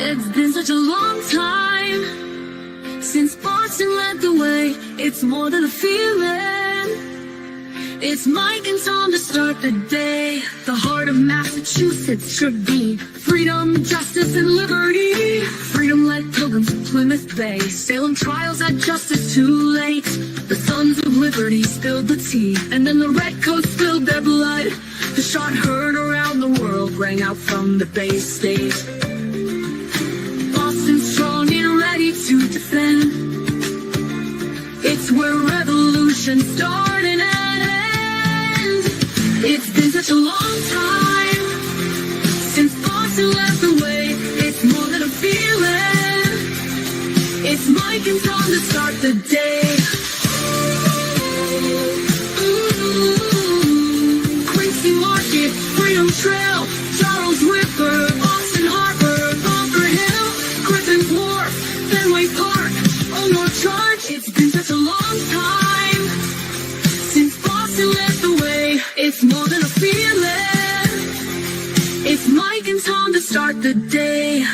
It's been such a long time since Boston led the way. It's more than a feeling. It's Mike and Tom to start the day. The heart of Massachusetts should be freedom, justice, and liberty. Freedom led pilgrims to Plymouth Bay. Salem trials had justice too late. The sons of liberty spilled the tea, and then the redcoats spilled their blood. The shot heard around the world rang out from the Bay State. Boston strong and ready to defend. It's where revolution started and ends. It's been such a long time since Boston led the way. It's more than a feeling. It's Mike and Tom to start the day. Quincy Market, Freedom Trail, Charles River, Boston Harbor, Bunker Hill, Griffin's Wharf, Fenway Park, Old North Charge. It's been such a long time since Boston led the way. It's more than a feeling. It's Mike and Tom to start the day.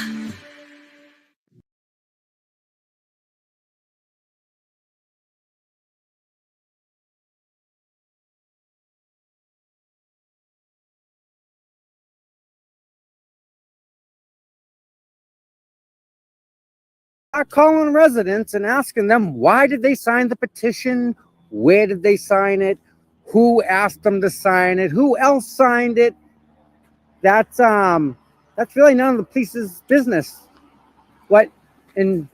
Calling residents and asking them why did they sign the petition, where did they sign it, who asked them to sign it, who else signed it. That's really none of the police's business. What and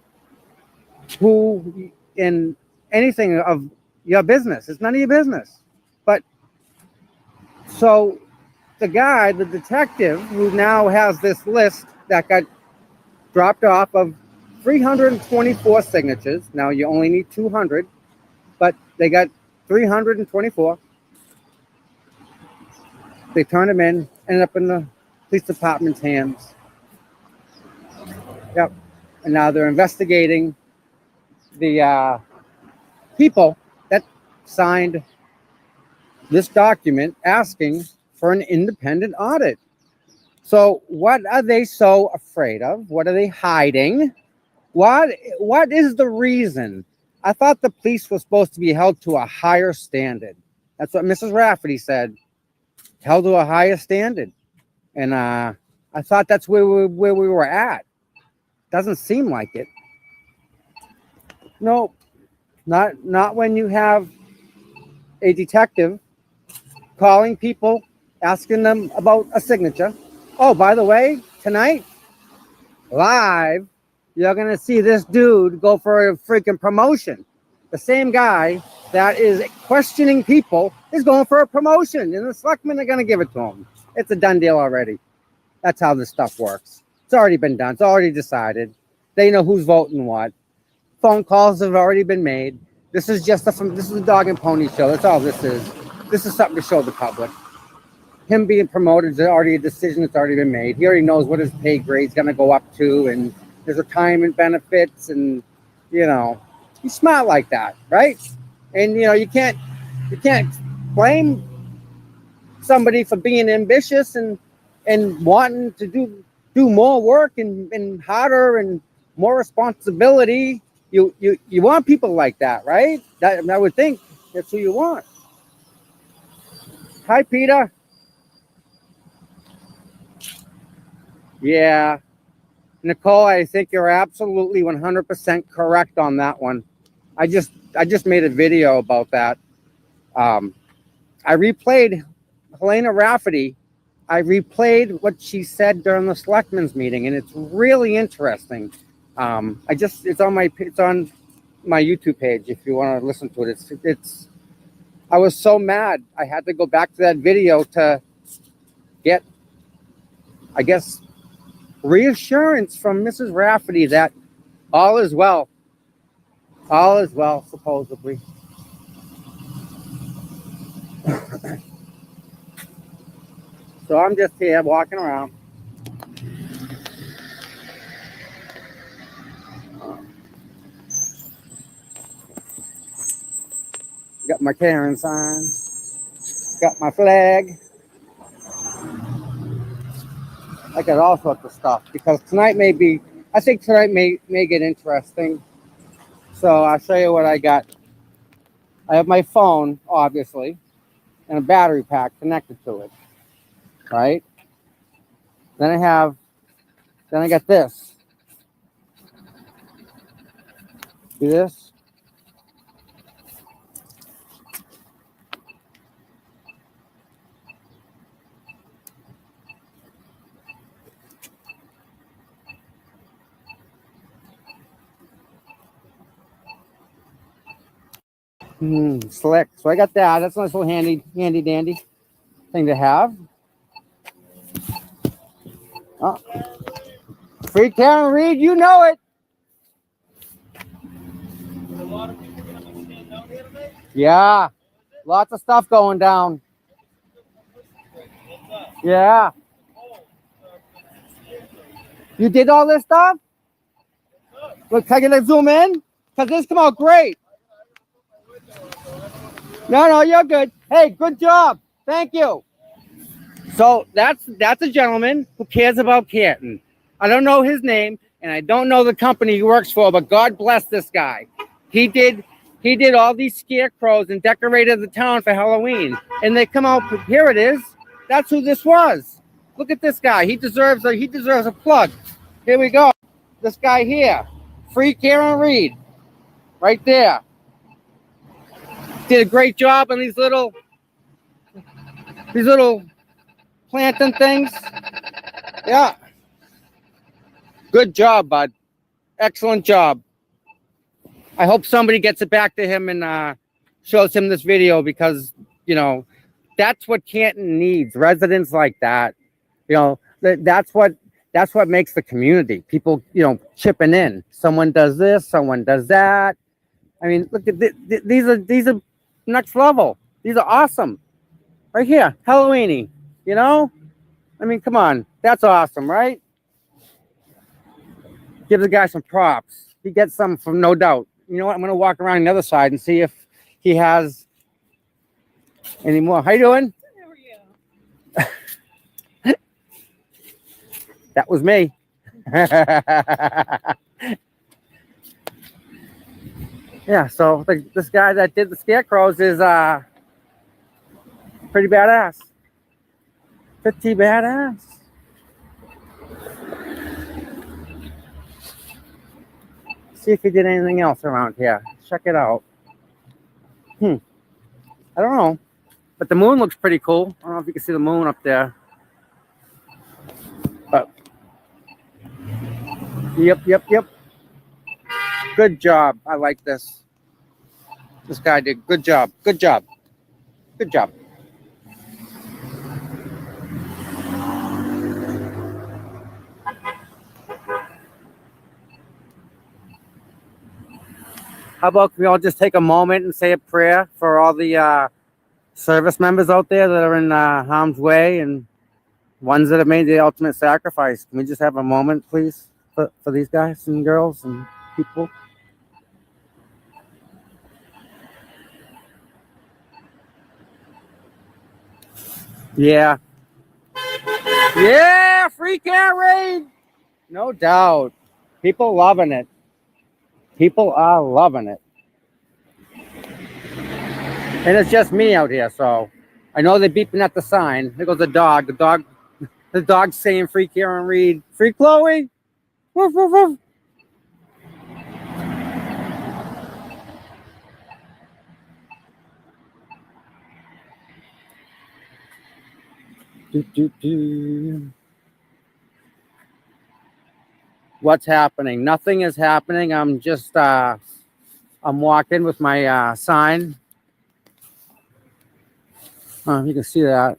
who in anything of your business. It's none of your business. But so the guy, the detective, who now has this list that got dropped off of 324 signatures. Now you only need 200, but they got 324. They turned them in, ended up in the police department's hands. Yep. And now they're investigating the people that signed this document asking for an independent audit. So what are they so afraid of? What are they hiding? What is the reason? I thought the police was supposed to be held to a higher standard. That's what Mrs. Rafferty said. Held to a higher standard. And I thought that's where we were at. Doesn't seem like it. No, not when you have a detective calling people, asking them about a signature. Oh, by the way, tonight, live, you're going to see this dude go for a freaking promotion. The same guy that is questioning people is going for a promotion, and the selectmen are going to give it to him. It's a done deal already. That's how this stuff works. It's already been done. It's already decided. They know who's voting what. Phone calls have already been made. This is just this is a dog and pony show. That's all this is. This is something to show the public. Him being promoted is already a decision that's already been made. He already knows what his pay grade's going to go up to, and there's retirement benefits, and he's smart like that, right? And you can't blame somebody for being ambitious and wanting to do more work and harder and more responsibility. You want people like that, right? That I would think that's who you want. Hi, Peter. Yeah. Nicole, I think you're absolutely 100% correct on that one. I just made a video about that. I replayed Helena Rafferty. I replayed what she said during the Selectmen's meeting, and it's really interesting. It's on my YouTube page if you want to listen to it. It's I was so mad. I had to go back to that video to get, I guess, reassurance from Mrs. Rafferty that all is well. All is well, supposedly. So I'm just here walking around. Got my Karen sign. Got my flag. I got all sorts of stuff because I think tonight may get interesting. So I'll show you what I got. I have my phone, obviously, and a battery pack connected to it, right? Then I got this. See this? Slick. So I got that. That's a nice little handy dandy thing to have. Oh. Free Karen Reed, you know it. Yeah, lots of stuff going down. Yeah. You did all this stuff? Look, can I get a zoom in? Because this come out great. No, you're good. Hey, good job. Thank you. So that's a gentleman who cares about Canton. I don't know his name, and I don't know the company he works for, but God bless this guy. He did all these scarecrows and decorated the town for Halloween. And they come out, here it is. That's who this was. Look at this guy. He deserves a plug. Here we go. This guy here. Free Karen Reed. Right there. Did a great job on these little planting things. Yeah. Good job, bud. Excellent job. I hope somebody gets it back to him and shows him this video because, that's what Canton needs. Residents like that. That's what makes the community. People, chipping in. Someone does this, someone does that. I mean, look at these are next level. These are awesome. Right here, Halloweeny. I mean, come on. That's awesome, right? Give the guy some props. He gets some from No Doubt. You know what? I'm going to walk around the other side and see if he has any more. How you doing? How are you? That was me. Yeah, so this guy that did the scarecrows is pretty badass. Pretty badass. See if he did anything else around here. Check it out. I don't know. But the moon looks pretty cool. I don't know if you can see the moon up there. But yep. Good job. I like this. This guy did good job. Good job. Good job. How about we all just take a moment and say a prayer for all the service members out there that are in harm's way and ones that have made the ultimate sacrifice. Can we just have a moment, please, for these guys and girls and people? Yeah. Yeah, free car raid. No doubt. People loving it. People are loving it. And it's just me out here, so I know they're beeping at the sign. There goes the dog. The dog's saying free Karen Reed. Free Chloe. Woof, woof, woof. What's happening? Nothing is happening. I'm just I'm walking with my sign. You can see that.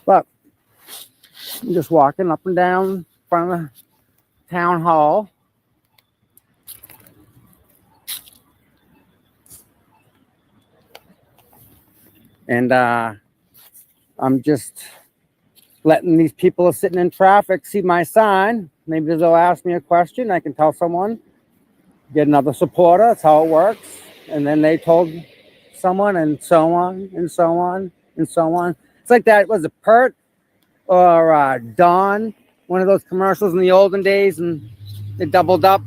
But I'm just walking up and down in front of the town hall. And I'm just letting these people sitting in traffic see my sign. Maybe they'll ask me a question. I can tell someone, get another supporter. That's how it works. And then they told someone, and so on, and so on, and so on. It's like that. Was it Pert or Dawn? One of those commercials in the olden days, and they doubled up.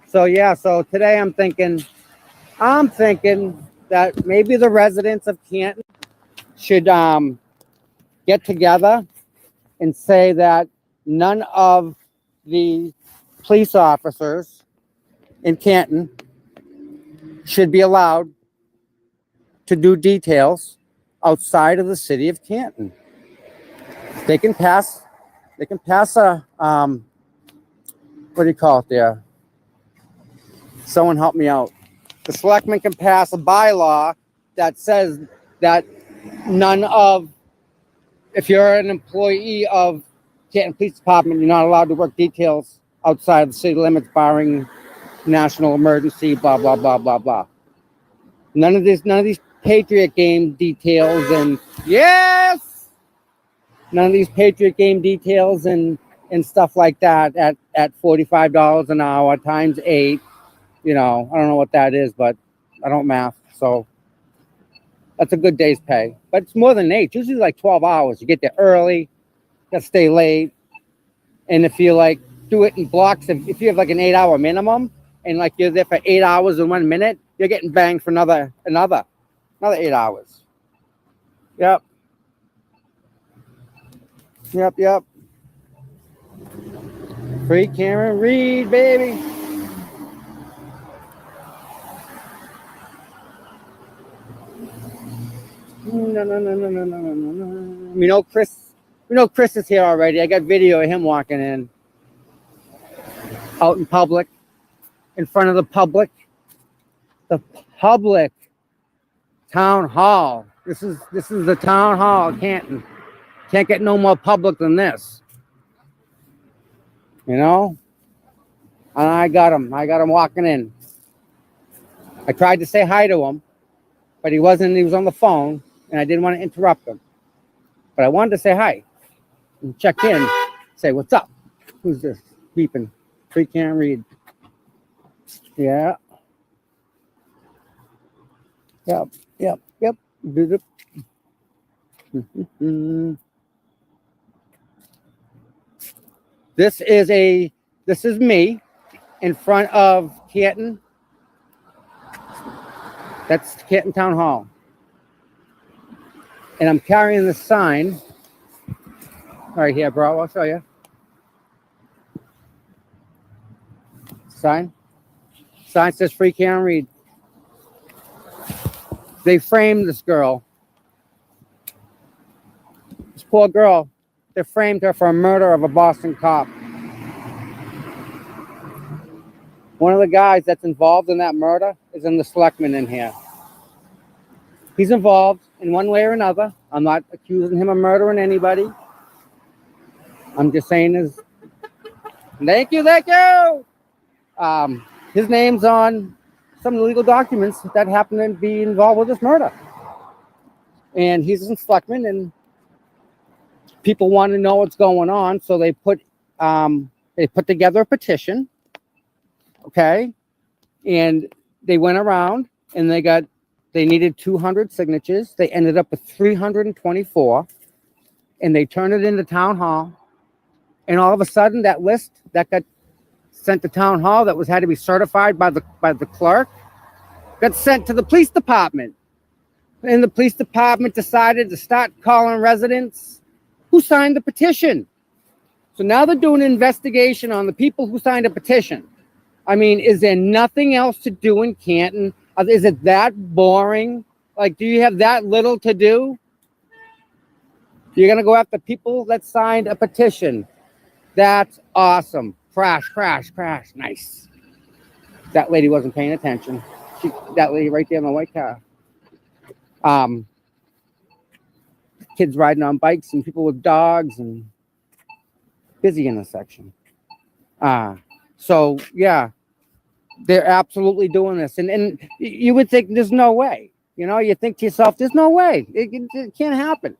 So yeah, so today I'm thinking that maybe the residents of Canton should get together and say that none of the police officers in Canton should be allowed to do details outside of the city of Canton. They can pass a what do you call it there? Someone help me out. The selectmen can pass a bylaw that says that if you're an employee of Canton Police Department, you're not allowed to work details outside the city limits, barring national emergency, blah, blah, blah, blah, blah. None of these Patriot game details and yes! None of these Patriot game details and stuff like that at $45 an hour times 8. You know, I don't know what that is, but I don't math, so that's a good day's pay. But it's more than 8. It's usually like 12 hours. You get there early, you gotta stay late. And if you like do it in blocks, if you have like an 8-hour minimum and like you're there for 8 hours and 1 minute, you're getting banged for another 8 hours. Yep. Free Karen Reed, baby. No. We know Chris is here already. I got video of him walking in. Out in public. In front of the public. The public town hall. This is the town hall of Canton. Can't get no more public than this. You know? And I got him walking in. I tried to say hi to him, but he was on the phone, and I didn't want to interrupt him. But I wanted to say hi and check in, say, what's up? Who's this beeping? Free Can't Read. Yeah. Yep. This is me in front of Canton. That's Canton Town Hall. And I'm carrying the sign right here, bro. I'll show you. Sign says Free Can't Read. They framed this girl. This poor girl. They framed her for a murder of a Boston cop. One of the guys that's involved in that murder is in the selectmen in here. He's involved in one way or another. I'm not accusing him of murdering anybody. I'm just saying thank you. His name's on some legal documents that happen to be involved with this murder. And he's in selectmen, and people want to know what's going on, so they put together a petition. Okay, and they went around and they needed 200 signatures. They ended up with 324, and they turned it into town hall. And all of a sudden, that list that got sent to town hall that had to be certified by the clerk got sent to the police department. And the police department decided to start calling residents who signed the petition. So now they're doing an investigation on the people who signed a petition. I mean, is there nothing else to do in Canton? Is it that boring? Like, do you have that little to do? You're going to go after people that signed a petition. That's awesome. Crash. Nice. That lady wasn't paying attention. That lady right there in the white car. Kids riding on bikes and people with dogs and busy intersection. So, yeah. They're absolutely doing this. And you would think there's no way. You think to yourself, there's no way. It can't happen.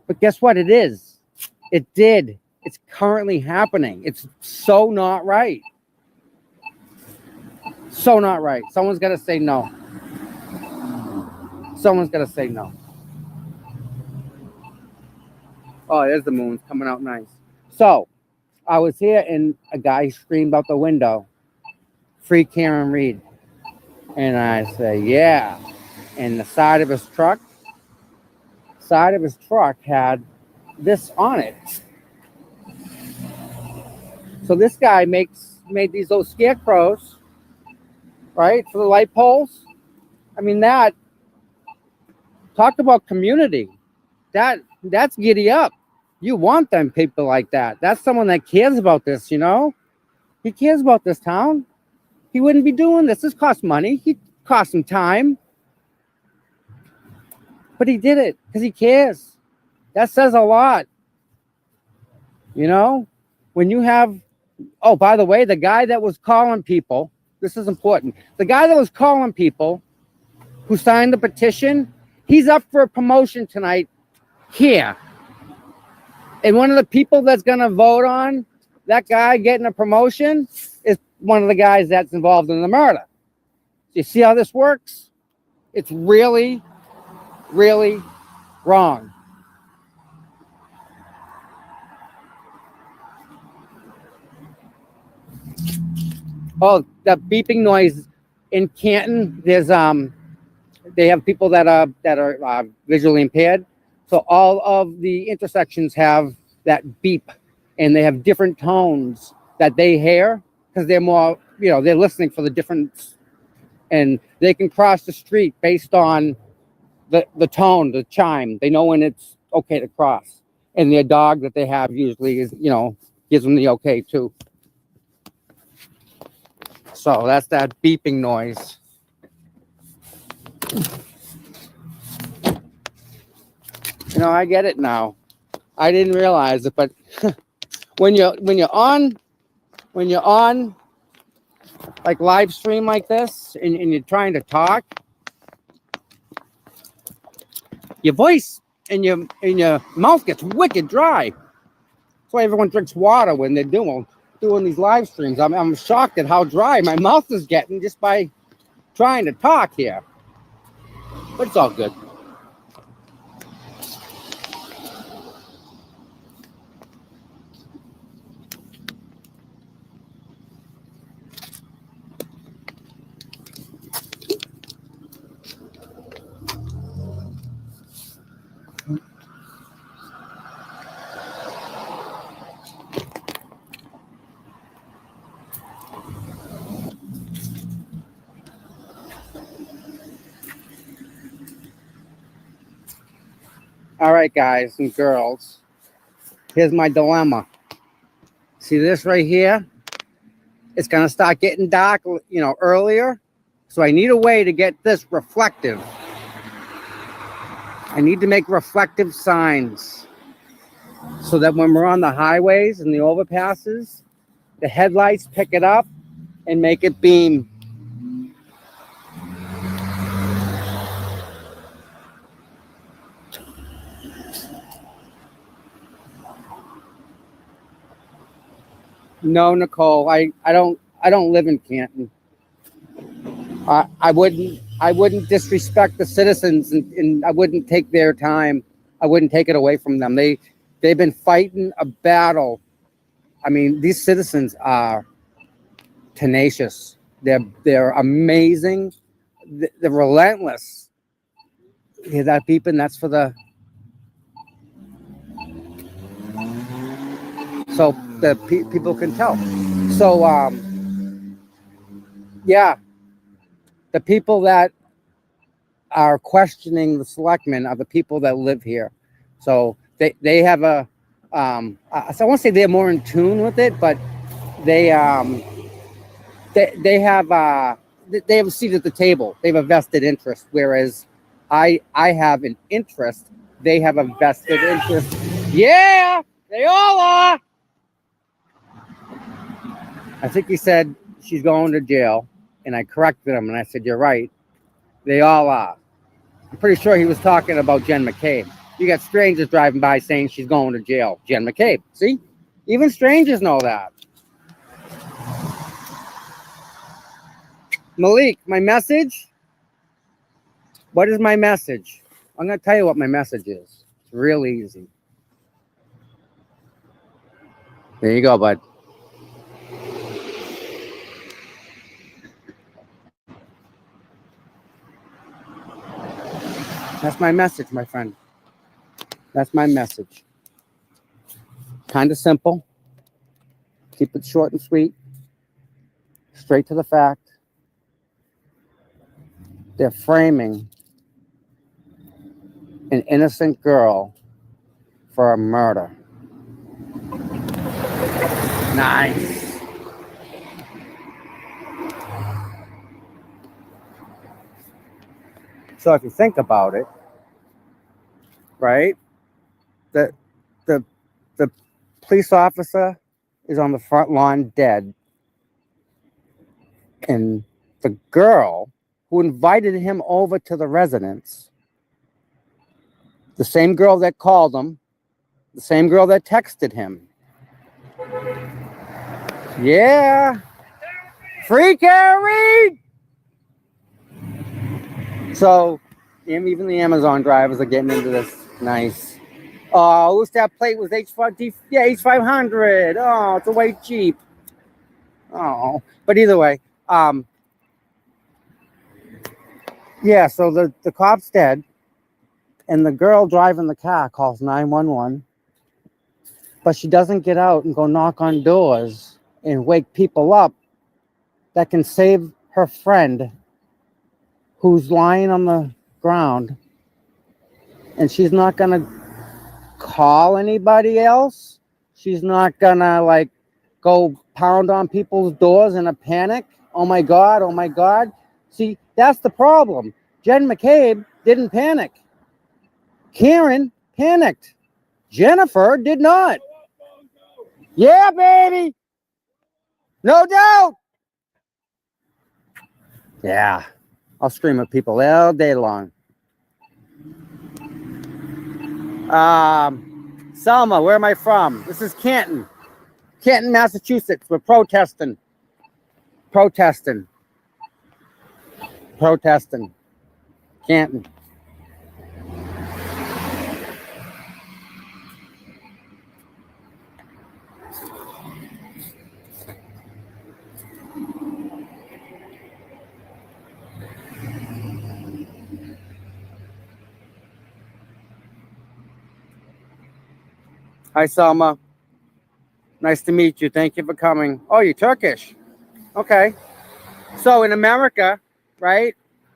But guess what? It is. It did. It's currently happening. It's so not right. So not right. Someone's got to say no. Someone's got to say no. Oh, there's the moon coming out nice. So I was here and a guy screamed out the window, "Free Karen Reed." And I say, yeah. And the side of his truck had this on it. So this guy made those scarecrows, right, for the light poles. I mean, talk about community. That's giddy up. You want them people like that. That's someone that cares about this, He cares about this town. He wouldn't be doing this. This costs money. He cost him time. But he did it because he cares. That says a lot. When you have, oh, by the way, the guy that was calling people, this is important. The guy that was calling people who signed the petition, he's up for a promotion tonight here. And one of the people that's going to vote on that guy getting a promotion is one of the guys that's involved in the murder. So you see how this works? It's really, really wrong. Oh, the beeping noise in Canton. There's they have people that are visually impaired. So all of the intersections have that beep, and they have different tones that they hear because they're more, they're listening for the difference, and they can cross the street based on the tone, the chime. They know when it's okay to cross, and their dog that they have usually is, gives them the okay too. So that's that beeping noise. I get it now. I didn't realize it, but when you're on like live stream like this and you're trying to talk, your voice and your mouth gets wicked dry. That's why everyone drinks water when they're doing these live streams. I'm shocked at how dry my mouth is getting just by trying to talk here. But it's all good. All right, guys and girls, here's my dilemma. See this right here? It's going to start getting dark, earlier. So I need a way to get this reflective. I need to make reflective signs so that when we're on the highways and the overpasses, the headlights pick it up and make it beam. No, Nicole, I don't live in Canton. I wouldn't disrespect the citizens, and I wouldn't take their time. I wouldn't take it away from them. They've been fighting a battle. I mean, these citizens are tenacious. They're amazing. They're relentless. You hear that beeping? That's for the. So the people can tell. So yeah, the people that are questioning the selectmen are the people that live here. So they have so I won't say they're more in tune with it, but they have a seat at the table. They have a vested interest, whereas I have an interest. They have a vested interest. Yeah, they all are. I think he said she's going to jail. And I corrected him and I said, you're right. They all are. I'm pretty sure he was talking about Jen McCabe. You got strangers driving by saying she's going to jail. Jen McCabe. See? Even strangers know that. Malik, my message? What is my message? I'm going to tell you what my message is. It's real easy. There you go, bud. That's my message, my friend. That's my message. Kind of simple. Keep it short and sweet. Straight to the fact. They're framing an innocent girl for a murder. Nice. So if you think about it, right? The police officer is on the front lawn dead. And the girl who invited him over to the residence, the same girl that called him, the same girl that texted him. Yeah. Free carry. So even the Amazon drivers are getting into this. Nice. Oh, who's that plate was H5? Yeah, H500. Oh, it's a way cheap. Oh, but either way, yeah. So the cop's dead, and the girl driving the car calls 911, but she doesn't get out and go knock on doors and wake people up that can save her friend who's lying on the ground, and she's not gonna call anybody else. She's not gonna like go pound on people's doors in a panic. Oh my God, oh my God. See, that's the problem. Jen McCabe didn't panic. Karen panicked. Jennifer did not. Yeah, baby. No doubt. Yeah. I'll scream at people all day long. Selma, where am I from? This is Canton. Canton, Massachusetts. We're protesting. Protesting. Canton. Hi, Selma. Nice to meet you. Thank you for coming. Oh, you're Turkish. Okay. So in America, right,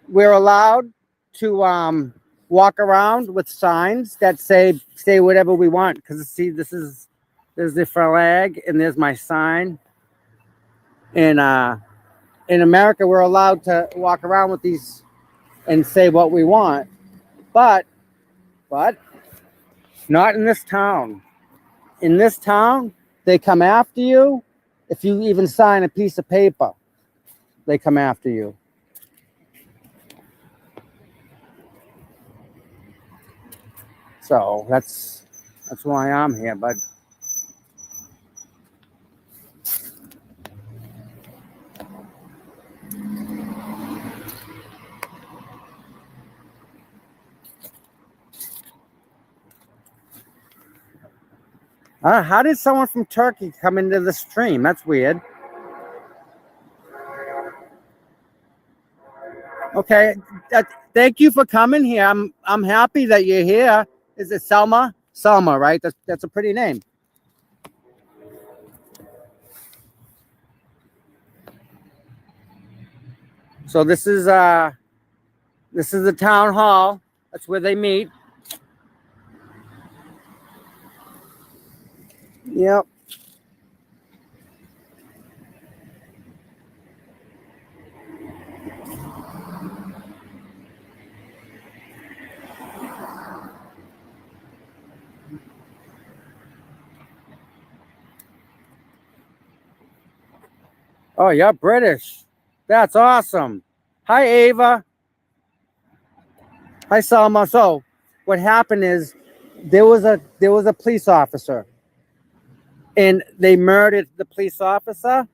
we're allowed to walk around with signs that say whatever we want. Because see, there's the flag and there's my sign. And in America, we're allowed to walk around with these and say what we want. But not in this town. In this town, they come after you. If you even sign a piece of paper, they come after you. So that's why I'm here, bud. How did someone from Turkey come into the stream? That's weird. Okay, thank you for coming here. I'm happy that you're here. Is it Selma? Selma, right? That's a pretty name. So this is the town hall. That's where they meet. Yep. Oh, you're British. That's awesome. Hi, Ava. Hi, Salma. So, what happened is there was a police officer, and they murdered the police officer,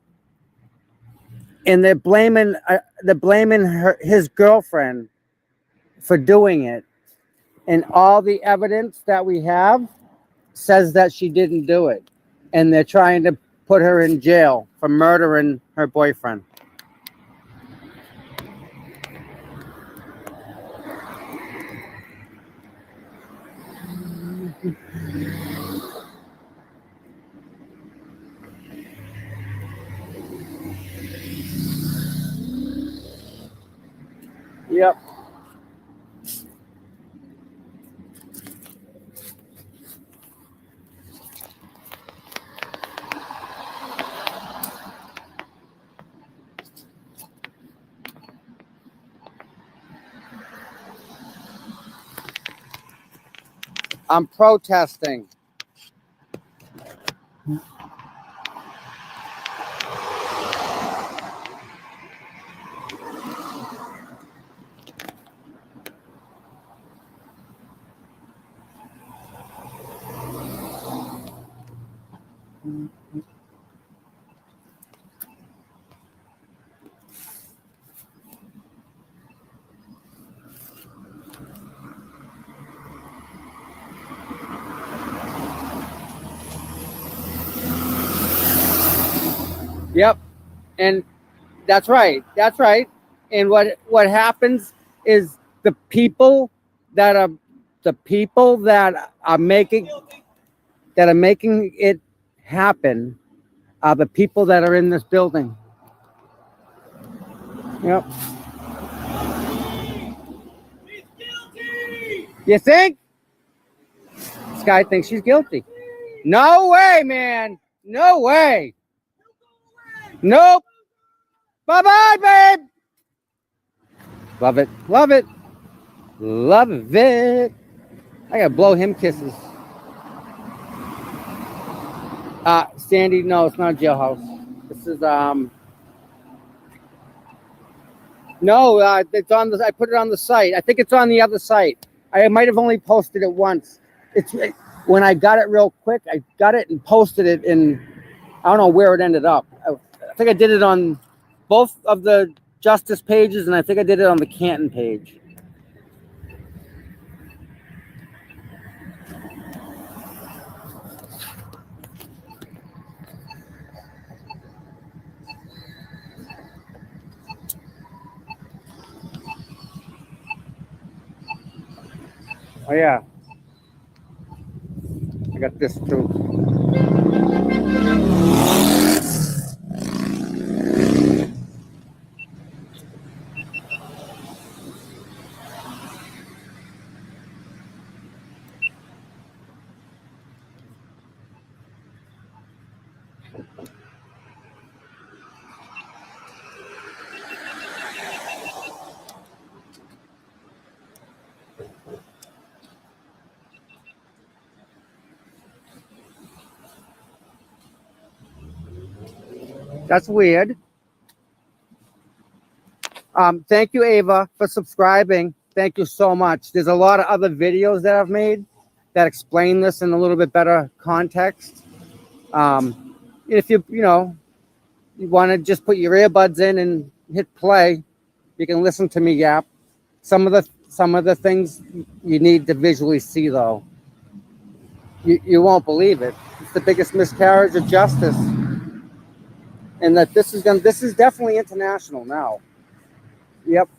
and they're blaming his girlfriend for doing it, and all the evidence that we have says that she didn't do it, and they're trying to put her in jail for murdering her boyfriend. Yep. I'm protesting. Yep. And that's right. That's right. And what happens is that are the people that are making it happen are the people that are in this building. Yep. You think? This guy thinks she's guilty. No way, man. No way. Nope. Bye bye, babe. Love it. Love it. Love it. I gotta blow him kisses. Sandy, no, it's not a jailhouse. This is no, it's on the. I put it on the site. I think it's on the other site. I might have only posted it once. When I got it real quick. I got it and posted it in. I don't know where it ended up. I think I did it on both of the Justice pages, and I think I did it on the Canton page. Oh yeah, I got this too. That's weird. Thank you, Ava, for subscribing. Thank you so much. There's a lot of other videos that I've made that explain this in a little bit better context. If you want to just put your earbuds in and hit play, you can listen to me yap. Some of the things you need to visually see, though. You won't believe it. It's the biggest miscarriage of justice, and that this is definitely international now. Yep.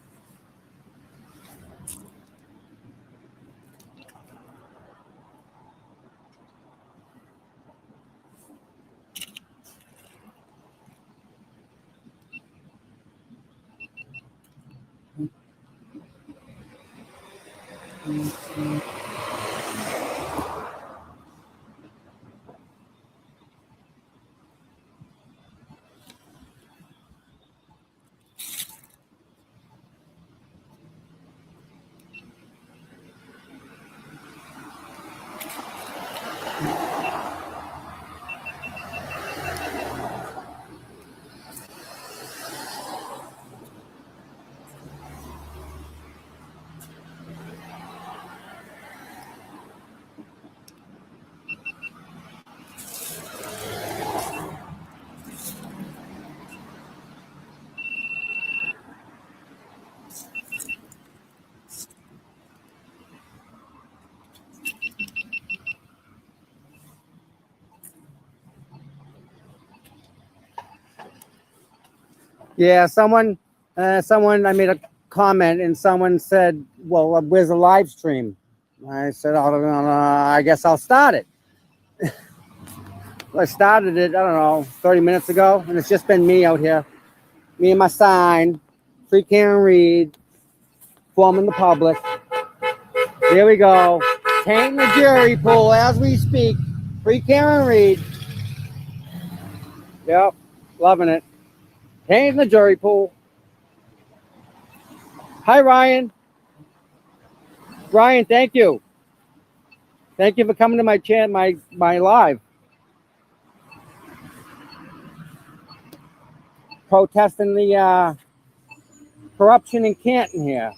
Yeah, someone, I made a comment and someone said, well, where's the live stream? I said, oh, I guess I'll start it. I started it, I don't know, 30 minutes ago, and it's just been me out here. Me and my sign, free Karen Reed, forming the public. Here we go. Tainting the jury pool as we speak. Free Karen Reed. Yep, loving it. Tainting the jury pool. Hi, Ryan. Ryan, thank you. Thank you for coming to my chat, my live. Protesting the corruption in Canton here.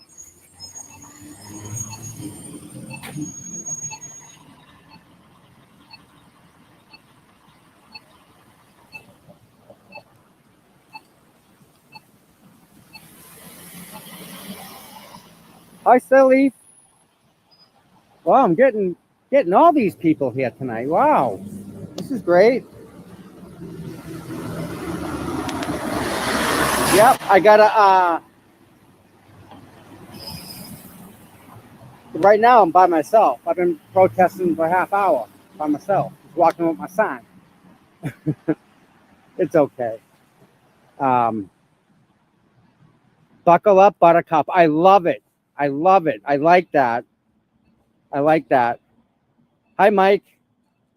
Hi, Silly. Wow, I'm getting all these people here tonight. Wow, this is great. Yep, I gotta. Right now, I'm by myself. I've been protesting for a half hour by myself, walking with my sign. It's okay. Buckle up, Buttercup. I love it. I love it. I like that. I like that. Hi, Mike.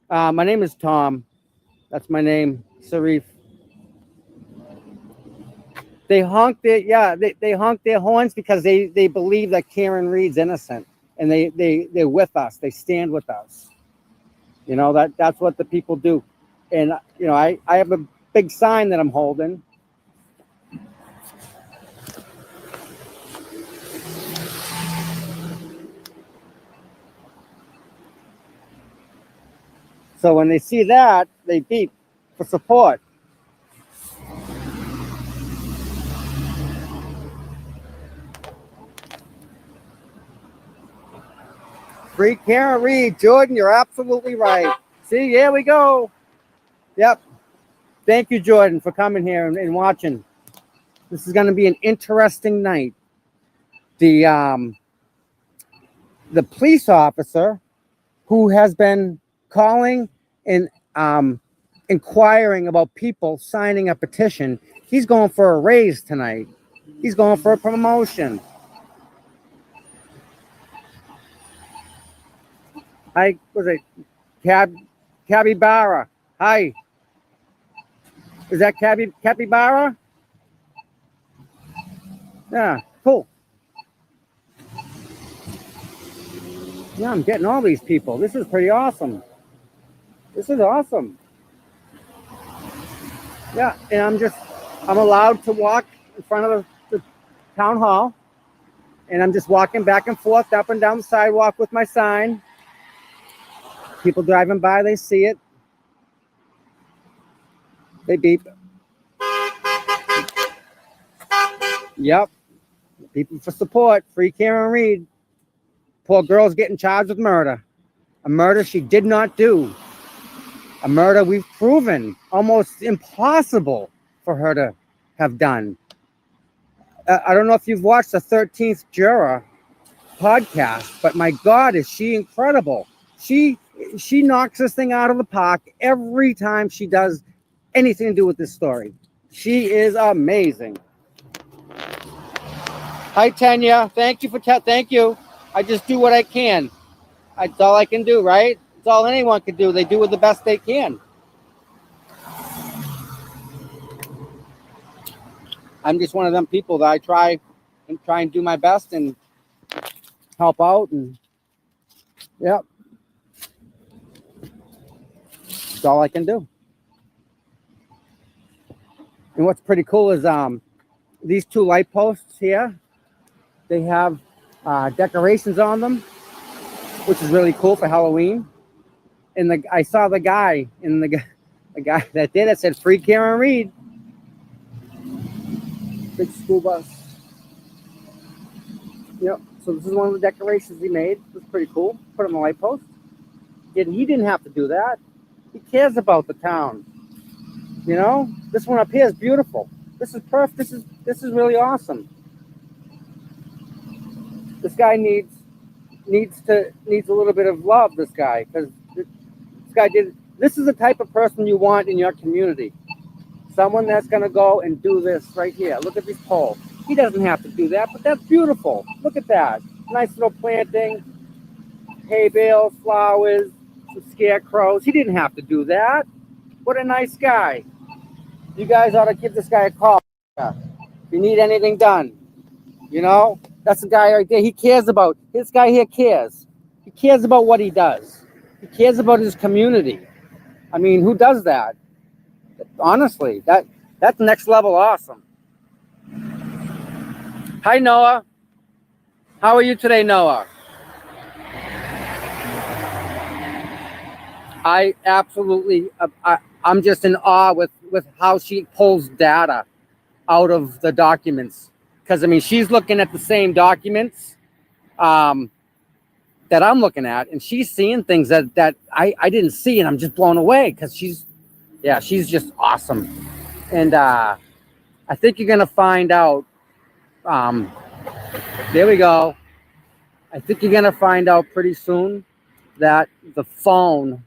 My name is Tom. That's my name, Sarif. They honk they honk their horns because they believe that Karen Reed's innocent, and they're with us. They stand with us. You know, that's what the people do. And you know, I have a big sign that I'm holding. So when they see that, they beep for support. Free Karen Reed. Jordan, you're absolutely right. See, here we go. Yep. Thank you, Jordan, for coming here and watching. This is going to be an interesting night. The police officer who has been calling and inquiring about people signing a petition, he's going for a raise tonight. He's going for a promotion. Hi, was it Capybara? Hi. Is that Capybara? Yeah, cool. Yeah, I'm getting all these people. This is pretty awesome. This is awesome. Yeah, and I'm allowed to walk in front of the town hall, and I'm just walking back and forth up and down the sidewalk with my sign. People driving by, they see it. They beep. Yep. People for support. Free Karen Reed. Poor girl's getting charged with murder. A murder she did not do. A murder we've proven almost impossible for her to have done. I don't know if you've watched the 13th Juror podcast, but my God, is she incredible. She knocks this thing out of the park every time she does anything to do with this story. She is amazing. Hi, Tanya. Thank you. Thank you. I just do what I can. That's all I can do, right? That's all anyone can do. They do it the best they can. I'm just one of them people that I try and do my best and help out, and yep. That's all I can do. And what's pretty cool is these two light posts here, they have decorations on them, which is really cool for Halloween. And I saw the guy that did it said free Karen Reed. Big school bus. Yep. So this is one of the decorations he made. It's pretty cool. Put on the light post. And he didn't have to do that. He cares about the town. You know, this one up here is beautiful. This is perfect. This is really awesome. This guy needs a little bit of love. This guy, because this guy did. This is the type of person you want in your community. Someone that's gonna go and do this right here. Look at these poles. He doesn't have to do that, but that's beautiful. Look at that. Nice little planting, hay bales, flowers, some scarecrows. He didn't have to do that. What a nice guy. You guys ought to give this guy a call. If you need anything done, you know, that's the guy right there. He cares about, this guy here cares. He cares about what he does. He cares about his community. I mean, who does that? Honestly, that's next level awesome. Hi, Noah. How are you today, Noah? I absolutely, I'm just in awe with how she pulls data out of the documents. Because, I mean, she's looking at the same documents that I'm looking at, and she's seeing things that I didn't see, and I'm just blown away because she's just awesome. And I think you're going to find out. There we go. I think you're going to find out pretty soon that the phone,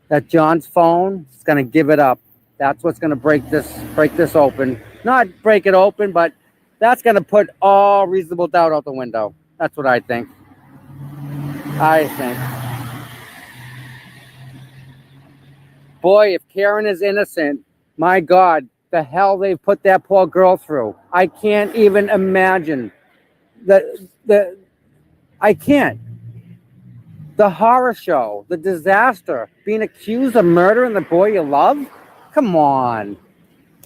that John's phone, is going to give it up. That's what's going to break this open. Not break it open, but that's going to put all reasonable doubt out the window. That's what I think. Boy, if Karen is innocent, my God, the hell they put that poor girl through. I can't even imagine. I can't. The horror show, the disaster, being accused of murdering the boy you love? Come on.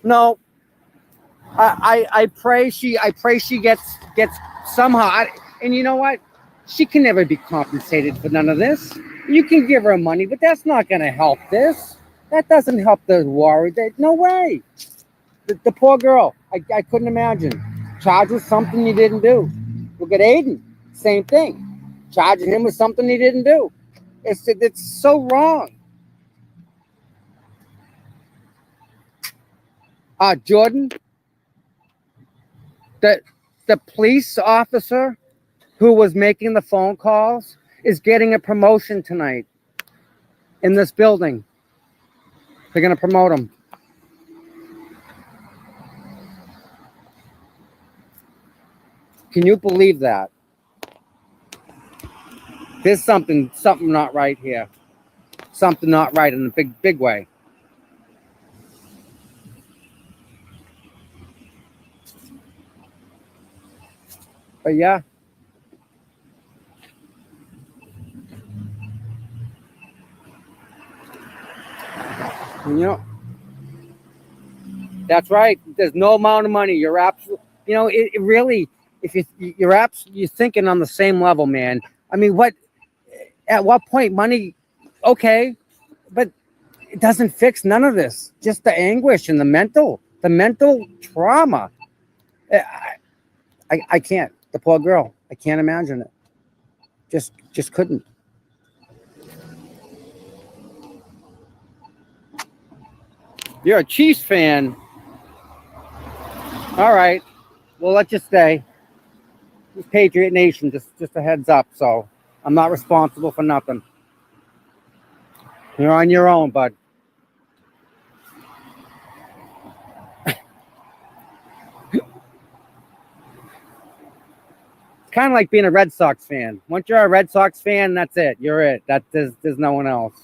No. I pray she gets somehow. And you know what? She can never be compensated for none of this. You can give her money, but that's not going to help this. That doesn't help the war. No way. The poor girl. I couldn't imagine. Charged with something you didn't do. Look at Aiden. Same thing. Charging him with something he didn't do. It's so wrong. Jordan, the police officer who was making the phone calls is getting a promotion tonight in this building. They're going to promote him. Can you believe that? There's something not right here. Something not right in a big way. But yeah. You know, that's right. There's no amount of money. You're absolutely, you know, it really, if you're thinking on the same level, man. I mean, at what point money, okay, but it doesn't fix none of this. Just the anguish and the mental trauma. I can't. The poor girl. I can't imagine it. Just couldn't. You're a Chiefs fan. All right. We'll let you stay. It's Patriot Nation, just a heads up. So I'm not responsible for nothing. You're on your own, bud. It's kind of like being a Red Sox fan. Once you're a Red Sox fan, that's it. You're it. There's no one else.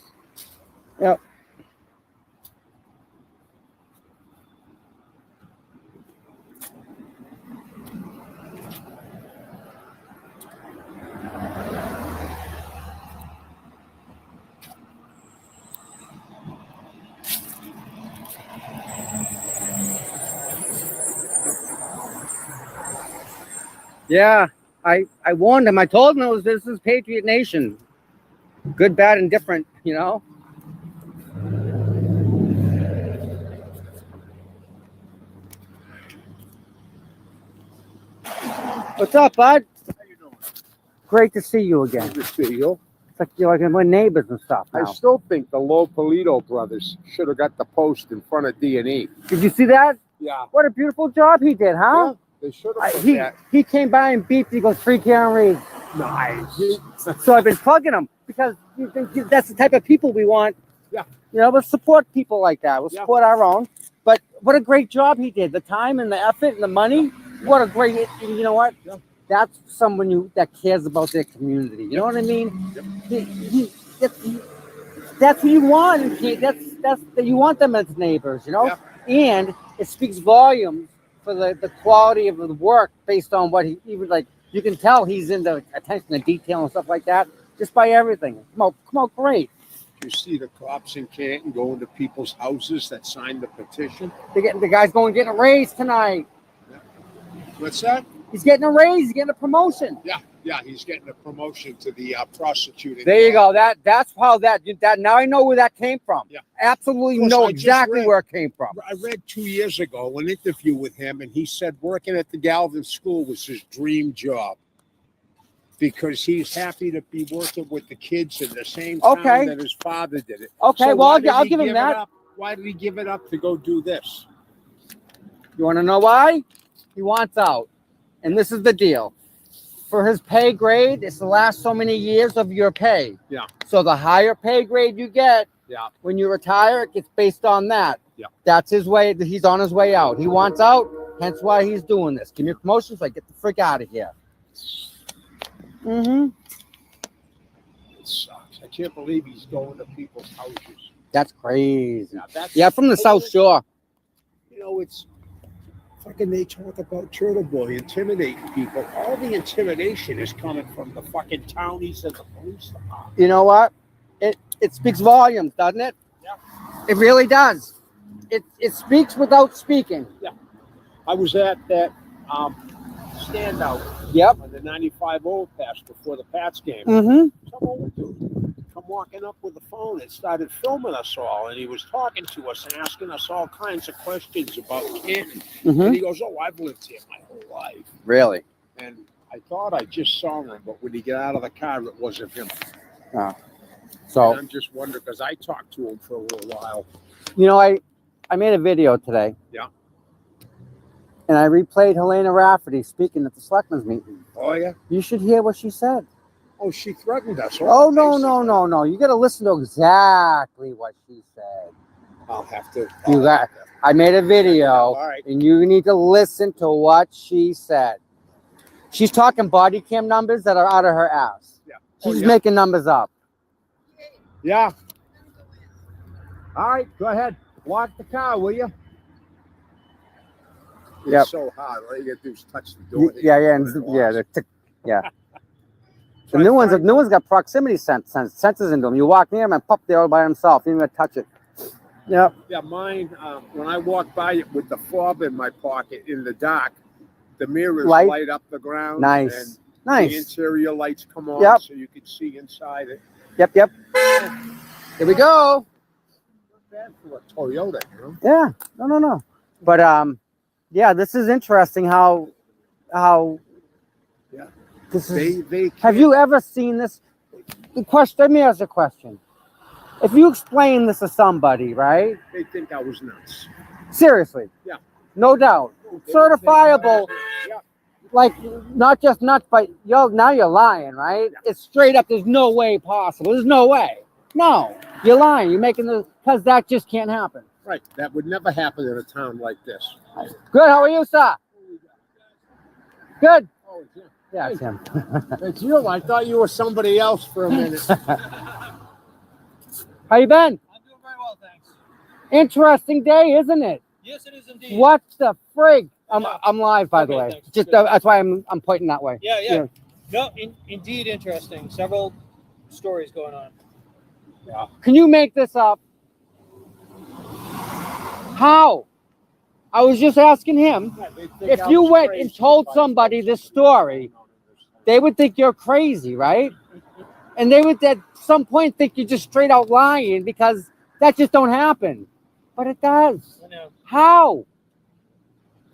Yep. Yeah, I warned him. I told him this is Patriot Nation. Good, bad, and different, you know? What's up, bud? How you doing? Great to see you again. Good to see you. It's like you're like my neighbors and stuff now. I still think the Lopolito brothers should have got the post in front of D&E. Did you see that? Yeah. What a beautiful job he did, huh? Yeah, they should have put He that. he came by and beeped. He goes, free Karen Reed. Nice. So I've been plugging him because that's the type of people we want. Yeah. You know, we'll support people like that. We'll Yeah. support our own. But what a great job he did. The time and the effort and the money. What a great, you know what? Yeah. That's someone that cares about their community. You know what I mean? Yep. That's who you want. That's you want them as neighbors, you know? Yeah. And it speaks volumes for the quality of the work based on what he even like. You can tell he's into attention to detail and stuff like that just by everything. Come out great. You see the cops in Canton going to people's houses that signed the petition. The guy's going getting a raise tonight. What's that? He's getting a raise. He's getting a promotion. Yeah, he's getting a promotion to the prosecuting. There you go. That's how that now I know where that came from. Yeah. Absolutely Plus, know I just exactly read- where it came from. I read 2 years ago an interview with him, and he said working at the Galvin School was his dream job because he's happy to be working with the kids in the same town Okay. that his father did it. Okay, So well, why did I'll he give him it that. up? Why did he give it up to go do this? You want to know why? He wants out. And this is the deal. For his pay grade, it's the last so many years of your pay. Yeah. So the higher pay grade you get, Yeah. when you retire, it gets based on that. Yeah. That's his way. He's on his way out. He wants out, hence why he's doing this. Give me a promotion so I get the frick out of here. Mm-hmm. It sucks. I can't believe he's going to people's houses. That's crazy. That's Yeah, from the South Shore. You know, it's fucking. They talk about Turtle Boy intimidating people. All the intimidation is coming from the fucking townies and the police department. You know what? It speaks volumes, doesn't it? Yeah. It really does. It speaks without speaking. I was at that standout Yep. when the 95 passed before the Pats game. Mm-hmm. Some old dude come walking up with a phone and started filming us all, and he was talking to us and asking us all kinds of questions about Canton. Mm-hmm. And he goes, "Oh, I've lived here my whole life." Really? And I thought I just saw him, but when he got out of the car, it wasn't him. So, And I'm just wondering because I talked to him for a little while. you know, I made a video today. Yeah. And I replayed Helena Rafferty speaking at the Selectmen's meeting. Oh yeah. You should hear what she said. Oh, she threatened us. Oh, no. You got to listen to exactly what she said. I'll have to. I made a video, All right. and you need to listen to what she said. She's talking body cam numbers that are out of her ass. Yeah. She's Oh, just yeah. making numbers up. Yeah. All right, go ahead. Lock the car, will you? It's Yep. so hard. All you gotta do is touch the door. Yeah. The new ones got proximity sensors into them. You walk near them and pop, they're all by themselves. You don't even touch it. Yep. Yeah, mine. When I walk by it with the fob in my pocket in the dark, the mirrors light up the ground. Nice. And Nice. the interior lights come on, Yep. so you can see inside it. Yep. Here we go. Not bad for a Toyota, you know. Yeah. No. But yeah, this is interesting how Yeah. this is. They Have you ever seen this? The question. Let me ask a question. If you explain this to somebody, right? They think I was nuts. Seriously. Yeah. No doubt. Certifiable. Yeah. Like not just nuts, but now you're lying, right? It's straight up. There's no way possible. There's no way. No, you're lying. You're making the because that just can't happen. Right. That would never happen in a town like this. Good. How are you, sir? Good. Oh, it's him. Yeah, it's him. It's you. I thought you were somebody else for a minute. How you been? I'm doing very well, thanks. Interesting day, isn't it? Yes, it is indeed. What the frig? Yeah. I'm live, by the Okay, way. thanks. Just Good. that's why I'm pointing that way. Yeah. No, indeed interesting. Several stories going on. Can you make this up? How? I was just asking him. If you went and told somebody this story, they would think you're crazy, right? And they would at some point think you're just straight out lying because that just don't happen. But it does. I know. How?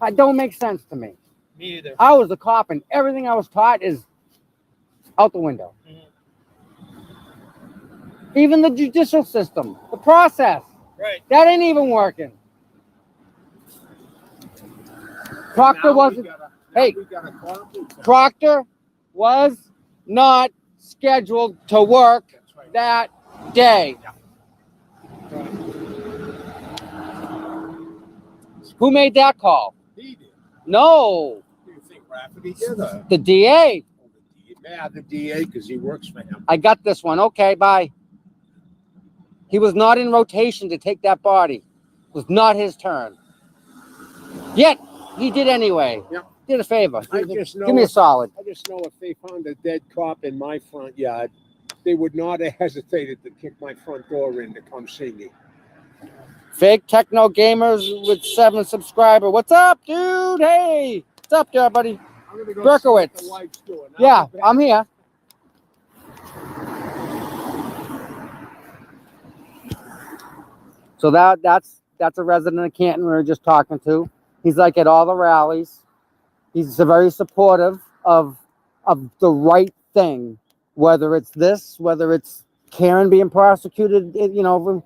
It don't make sense to me. Me either. I was a cop and everything I was taught is out the window. Mhm. Even the judicial system, the process, Right. that ain't even working. Proctor wasn't. Hey, Proctor was not scheduled to work that day. Who made that call? He did. No, Do you think Rafferty did? the DA. Yeah, the DA, because he works for him. I got this one. Okay, bye. He was not in rotation to take that body. It was not his turn. Yet, he did anyway. Yep. Did a favor. I just know Give me a if- solid. I just know if they found a dead cop in my front yard, they would not have hesitated to kick my front door in to come see me. Fake Techno Gamers with 7 subscriber. What's up, dude? Hey. What's up there, buddy? I'm gonna go Berkowitz. see what the wife's doing. I'll Yeah, be back. I'm here. So that's a resident of Canton we were just talking to. He's like at all the rallies. He's very supportive of the right thing, whether it's this, whether it's Karen being prosecuted. You know,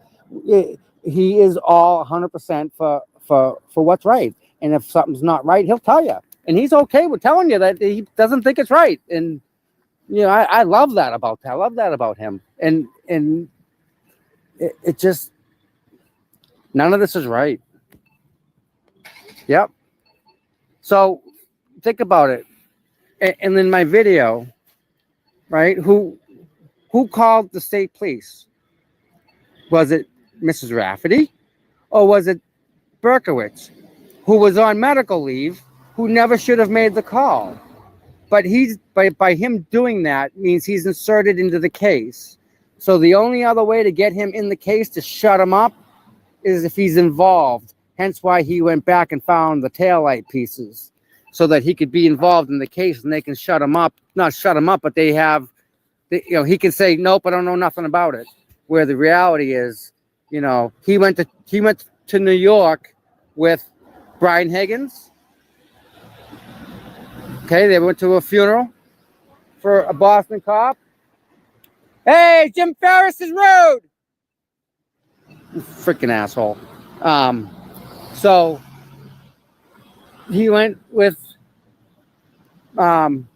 he is all 100% for what's right. And if something's not right, he'll tell you. And he's okay with telling you that he doesn't think it's right. And you know, I love that about that. I love that about him. And it just, none of this is right. Yep. So think about it. And in my video, right? Who called the state police? Was it Mrs. Rafferty, or was it Berkowitz, who was on medical leave, who never should have made the call? But he's by him doing that means he's inserted into the case. So the only other way to get him in the case to shut him up is if he's involved. Hence why he went back and found the taillight pieces, so that he could be involved in the case and they can shut him up. Not shut him up, but they have, you know, he can say, nope, I don't know nothing about it. Where the reality is, you know, he went to New York with Brian Higgins. Okay, they went to a funeral for a Boston cop. Hey, Jim Ferris is rude. Freaking asshole. So he went with Brian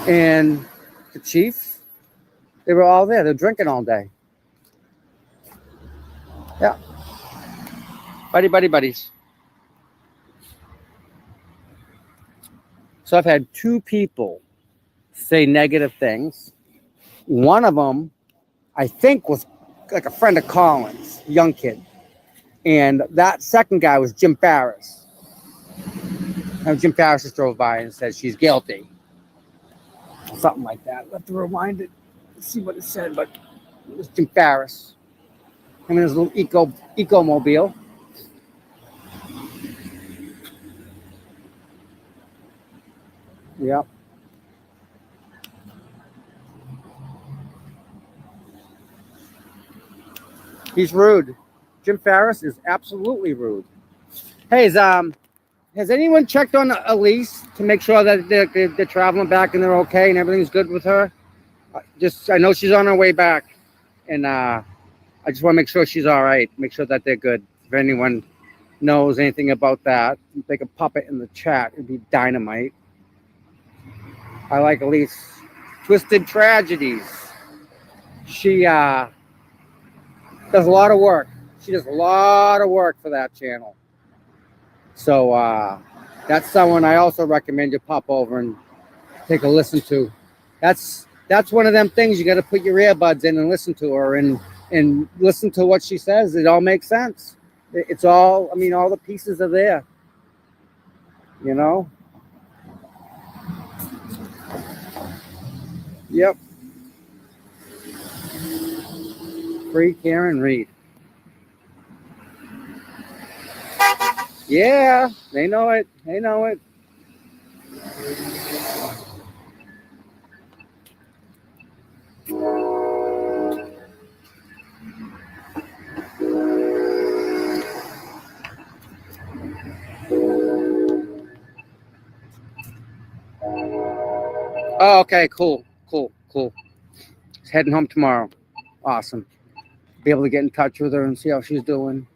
and the chief. They were all there. They're drinking all day. Yeah. Buddies. So I've had 2 people say negative things. One of them, I think, was like a friend of Colin's, young kid. And that second guy was Jim Ferris. And Jim Ferris just drove by and said she's guilty. Something like that. I'll have to rewind it and see what it said, but it was Jim Ferris. Him and his little eco-mobile. Yep. He's rude. Jim Ferris is absolutely rude. Hey, has anyone checked on Elise to make sure that they're traveling back and they're okay and everything's good with her? I know she's on her way back, and I just want to make sure she's all right. Make sure that they're good. If anyone knows anything about that, they can pop it in the chat. It'd be dynamite. I like Elise. Twisted Tragedies. She does a lot of work. She does a lot of work for that channel. So that's someone I also recommend you pop over and take a listen to. That's one of them things you got to put your earbuds in and listen to her and listen to what she says. It all makes sense. It's all, I mean, all the pieces are there. You know? Yep. Free Karen Reed. Yeah, they know it. They know it. Oh, okay, cool. Heading home tomorrow. Awesome. be able to get in touch with her and see how she's doing.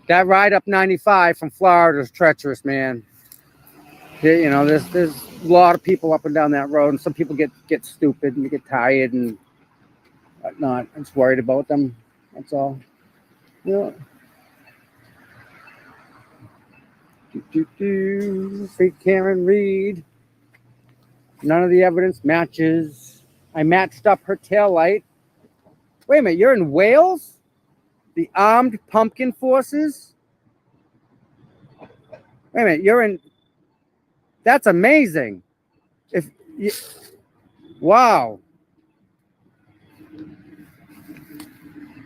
That ride up 95 from Florida is treacherous, man. You know, there's a lot of people up and down that road, and some people get stupid and get tired and whatnot. I'm just worried about them. That's all. Yeah. Free Karen Reed. None of the evidence matches. I matched up her taillight. Wait a minute, you're in Wales? The Armed Pumpkin Forces? Wait a minute, you're in... That's amazing. Wow.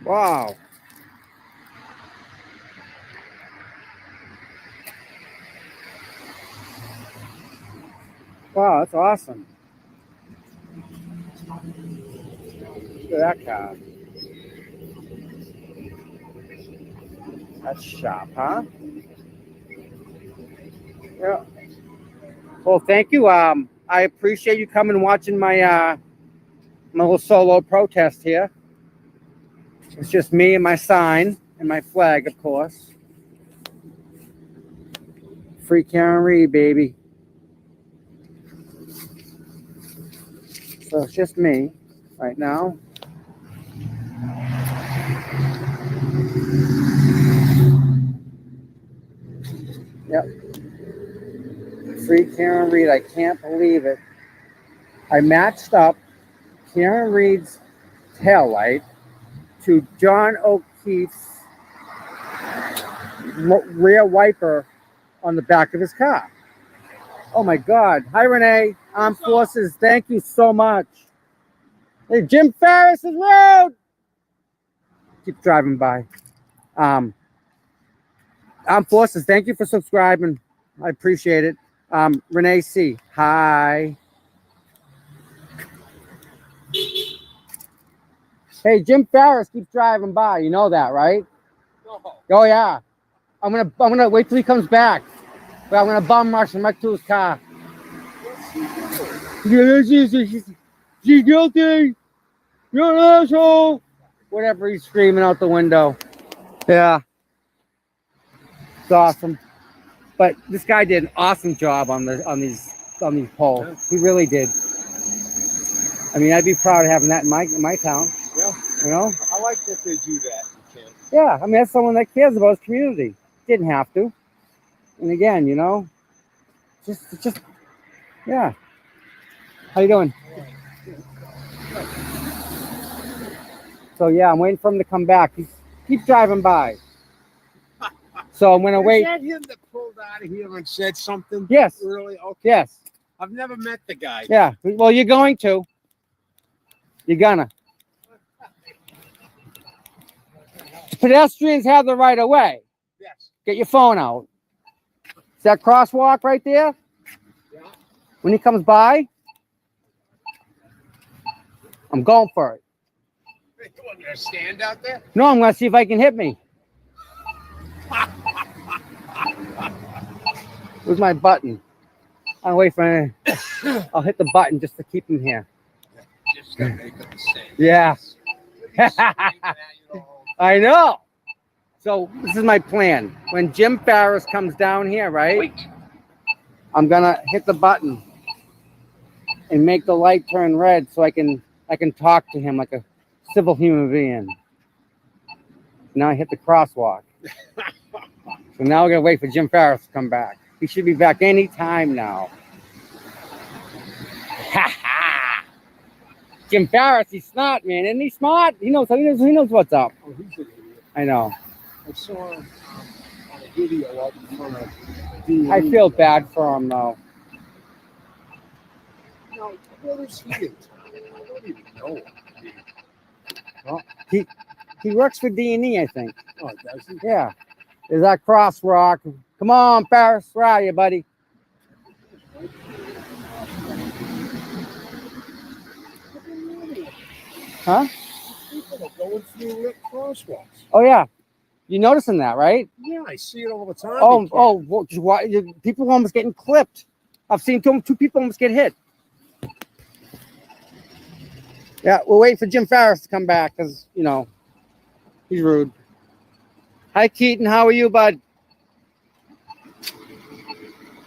Wow. Wow, that's awesome. Look at that car. That's sharp, huh? Yeah. Well, thank you. I appreciate you coming and watching my little solo protest here. It's just me and my sign and my flag, of course. Free Karen Reed, baby. So it's just me right now. Yep. Free Karen Reed. I can't believe it. I matched up Karen Reed's taillight to John O'Keefe's rear wiper on the back of his car. Oh my God. Hi, Renee. Armed Forces. Thank you so much. Hey, Jim Ferris's road. Keep driving by. Armed Forces. Thank you for subscribing. I appreciate it. Renee C. Hi. Hey, Jim Ferris keeps driving by. You know that, right? No. Oh yeah. I'm gonna wait till he comes back. But I'm gonna bum rush him right to his car. She's guilty. You're an asshole. Whatever he's screaming out the window. Yeah. It's awesome. But this guy did an awesome job on these polls. He really did. I mean, I'd be proud of having that in my town. Yeah. You know? I like that they do that. Yeah, I mean, that's someone that cares about his community. Didn't have to. And again, you know, just, yeah. How you doing? So yeah, I'm waiting for him to come back. Keep driving by. So I'm gonna wait. Is that him that pulled out of here and said something? Yes. Really? Okay. Yes. I've never met the guy. Yeah. Well, you're going to. You're gonna. Pedestrians have the right of way. Yes. Get your phone out. Is that crosswalk right there? Yeah. When he comes by, I'm going for it. You want me to stand out there? No, I'm gonna see if I can hit me. Where's my button? I'll wait for him. I'll hit the button just to keep him here. Just to make it the same. Yeah. I know. So this is my plan. When Jim Ferris comes down here, right? I'm gonna hit the button and make the light turn red so I can talk to him like a civil human being. Now I hit the crosswalk. So now we're gonna wait for Jim Ferris to come back. He should be back any time now. Jim Ferris, he's smart, man. Isn't he smart? He knows what's up. Oh, he's an idiot. I know. I saw him on a video out in front of the. I feel bad for him though. No, where is he in town? I don't even know him. Well, he works for D&E, I think. Oh, does he? Yeah. There's that crosswalk. Come on, Ferris. Where are you, buddy? Huh? People are going through lit crosswalks. Oh, yeah. You noticing that, right? Yeah, I see it all the time. People almost getting clipped. I've seen two people almost get hit. Yeah, we're waiting for Jim Ferris to come back because, you know, He's rude. Hi, Keaton. How are you, bud?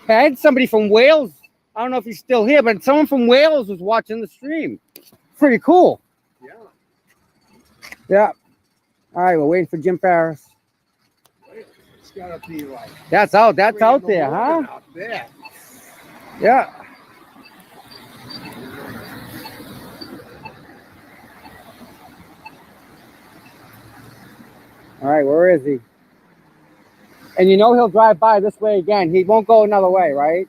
Hey, I had somebody from Wales. I don't know if he's still here, but someone from Wales was watching the stream. Pretty cool. Yeah. Yeah. All right, we're waiting for Jim Ferris. It's gotta be like That's out. That's 3 in out the there, huh? morning Out there. Yeah. All right, where is he? And you know he'll drive by this way again. He won't go another way, right?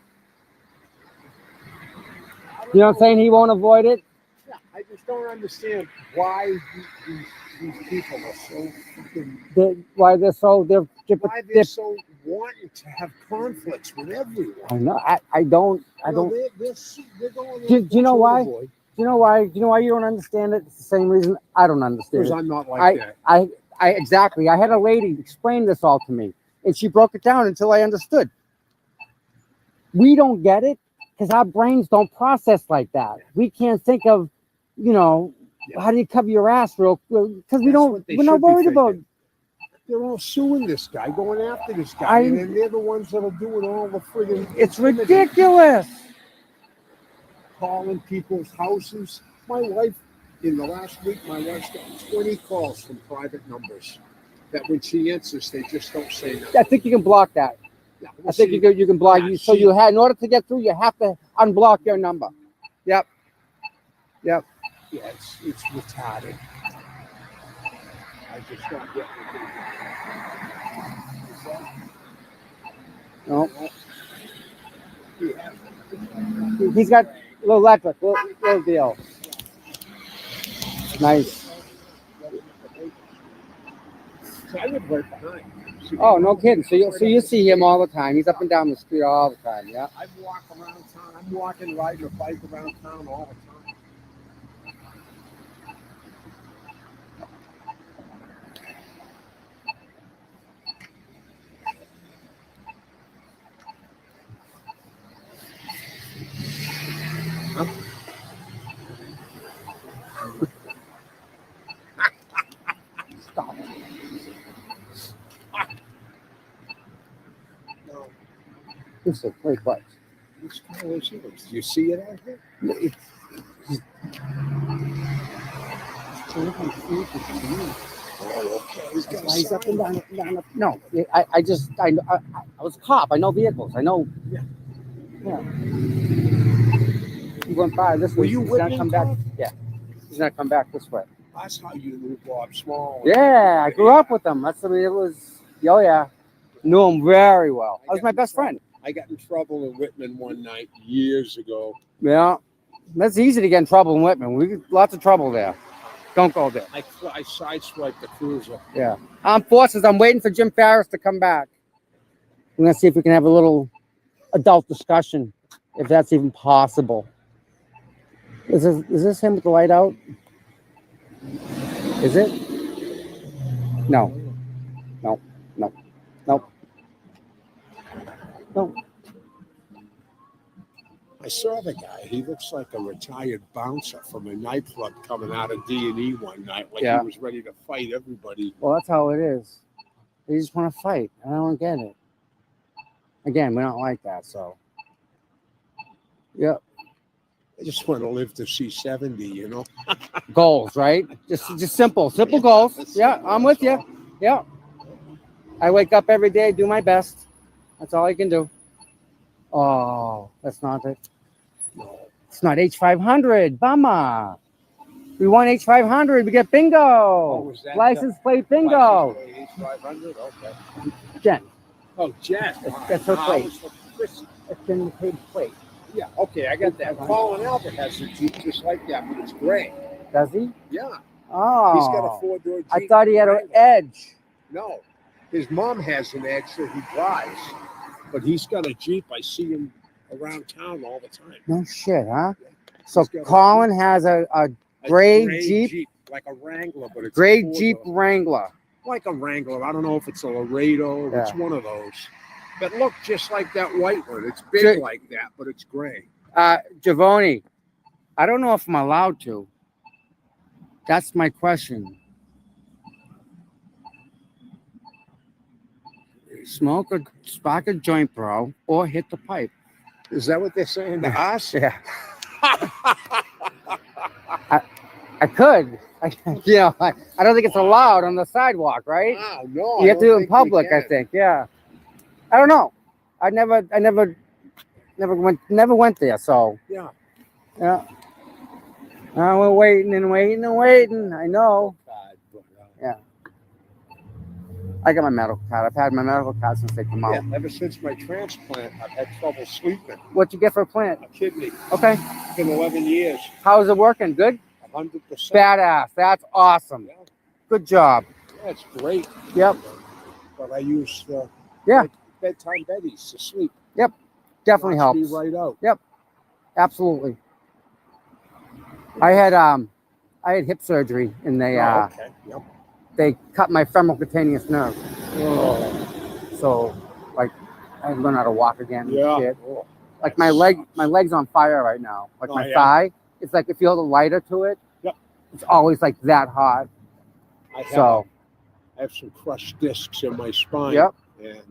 You know what I'm saying? He won't avoid it. Yeah, I just don't understand why these people are so fucking. Why they're so Why they're so wanting to have conflicts with everyone. I know. I don't. They're going. Do you know why? Boy. Do you know why? Do you know why you don't understand it? It's the same reason I don't understand Because it. I'm not like that. I exactly. I had a lady explain this all to me, and she broke it down until I understood. We don't get it because our brains don't process like that. We can't think of, how do you cover your ass real? Because we don't. We're not worried about. They're all suing this guy, going after this guy, and then they're the ones that are doing all the friggin'. It's ridiculous. Calling people's houses. My wife, in the last week, my wife's got 20 calls from private numbers. That when she answers, they just don't say nothing. I think you can block that. Yeah, I think you can block you. So you had in order to get through, you have to unblock your number. Yep. Yeah, it's retarded. I just don't get what No. Yeah. He's got a little electric, little deal. Nice. So I live right behind. Oh, no kidding. So you see him all the time. He's up and down the street all the time. Yeah. I walk around town. I'm walking, riding a bike around town all the time. Stop it. No. This is a great place. Which car is it? Do you see it out here? Oh, okay. He's got He's up and down. No, I was a cop. I know vehicles. I know. Yeah. He went by this way. Were you He's not with come him, back. Tom? Yeah. He's not come back this way. That's how you knew Bob Small. Yeah, I grew up with him. It was. Oh yeah, knew him very well. That was my best friend. I got in trouble in Whitman one night years ago. Yeah, that's easy to get in trouble in Whitman. We get lots of trouble there. Don't go there. I sideswiped the cruiser. Yeah. Armed Forces. I'm waiting for Jim Ferris to come back. We're gonna see if we can have a little adult discussion, if that's even possible. Is this him with the light out? Is it? No. No. No. Nope. No. I saw the guy. He looks like a retired bouncer from a nightclub coming out of D&E one night, like Yeah. he was ready to fight everybody. Well, that's how it is. They just want to fight. I don't get it. Again, we don't like that, so. Yep. I just want to live to see 70, you know? Goals, right? Just simple goals. Yeah, I'm with you. Yeah. I wake up every day, do my best. That's all I can do. Oh, that's not it. No. It's not H500. Bummer. We won H500. We get bingo. was that License plate bingo. H500? Okay. Jen. Oh, Jen. That's her plate. Chris. That's Jen paid plate. Yeah, okay, I got that. Colin Albert has a Jeep just like that, but it's gray. Does he? Yeah. Oh. He's got a four-door Jeep. I thought he had an Edge. No. His mom has an Edge that he drives, but he's got a Jeep. I see him around town all the time. No shit, huh? So He's got a Colin has a A gray Jeep? like a Wrangler, but it's gray a four-door. Jeep Wrangler. Like a Wrangler. I don't know if it's a Laredo. Yeah. It's one of those. That look just like that white one. It's big Ju- like that, but it's gray. Giovanni, I don't know if I'm allowed to. That's my question. Smoke or spark a joint, bro, or hit the pipe. Is that what they're saying to us? Yeah. I could. I don't think it's allowed on the sidewalk, right? Wow, no, You have to do it in think we public, I can. think. Yeah. I don't know. I never went there. So Yeah. yeah. We're waiting and waiting and waiting. I know. God, but, Yeah. I got my medical card. I've had my medical card since they come out. yeah, ever since my transplant, I've had trouble sleeping. What'd you get for a plant? A kidney. Okay. It's been 11 years. How's it working? Good? 100%. Badass. That's awesome. Yeah, Good job. that's great. Yep. But I use Yeah. bedtime beddies to sleep. Definitely Knocks helps. me right out. Absolutely. I had hip surgery and they Okay. Yep. they cut my femoral cutaneous nerve. Oh, So like I learned how to walk again. and yeah. shit. Oh, Like my leg's on fire right now. Like Oh, my yeah. thigh. It's like if you hold a lighter to it, Yep. it's always like that hot. I So have some crushed discs in my spine. yep. And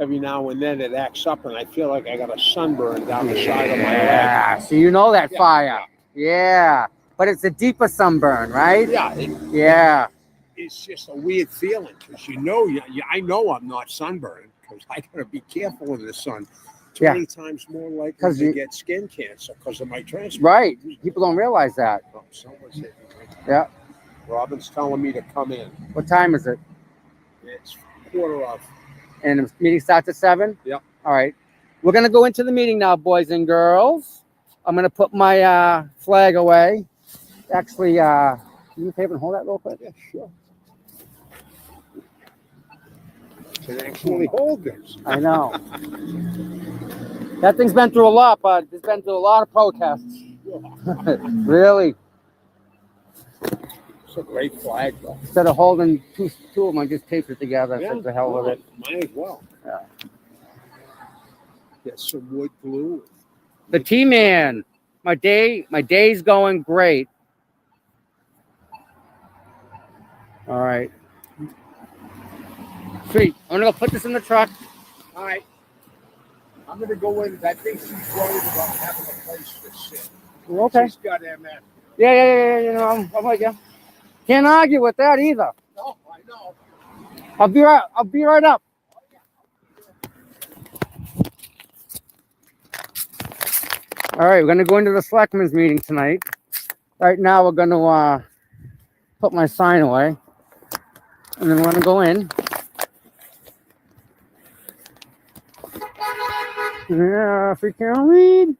every now and then it acts up, and I feel like I got a sunburn down the side of my leg. Yeah. So you know that Yeah, fire. Yeah. But it's a deeper sunburn, right? Yeah, Yeah. it's just a weird feeling because I know I'm not sunburned because I got to be careful in the sun. 20 times more likely 'Cause to you- get skin cancer because of my transplant. Right. People don't realize that. Oh, someone's hitting me. Yeah. Robin's telling me to come in. What time is it? It's 1:15. And the meeting starts at 7? Yep. All right. We're going to go into the meeting now, boys and girls. I'm going to put my flag away. Actually, can you me a favor and hold that real quick? Yeah, sure. Can actually hold this. I know. That thing's been through a lot, bud. It's been through a lot of protests. Really. It's a great flag, though. Instead of holding two of them, I just taped it together. Yeah, What the hell with it? Might as well. Yeah. Get some wood glue. The T-Man. My day's going great. All right. Sweet. I'm gonna go put this in the truck. All right. I'm going to go in. I think she's worried about having a place to sit. Okay. She's got MS. Yeah. You know, I'm like you. Can't argue with that either. No, I know. I'll be right up. All right, we're gonna go into the Selectmen's meeting tonight. Right now, we're gonna put my sign away, and then we're gonna go in. Yeah, if we can read.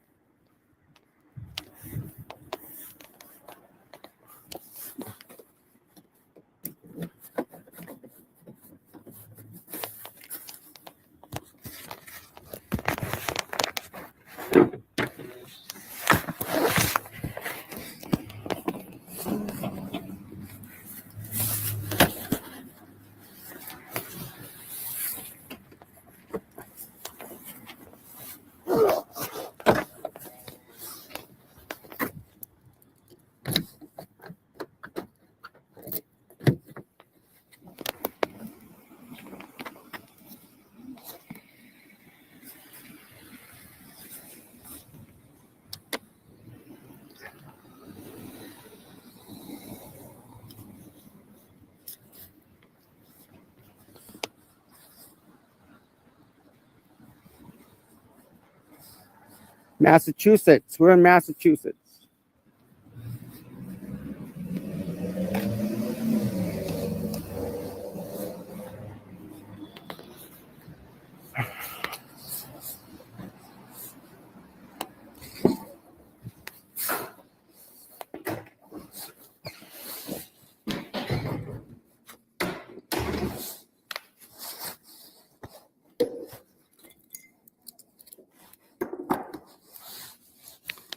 Massachusetts. We're in Massachusetts.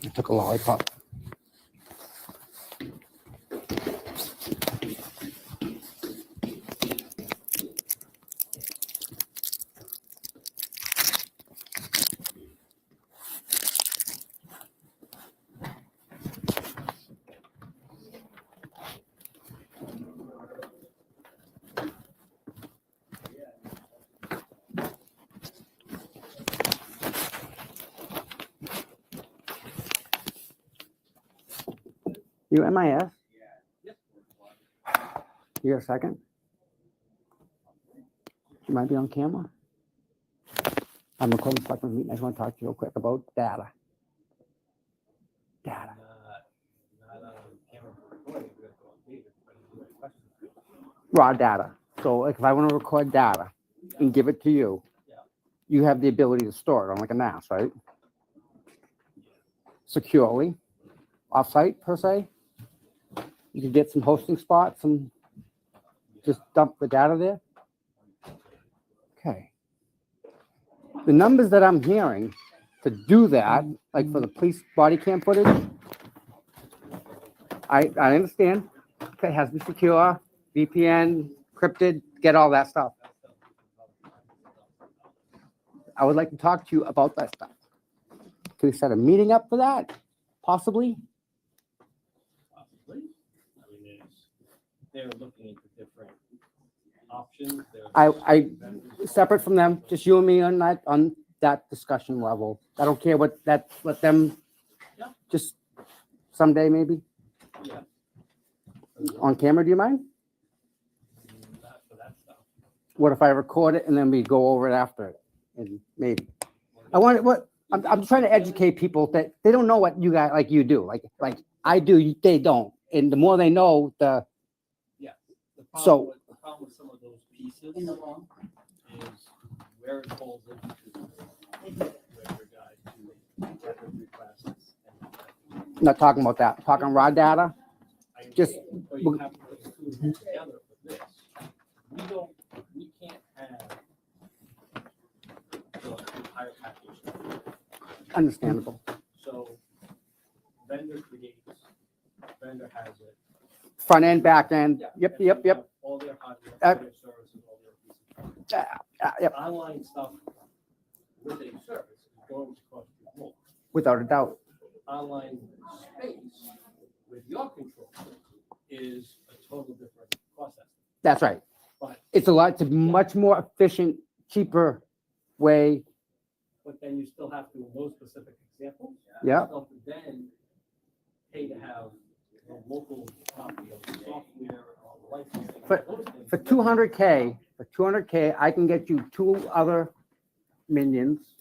I took a lollipop. You MIS? Yep. You got a second? You might be on camera. I'm recording Selectmen meeting. I just want to talk to you real quick about data. Data. Not on camera for recording, we're gonna go on video, but if you have questions. Raw data. So like if I want to record data and give it to you, Yeah. you have the ability to store it on like a NAS, right? Securely, offsite per se. You can get some hosting spots and just dump the data there. Okay. The numbers that I'm hearing to do that, like for the police body cam footage, I understand. Okay, it has to be secure, VPN, encrypted, get all that stuff. I would like to talk to you about that stuff. Can we set a meeting up for that? Possibly? Possibly. I mean, they're looking into different options. I separate from them, just you and me on that discussion level. I don't care what that, let them just someday maybe Yeah. on camera. Do you mind? Not for that stuff. What if I record it and then we go over it after it? And maybe I want it. What I'm trying to educate people that they don't know what you guys like you do. Like I do, they don't. And the more they know, the So- The problem with some of those pieces is where it falls into with regard to record requests. I'm not talking about that. I'm talking raw data. Just- But you have to put the two of them together for this. We can't have the entire package. Understandable. So vendor creates, vendor has it. Front end, back end. Yeah, Yep. and you have all their hardware, all their services, all their pieces. Yep. Online stuff with a service is going to cost you more. Without a doubt. Online space with your control is a total different cost estimate. That's right. But It's a much more efficient, cheaper way. But then you still have to, in those specific examples. Yeah. You still have to then pay to have the local copy of the software, all the licensing. For- all those things. For 200K, I can get you 2 other minions,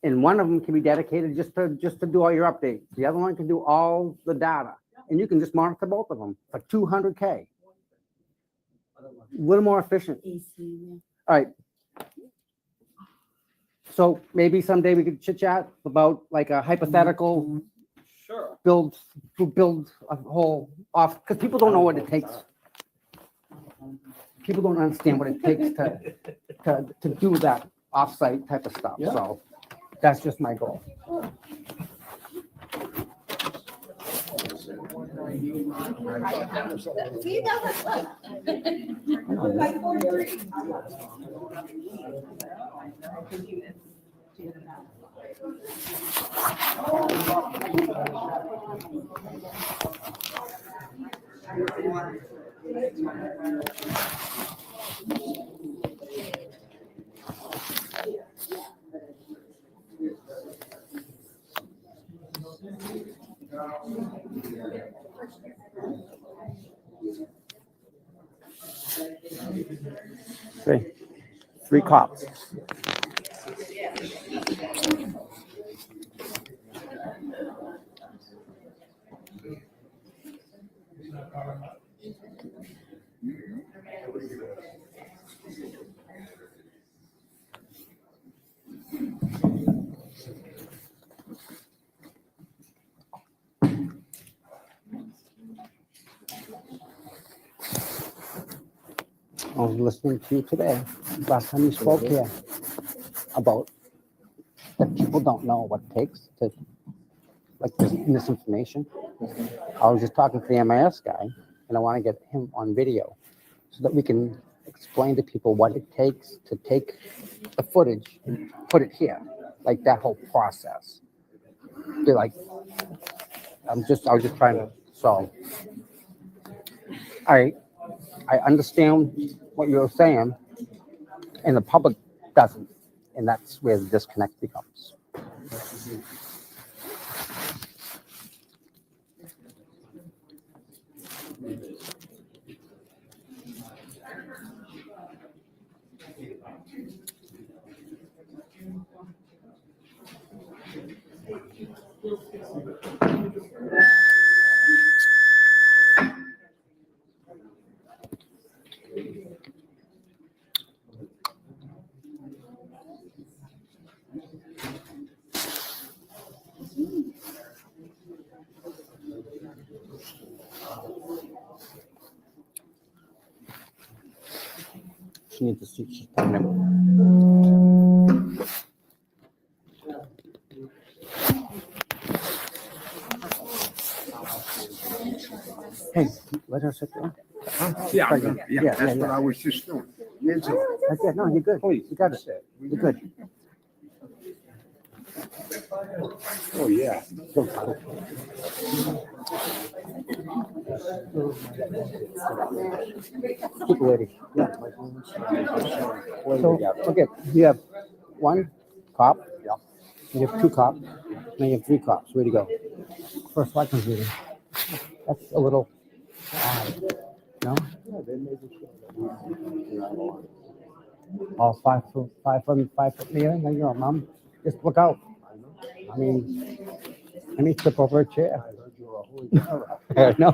and one of them can be dedicated just to do all your updates. The other one can do all the data, and you can just monitor both of them for 200K. A little more efficient. All right. So maybe someday we could chit chat about like a hypothetical Sure. build a whole off, because people don't know what it takes. People don't understand what it takes to do that offsite type of stuff. So that's just my goal. Three cops. I was listening to you today, last time you spoke here, about that people don't know what it takes to, like, this misinformation. I was just talking to the MIS guy, and I want to get him on video so that we can explain to people what it takes to take the footage and put it here, like that whole process. Be like, I was just trying to solve. I understand what you're saying, and the public doesn't, and that's where the disconnect becomes. She needs to see. She's telling him. Hey, let her sit down. Yeah, Pregnant. yeah, Yeah, that's yeah, what yeah. I was just doing. Hands up. That's it. No, you're good. Please. You got it. You're good. Oh, yeah. Keep waiting. Yeah. So, okay, you have one cop. Yeah. You have two cops. Now you have three cops. Way to go. First selectmen's meeting. That's a little odd. No? Yeah, they made it sure that we All 5 foot, 5 foot, 5 foot. Yeah, there you go, Mom. Just look out. I mean, let me trip over a chair. I heard you were a holy No.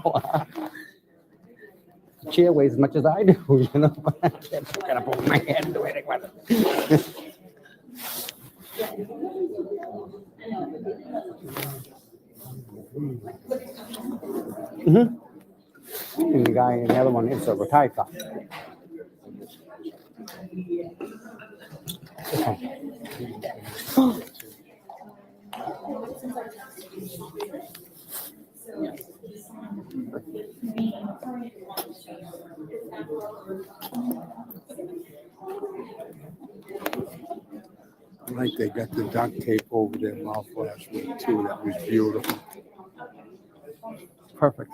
The chair weighs as much as I do, you know. I gotta put my head the way they want it. Mm-hmm. And the guy, the other one is a retired cop. This one. Like they got the duct tape over their mouth last week too. That was beautiful. Perfect.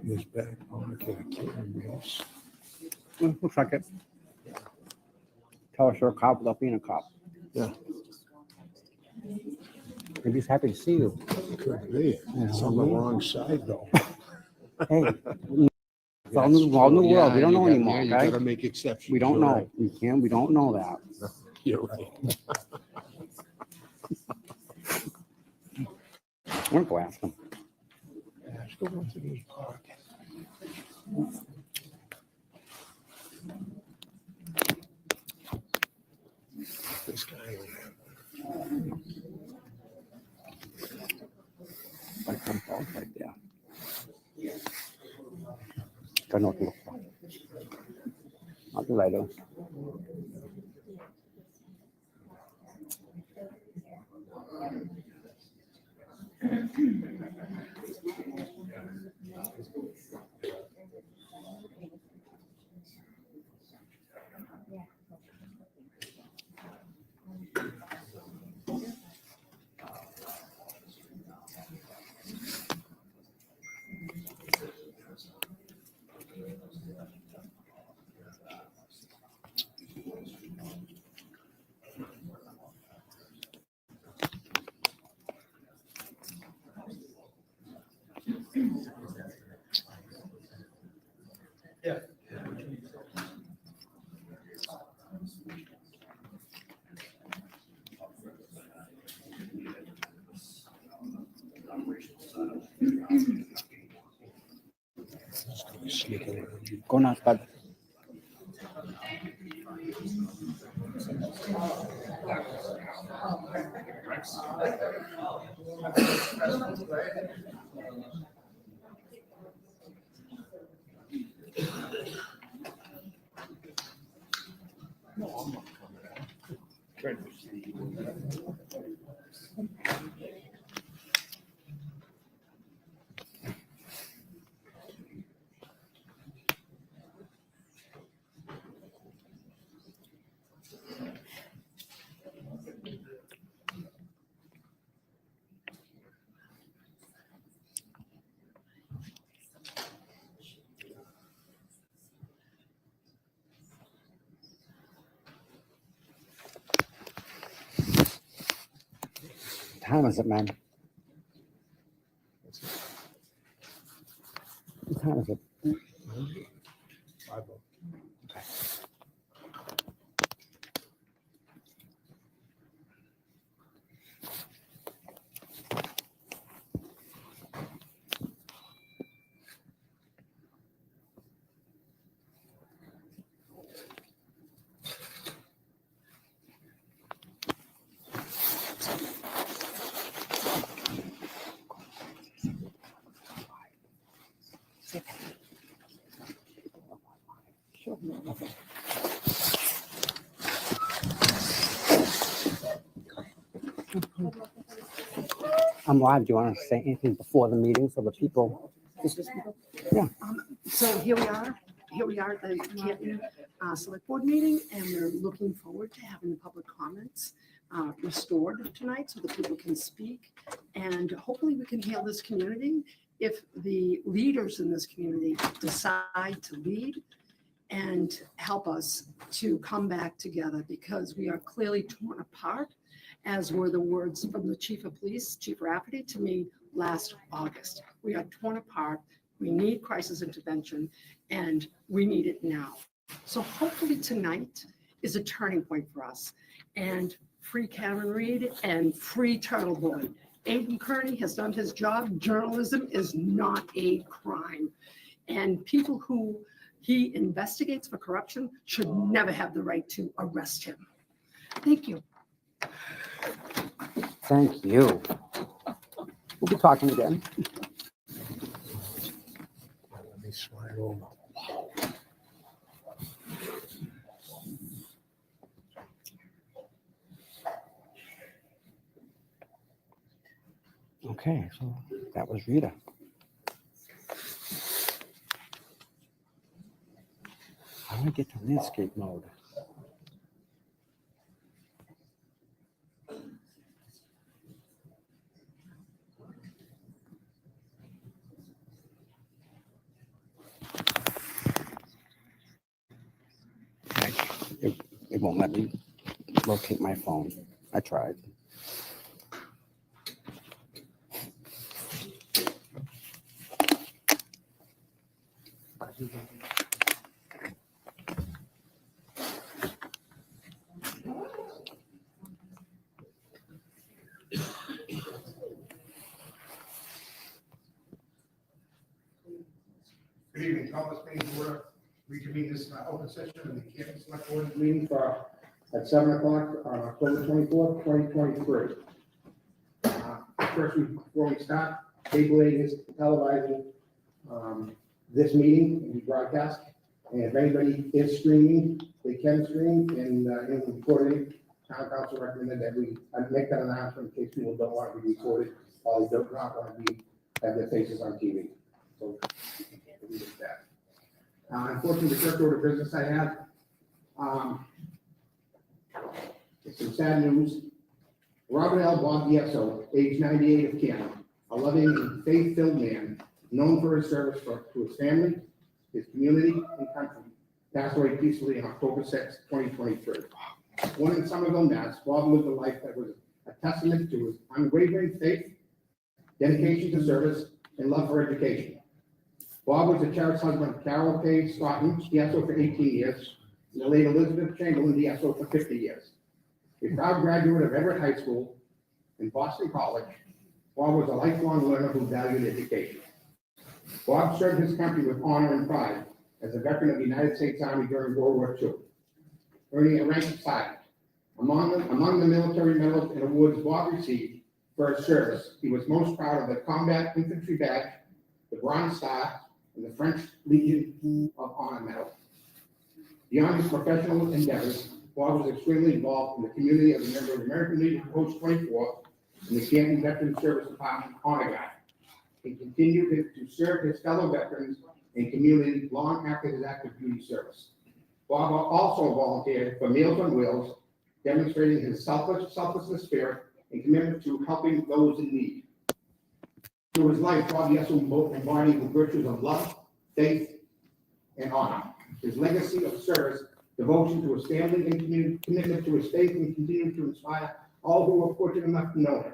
This back on the race. Looks like it. Tell us you're a cop without being a cop. Yeah. Maybe he's happy to see you. Could be. It's on the wrong side though. Hey, it's all new world. We don't know anymore, You okay? gotta make exceptions. We don't You're know. right. We don't know that. You're right. I'm gonna go ask him. Let's go into this park. This guy. Like some balls right there. Don't know what to look for. I'll do later. Go nuts, bud. What time is it, man? What time is it? I'm live. Do you want to say anything before the meeting so the people? So here we are at the Canton Select Board meeting, and we're looking forward to having the public comments restored tonight so that people can speak. And hopefully we can heal this community if the leaders in this community decide to lead and help us to come back together, because we are clearly torn apart, as were the words from the Chief of Police, Chief Rafferty, to me last August. We are torn apart. We need crisis intervention, and we need it now. So hopefully tonight is a turning point for us, and free Karen Reed and free Turtle Boy. Aiden Kearney has done his job. Journalism is not a crime, and people who he investigates for corruption should never have the right to arrest him. Thank you. Thank you. We'll be talking again. Let me slide over. Okay, so that was Rita. How do I get to landscape mode? It won't let me locate my phone. I tried. Good evening, Thomas Payne, Board. Reconvene this open session of the Canton Select Board meeting for at 7 o'clock on October 24th, 2023. First, before we start, cable aid is televising this meeting and be broadcast. And if anybody is streaming, they can stream, and in the recording, town council recommended that we make that announcement in case people don't want to be recorded or they don't not want to have their faces on TV. So leave it at that. Unfortunately, the first order of business I have, it's some sad news. Robert L. Bobieso, age 98 of Canton, a loving and faith-filled man, known for his service to his family, his community, and country, passed away peacefully on October 6, 2023. Born in Somerville, Mass., Bob lived a life that was a testament to his unwavering faith, dedication to service, and love for education. Bob was a cherished husband of Carol K. Scotton, DSO for 18 years, and the late Elizabeth Chamberlain, DSO for 50 years. A proud graduate of Everett High School and Boston College, Bob was a lifelong learner who valued education. Bob served his country with honor and pride as a veteran of the United States Army during World War II, earning a rank of sergeant. Among the military medals and awards Bob received for his service, he was most proud of the Combat Infantry Badge, the Bronze Star, and the French Legion of Honor Medal. Beyond his professional endeavors, Bob was extremely involved in the community as a member of the American Legion Post 24 and the Canton Veteran Service Department Honor Guard. He continued to serve his fellow veterans and community long after his active duty service. Bob also volunteered for Meals on Wheels, demonstrating his selflessness spirit and commitment to helping those in need. Through his life, Bob Yesso embodied the virtues of love, faith, and honor. His legacy of service, devotion to his family, and commitment to his faith and continue to inspire all who are fortunate enough to know him.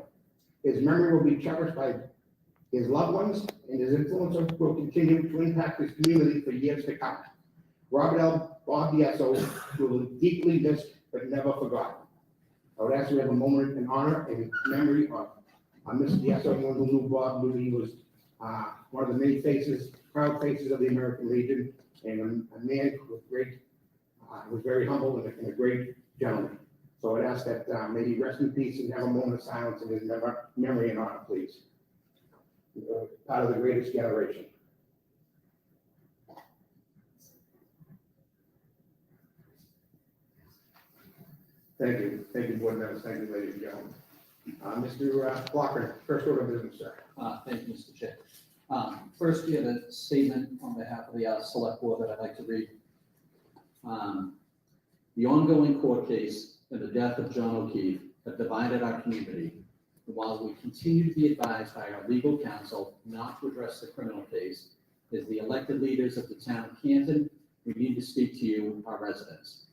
His memory will be cherished by his loved ones, and his influence will continue to impact his community for years to come. Robert L. Bob Yesso will be deeply missed but never forgotten. I would ask you to have a moment in honor and memory of Mr. Yesso. Anyone who knew Bob knew he was one of the many faces, proud faces of the American Legion, and a man with great, was very humble and a great gentleman. So I'd ask that may he rest in peace and have a moment of silence in his memory and honor, please. Part of the greatest generation. Thank you, board members, thank you, ladies and gentlemen. Mr. Blocker, first order of business, sir. Thank you, Mr. Chair. First, we have a statement on behalf of the select board that I'd like to read. The ongoing court case and the death of John O'Keefe have divided our community. And while we continue to be advised by our legal counsel not to address the criminal case, as the elected leaders of the town of Canton, we need to speak to you, our residents.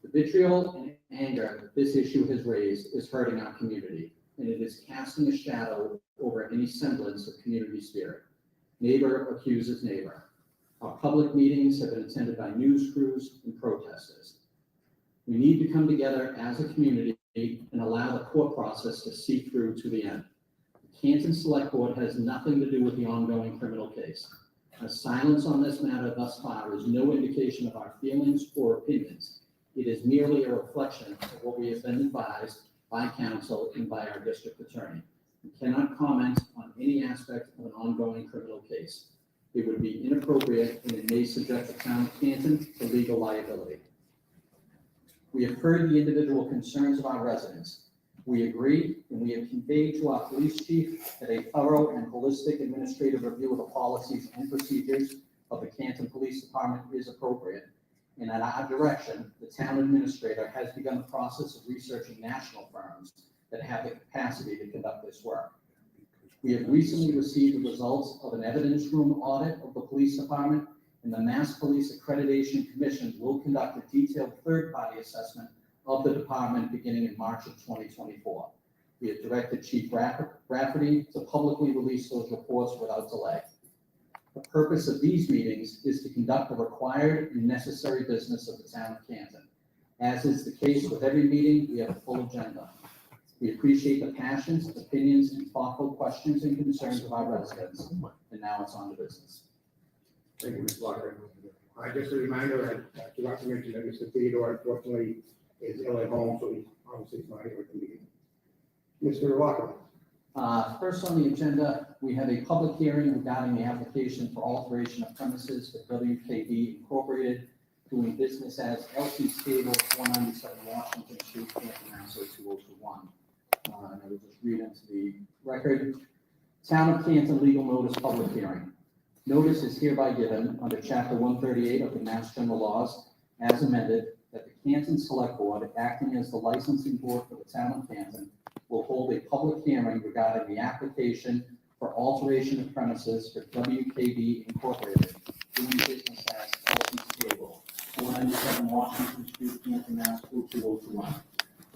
The vitriol and anger that this issue has raised is hurting our community, and it is casting a shadow over any semblance of community spirit. Neighbor accuses neighbor. Our public meetings have been attended by news crews and protesters. We need to come together as a community and allow the court process to see through to the end. The Canton Select Board has nothing to do with the ongoing criminal case. Our silence on this matter thus far is no indication of our feelings or opinions. It is merely a reflection of what we have been advised by counsel and by our district attorney. We cannot comment on any aspect of an ongoing criminal case. It would be inappropriate and it may subject the town of Canton to legal liability. We have heard the individual concerns of our residents. We agree, and we have conveyed to our police chief that a thorough and holistic administrative review of the policies and procedures of the Canton Police Department is appropriate. And at our direction, the town administrator has begun the process of researching national firms that have the capacity to conduct this work. We have recently received the results of an evidence room audit of the police department, and the Mass Police Accreditation Commission will conduct a detailed third-party assessment of the department beginning in March of 2024. We have directed Chief Rafferty to publicly release those reports without delay. The purpose of these meetings is to conduct the required and necessary business of the town of Canton. As is the case with every meeting, we have a full agenda. We appreciate the passions, opinions, and thoughtful questions and concerns of our residents. And now it's on to business. Thank you, Mr. Blocker. Just a reminder, I forgot to mention that Mr. Theodore unfortunately is ill at home, so he obviously is not here at the meeting. Mr. Walker. First on the agenda, we have a public hearing regarding the application for alteration of premises for WKB Incorporated, doing business as LT Stable, 497 Washington Street, Canton, Mass. 02021. And I will just read into the record. Town of Canton legal notice public hearing. Notice is hereby given under Chapter 138 of the Mass General Laws, as amended, that the Canton Select Board, acting as the licensing board for the town of Canton, will hold a public hearing regarding the application for alteration of premises for WKB Incorporated, doing business as LT Stable, 497 Washington Street, Canton, Mass. 02021.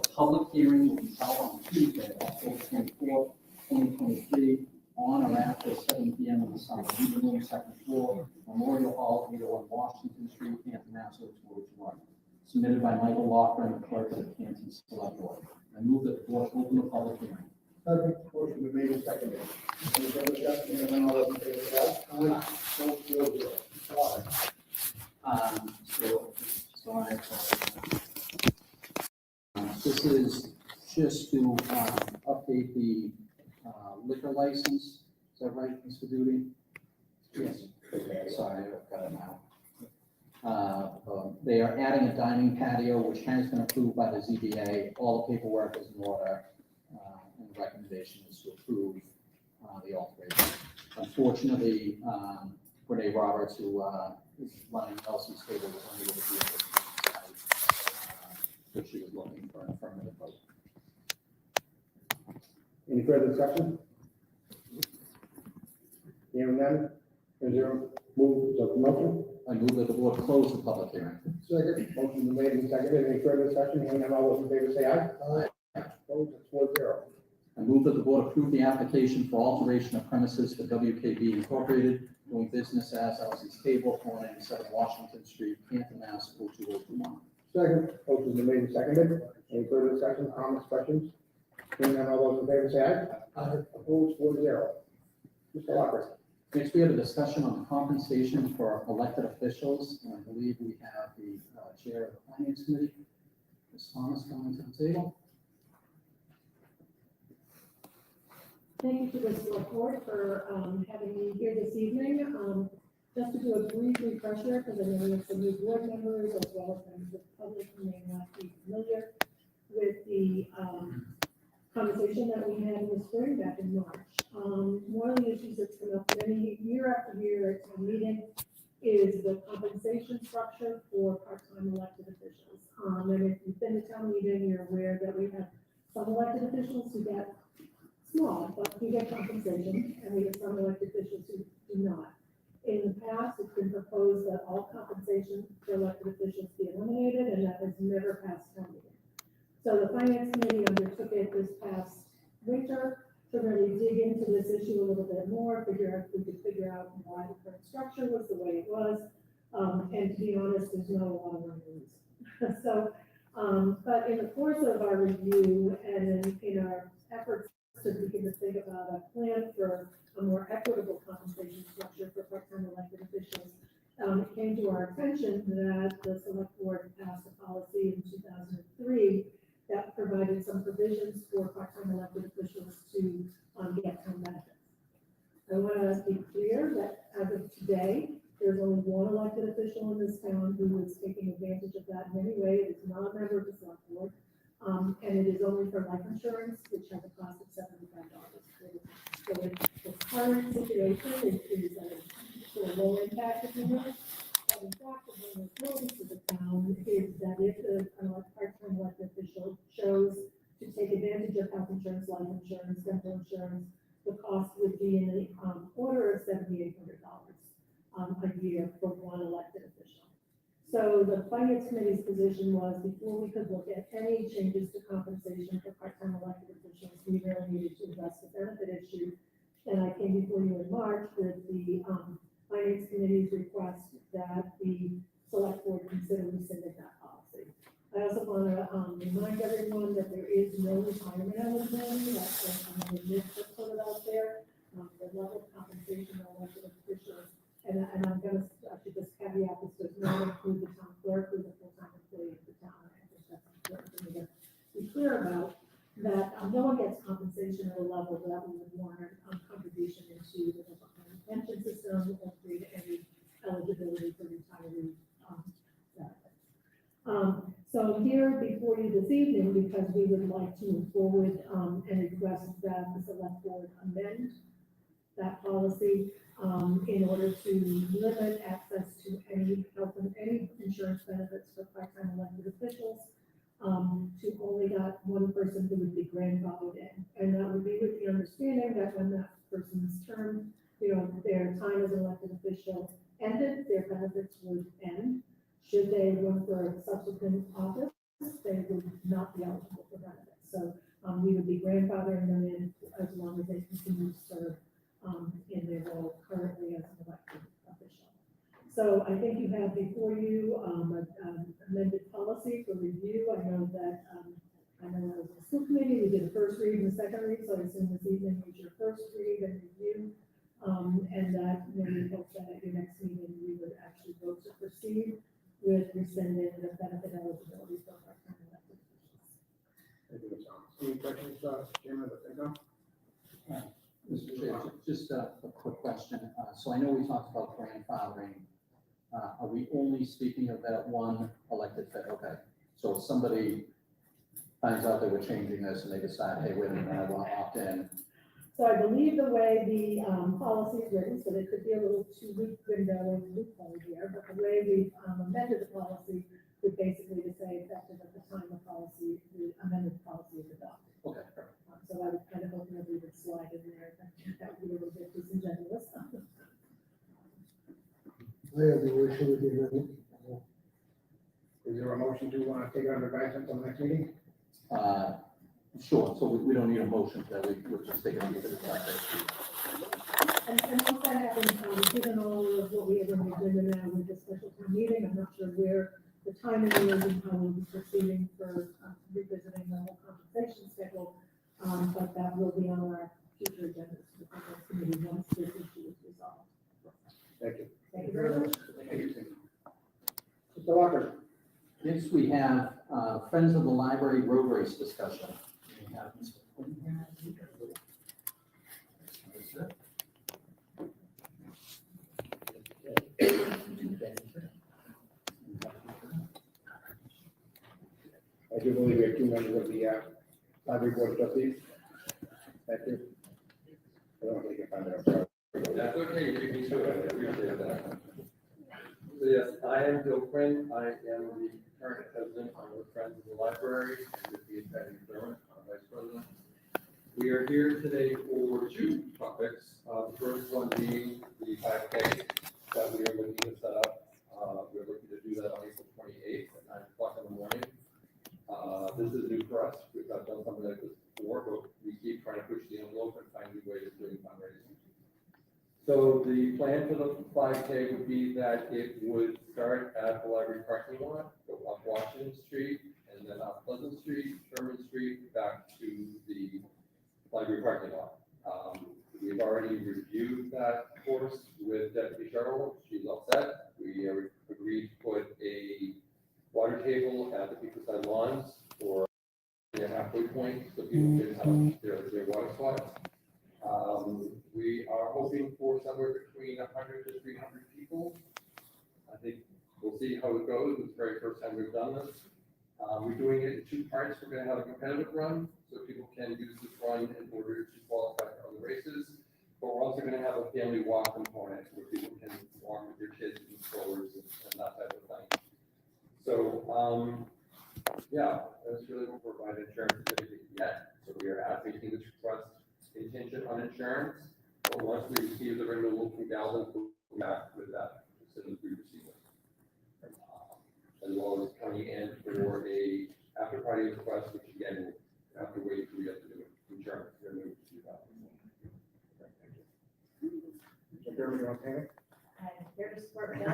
The public hearing will be held on Tuesday, October 24th, 2023, on or after 7 p.m. on the summer evening, second floor, Memorial Hall, 801 Washington Street, Canton, Mass. 02021. Submitted by Michael Loughran, the clerk of the Canton Select Board. I move that the board open the public hearing. Second, motion been made and seconded. Any further discussion? Hearing none, all those in favor say aye. Aye. So, 4-0. So I license. Is that right, Mr. Doody? Yes. Sorry, I've got it now. They are adding a dining patio, which has been approved by the ZBA. All the paperwork is in order, and the recommendation is to approve the alteration. Unfortunately, Renee Roberts, who is running Elsie's table, was unable to be able to decide, so she was looking for an affirmative vote. Any further discussion? Hearing none, is there a move to motion? I move that the board close the public hearing. Second. Motion been made and seconded. Any further discussion? Hearing none, all those in favor say aye. Aye. Opposed, it's 4-0. I move that the board approve the application for alteration of premises for WKB Incorporated, doing business as Elsie's Table, 497 Washington Street, Canton, Mass. 02021. Second. Motion been made and seconded. Any further discussion, comments, questions? Hearing none, all those in favor say aye. Aye. Opposed, 4-0. Mr. Lockhart. Next, we have a discussion on compensation for elected officials, and I believe we have the chair of the finance committee, Ms. Thomas, coming to the table. Thank you to the select board for having me here this evening. Just to do a brief refresher, because I know we have some new board members as well as members of the public who may not be familiar with the conversation that we had in the spring back in March. One of the issues that's come up many year after year at town meeting is the compensation structure for part-time elected officials. And if you've been to town meeting, you're aware that we have some elected officials who get small, but who get compensation, and we have some elected officials who do not. In the past, it's been proposed that all compensation for elected officials be eliminated, and that has never passed town meeting. So the finance committee undertook it this past winter to really dig into this issue a little bit more, figure out if we could figure out why the current structure was the way it was. And to be honest, there's not a lot of reasons. So, but in the course of our review and in our efforts to begin to think about a plan for a more equitable compensation structure for part-time elected officials, it came to our attention that the select board passed a policy in 2003 that provided some provisions for part-time elected officials to get town benefits. I want to be clear that as of today, there's only one elected official in this town who is taking advantage of that in any way. It is not a member of the select board, and it is only for life insurance, which has a cost of $75. So the current situation is sort of low impact, if you will. But in fact, the vulnerability to the town is that if a part-time elected official chose to take advantage of health insurance, life insurance, dental insurance, the cost would be in the order of $7,800 a year for one elected official. So the finance committee's position was, before we could look at any changes to compensation for part-time elected officials, we really needed to address the benefit issue. And I came before you in March with the finance committee's request that the select board consider rescinding that policy. I also want to remind everyone that there is no retirement eligibility. That's another myth that's put it out there. The level of compensation of elected officials, and I'm going to actually just caveat this does not include the town clerk who's a full-time employee of the town. I think that's important for me to be clear about. That no one gets compensation at a level that we would warrant contribution into the pension system or create any eligibility for retiree benefits. So here before you this evening, because we would like to move forward and request that the select board amend that policy in order to limit access to any health and any insurance benefits for part-time elected officials. To only that one person who would be grandfathered in. And that would be with the understanding that when that person's term, their time as an elected official ended, their benefits would end. Should they run for a subsequent office, they would not be eligible for benefits. So we would be grandfathering them in as long as they continue to serve in their role currently as an elected official. So I think you have before you an amended policy for review. I know that I was in the school committee. We did a first read and a second read, so I assume this evening was your first read and review, and that we hope that at your next meeting we would actually vote to proceed with rescinding the benefit eligibility for part-time elected officials. Thank you, Ms. Thomas. Any questions, Chairman of the FinCom? Mr. Chair, just a quick question. So I know we talked about grandfathering. Are we only speaking of that one elected official? Okay. So if somebody finds out that we're changing this and they decide, hey, wait a minute, I want to opt in. So I believe the way the policy is written, so there could be a little 2-week window of loophole here, but the way we've amended the policy would basically to say effective at the time the policy, the amended policy is adopted. Okay, perfect. So I was kind of hoping that we would slide in there, that would be a little bit disingenuous. Is there a motion to take it under advisement until the next meeting? Sure. So we don't need a motion for that. We'll just take it under the And once that happens, given all of what we have on the agenda now with the special town meeting, I'm not sure where the timing is and how we'll be proceeding for revisiting the whole compensation schedule. But that will be on our future agendas for the next committee once this issue is resolved. Thank you. Thank you very much. Thank you. Mr. Walker. Next, we have Friends of the Library road race discussion. We have Mr. Quinn here. I do believe we have 2 members of the library board of trustees. Thank you. I don't think I can find it. I'm sorry. That's okay, you can do it, I appreciate that. So yes, I am Bill Quinn, I am the current president of the Friends of the Library, and with the Patty McDermott, our vice president. We are here today for 2 topics, the first one being the 5K that we are looking to set up. We're looking to do that on April 28th at 9 o'clock in the morning. This is new for us, we've not done something like this before, but we keep trying to push the envelope and find new ways of doing fundraising. So the plan for the 5K would be that it would start at the library parking lot, go up Washington Street, and then up Pleasant Street, Sherman Street, back to the library parking lot. We've already reviewed that course with Deputy Cheryl. She's all set. We agreed to put a water table at the beachside lawns for a halfway point so people can have their water spots. We are hoping for somewhere between 100 to 300 people. I think we'll see how it goes. It's the very first time we've done this. We're doing it in 2 parts. We're going to have a competitive run so people can use this run in order to qualify for other races. But we're also going to have a family walk component where people can walk with their kids and strollers and that type of thing. So, yeah, that's really what we're providing insurance certificate yet. So we are advocating this request contingent on insurance. But once we receive the renewal from Galvin, we'll come back with that as soon as we receive it. As well as coming in for a after party request, which again, we'll have to wait till we have to do insurance. Mr. Chairman, you want to take it? I'm here to support Bill,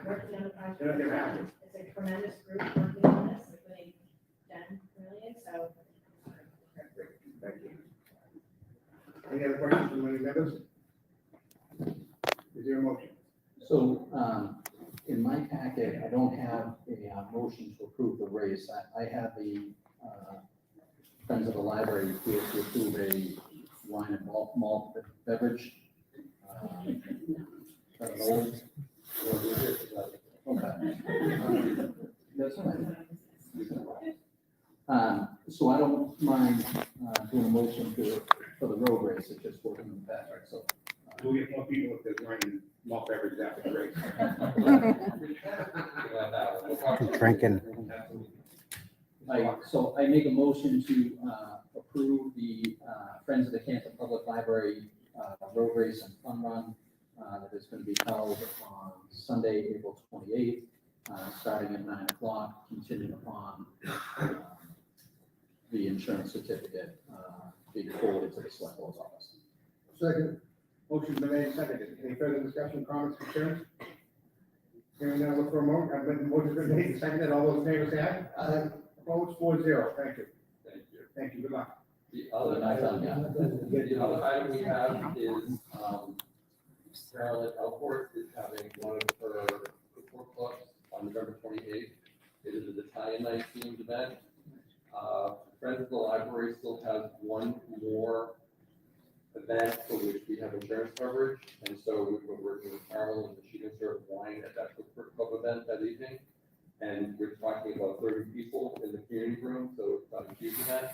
working on the project. It's a tremendous group working on this, including Jen, really, so. Thank you. Any other questions from any members? Is there a motion? So, in my packet, I don't have a motion to approve the race. I have the Friends of the Library here to approve a wine and malt beverage. Okay. That's fine. So I don't mind doing a motion for the road race. It's just working in the back, right? So. We'll get more people if there's wine and malt beverage after the race. Drinking. So I make a motion to approve the Friends of the Canton Public Library road race and fun run that is going to be held on Sunday, April 28th, starting at 9 o'clock, contingent upon the insurance certificate being forwarded to the select board's office. Second. Motion's been made and seconded. Any further discussion, comments, concerns? Hearing none, look for a motion. Motion's been made and seconded. All those in favor say aye. Aye. Opposed, 4-0. Thank you. Thank you. Thank you. Good luck. The other item we have is, Carolyn Elford is having one of her football clubs on November 28th. It is an Italian night themed event. Friends of the Library still has one more event for which we have insurance coverage. And so we've been working with Carol and she can serve wine at that club event that evening. And we're talking about 30 people in the community room, so it's not a huge event.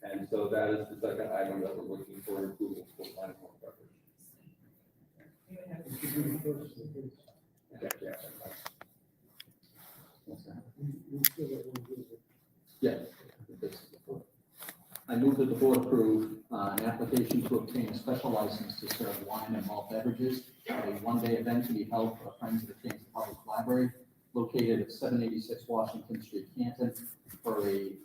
And so that is the second item that we're looking for approval for wine coverage. Yeah. I move that the board approve an application to obtain a special license to serve wine and malt beverages at a one-day event to be held for Friends of the Canton Public Library located at 786 Washington Street, Canton, for a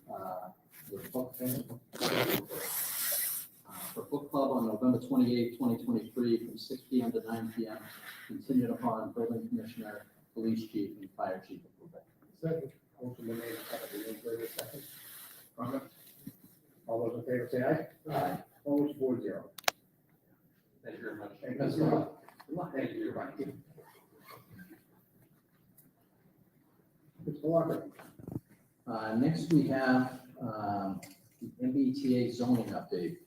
for book club on November 28, 2023, from 6 p.m. to 9 p.m., continued upon building commissioner, police chief, and fire chief approval. Second. Motion been made, seconded. Any further discussion? Comment? All those in favor say aye. Aye. Opposed, 4-0. Thank you very much. Thank Best you. of luck. Thank you. Mr. Walker. Next, we have the MBTA zoning update.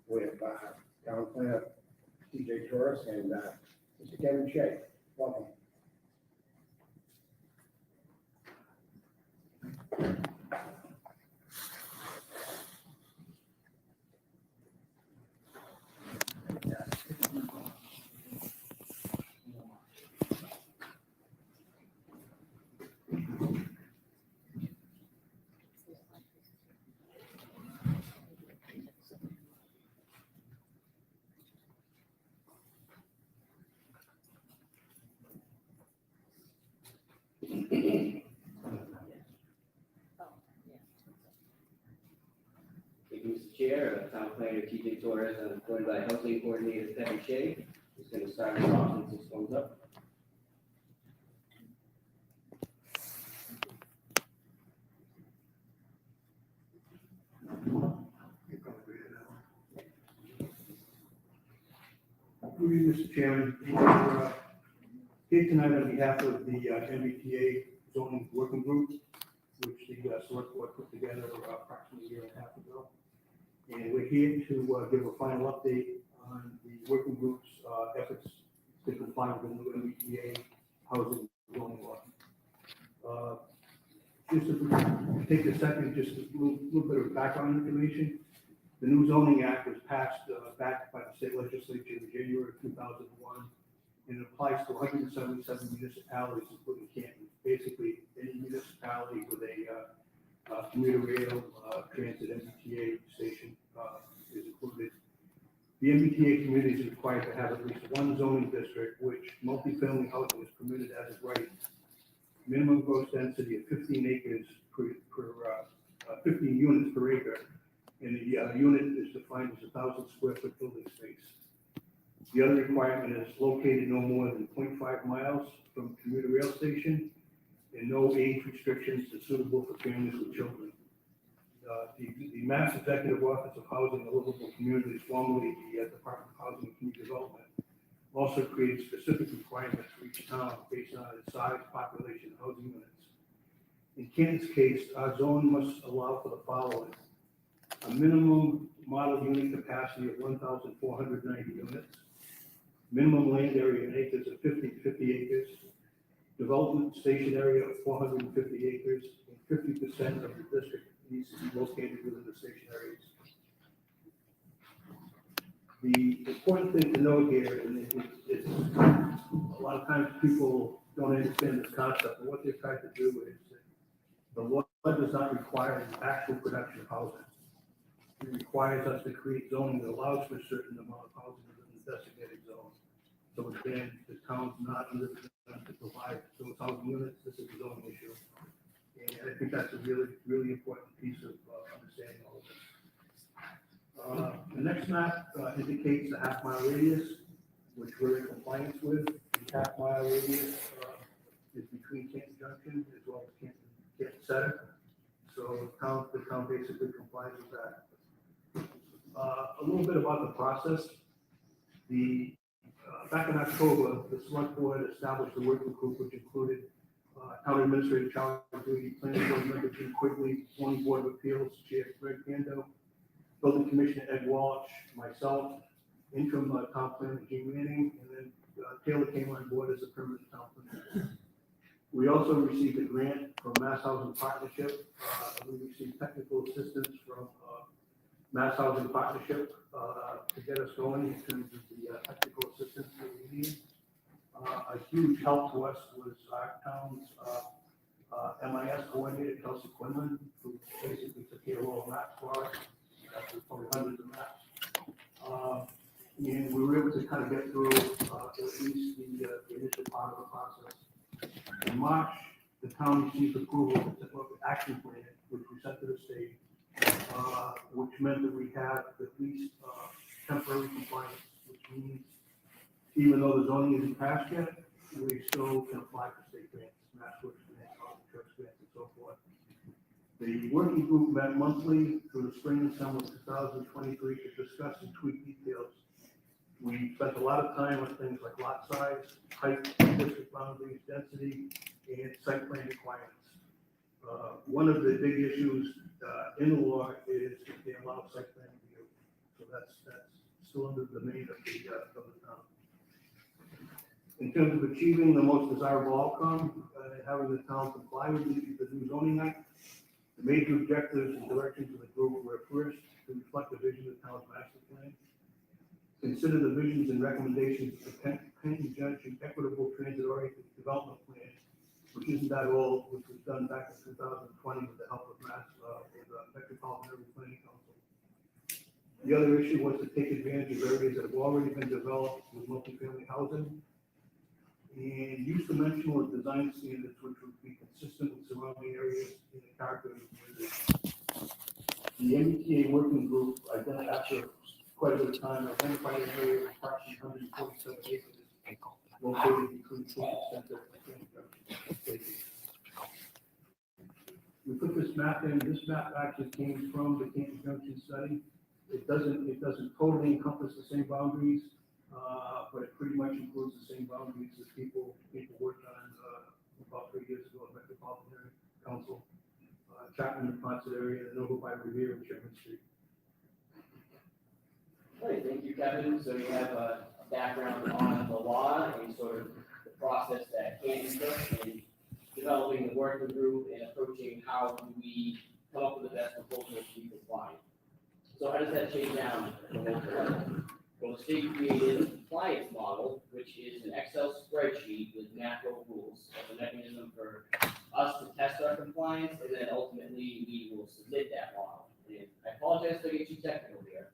With town planner TJ Torres and Mr. Kevin Shea. Welcome. Thank you, Mr. Chair, Town Planner TJ Torres, I'm joined by Housing Coordinator Kevin Shea, who's going to start us off since this one's up. Good evening, Mr. Chairman. We're here tonight on behalf of the MBTA zoning working group, which the select board put together approximately a year and a half ago. And we're here to give a final update on the working group's efforts to comply with the new MBTA housing zoning law. Just to take a second, just a little bit of background information. The new zoning act was passed back by the state legislature in January of 2001, and it applies to 177 municipalities, including Canton. Basically, any municipality with a commuter rail, transit, MBTA station is included. The MBTA community is required to have at least one zoning district, which multifamily housing is permitted as of right. Minimum gross density of 15 acres per 15 units per acre. And the unit is defined as 1,000 square foot building space. The other requirement is located no more than 0.5 miles from a commuter rail station, and no age restrictions is suitable for families with children. The Mass Executive Office of Housing and Livable Communities, formerly the Department of Housing and Community Development, also creates specific requirements for each town based on its size, population, and housing units. In Canton's case, our zone must allow for the following: a minimum model unit capacity of 1,490 units, minimum land area in acres of 50 to 50 acres, development station area of 450 acres, and 50% of the district needs to be located within the station areas. The important thing to note here, and it's a lot of times people don't understand this concept, but what they're trying to do is the law does not require the actual production of housing. It requires us to create zoning that allows for a certain amount of housing within the designated zone. So again, the town's not under the gun to provide those housing units. This is a zoning issue. And I think that's a really, really important piece of understanding all of this. The next map indicates the half-mile radius, which we're in compliance with. The half-mile radius is between Canton Junction as well as Canton Center. So the town basically complies with that. A little bit about the process. Back in October, the select board established a working group which included town administrator Charlie Duty, planning board member Jim Quigley, zoning board of appeals chair Greg Pando, building commissioner Ed Walsh, myself, interim town planner, Jim Manning, and then Taylor came on board as a permanent town planner. We also received a grant from Mass Housing Partnership. We received technical assistance from Mass Housing Partnership to get us going in terms of the technical assistance that we need. A huge help to us was our town's MIS coordinator, Kelsey Quinlan, who basically took care of all the maps for us. There's probably hundreds of maps. And we were able to kind of get through at least the initial part of the process. In March, the town received approval of the action plan, which we sent to the state, which meant that we have at least temporary compliance, which means even though the zoning isn't passed yet, we still can apply for state grants, Mass Works grants, church grants, and so forth. The working group met monthly through the spring and summer of 2023 to discuss and tweak details. We spent a lot of time on things like lot size, height, district boundaries, density, and site plan requirements. One of the big issues in the law is the amount of site plan review. So that's still under the domain of the town. In terms of achieving the most desirable outcome, having the town comply with the new zoning act, the major objectives and directions of the group were first to reflect the vision of the town's master plan. Consider the visions and recommendations of the Canton Junction Equitable Transit-Oriented Development Plan, which isn't that old, which was done back in 2020 with the help of Metropolitan Area Planning Council. The other issue was to take advantage of areas that have already been developed with multifamily housing, and use dimensional and design standards which would be consistent with surrounding areas in the character of the community. The MBTA working group, after quite a bit of time, identified an area of approximately 147 acres located between Canton Center and Canton Junction. We put this map in. This map actually came from the Canton Junction study. It doesn't totally encompass the same boundaries, but it pretty much includes the same boundaries that people worked on about 3 years ago at Metropolitan Area Council, Chapman and Ponset area, and over by Revere and Sherman Street. All right, thank you, Kevin. So you have a background on the law and sort of the process that Canton took in developing the working group and approaching how do we come up with the best proposal to be compliant. So how does that shake down at the local level? Well, the state created a compliance model, which is an Excel spreadsheet with macro rules as a mechanism for us to test our compliance, and then ultimately we will submit that model. And I apologize if I get too technical here.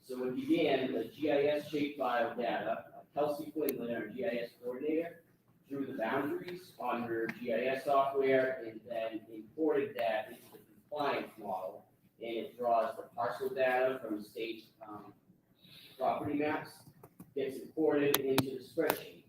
So it began with GIS shapefile data. Kelsey Quinlan, our GIS coordinator, drew the boundaries on her GIS software and then imported that into the compliance model. And it draws the parcel data from the state property maps, gets imported into the spreadsheet.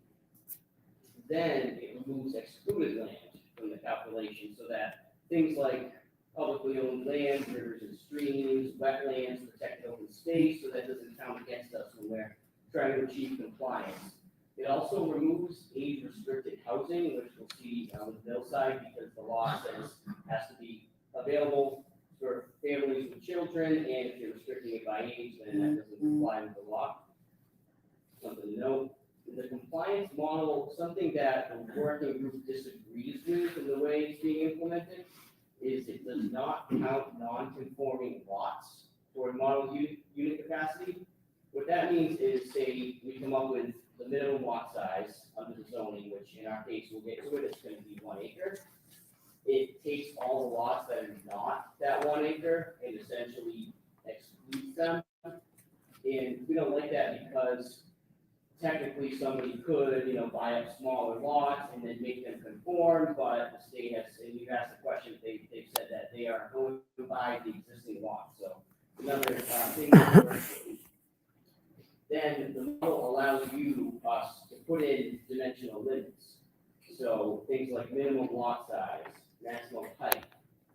Then it removes excluded land from the calculation so that things like publicly owned land, rivers and streams, wetlands, protected open space, so that doesn't count against us when we're trying to achieve compliance. It also removes age-restricted housing, which we'll see on the bill side, because the law says has to be available for families with children, and if you're restricting it by age, then that doesn't comply with the law. Something to note. The compliance model, something that the working group disagrees with in the way it's being implemented, is it does not count non-conforming lots for model unit capacity. What that means is, say, we come up with the minimum lot size under the zoning, which in our case, we'll get to it, it's going to be 1 acre. It takes all the lots that are not that 1 acre and essentially excludes them. And we don't like that because technically somebody could, buy up smaller lots and then make them conform, but the state has, and you've asked the question, they've said that they are going to buy the existing lot. So another thing to work with. Then the model allows us to put in dimensional limits. So things like minimum lot size, maximum height,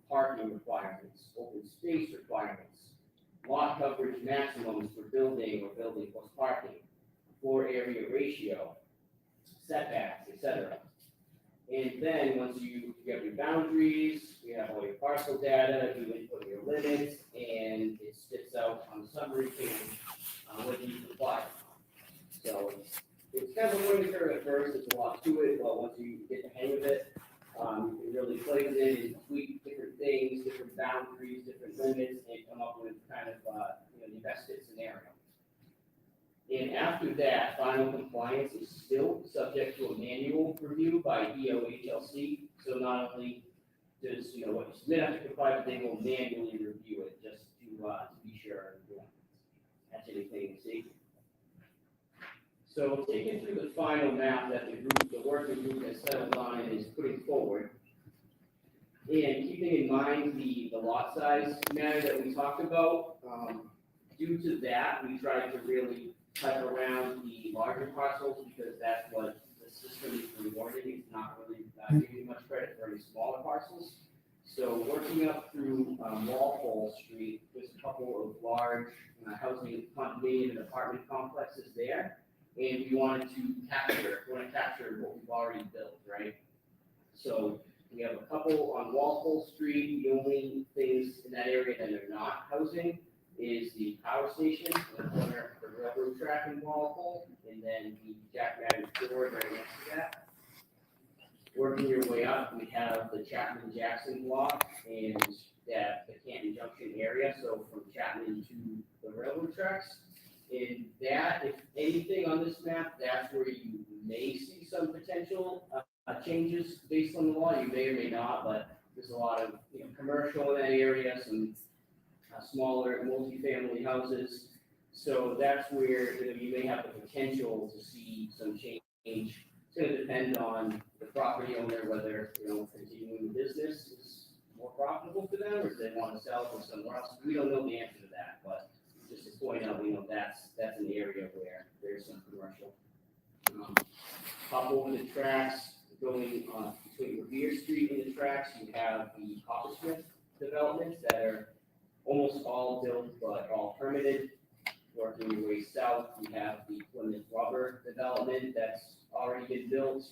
parking requirements, open space requirements, lot coverage maximums for building or building plus parking, floor area ratio, setbacks, etc. And then once you have your boundaries, you have all your parcel data, you input your limits, and it spits out on the summary page whether you comply. So it's kind of a learning curve at first, there's a lot to it, but once you get the hang of it, you can really play with it and tweak different things, different boundaries, different limits, and come up with kind of, the best fit scenario. And after that, final compliance is still subject to a manual review by EOHLC. So not only does, what you submit have to comply, but they will manually review it just to be sure, that's anything safe. So taking through the final map that the working group has settled on and is putting forward, and keeping in mind the lot size matter that we talked about, due to that, we tried to really type around the larger parcels because that's what the system is rewarding. It's not really giving much credit for any smaller parcels. So working up through Walpole Street, there's a couple of large housing condominium and apartment complexes there. And we wanted to capture what we've already built, right? So we have a couple on Walpole Street. The only things in that area that are not housing is the power station on the corner of the railroad track in Walpole, and then the Jack Madden store right next to that. Working your way up, we have the Chapman Jackson block and the Canton Junction area, so from Chapman to the railroad tracks. And that, if anything on this map, that's where you may see some potential changes based on the law. You may or may not, but there's a lot of commercial in that area, some smaller multifamily houses. So that's where you may have the potential to see some change. It's going to depend on the property owner whether continuing the business is more profitable for them, or if they want to sell it to somewhere else. We don't know the answer to that, but just to point out, that's an area where there's some commercial. Hop over the tracks, going on between Revere Street and the tracks, you have the Coppersmith developments that are almost all built but all permitted. Working your way south, you have the Plymouth Rubber development that's already been built,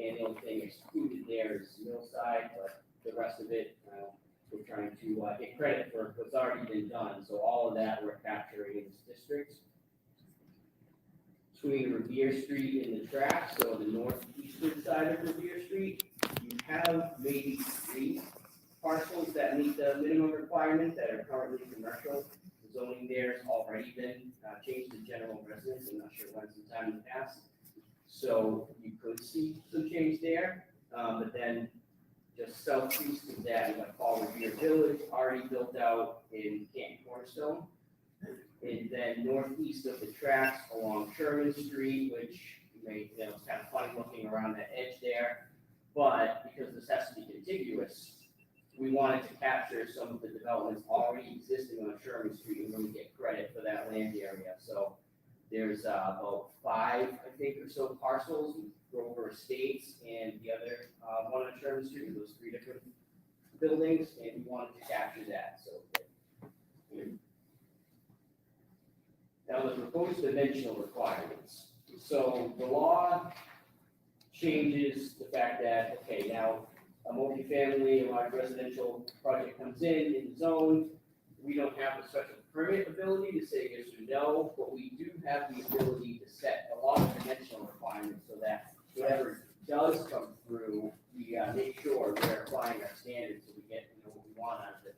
and the only thing excluded there is Millside, but the rest of it, we're trying to get credit for what's already been done. So all of that we're capturing in this district. Between Revere Street and the track, so the northeastern side of Revere Street, you have maybe 3 parcels that meet the minimum requirements that are currently commercial. The zoning there has already been changed to general residence. I'm not sure when, sometime in the past. So you could see some change there, but then just southeast of that, you have Fall Revere Village, already built out in Canton Cornerstone. And then northeast of the tracks along Sherman Street, which it's kind of funny looking around that edge there. But because this has to be contiguous, we wanted to capture some of the developments already existing on Sherman Street and really get credit for that land area. So there's about 5, I think, or so parcels, Grover Estates, and the other one on Sherman Street, those 3 different buildings, and we wanted to capture that. So now the proposed dimensional requirements. So the law changes the fact that, okay, now a multifamily, a large residential project comes in the zone, we don't have the special permit ability to say yes or no, but we do have the ability to set a lot of dimensional requirements so that whatever does come through, we make sure we're applying our standards so we get what we want out of it.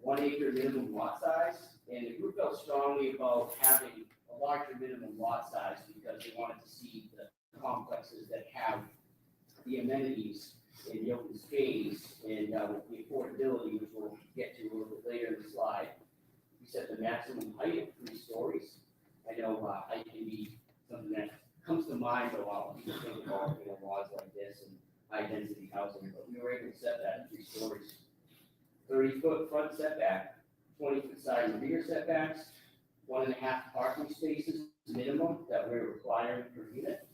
1 acre minimum lot size, and the group felt strongly about having a larger minimum lot size because they wanted to see the complexes that have the amenities in the open space and with the affordability, which we'll get to a little bit later in the slide. We set the maximum height of 3 stories. I know height can be something that comes to mind a lot when people think about laws like this and high density housing, but we were able to set that at 3 stories. 30-foot front setback, 20-foot side and rear setbacks, 1.5 parking spaces minimum that we're requiring per unit,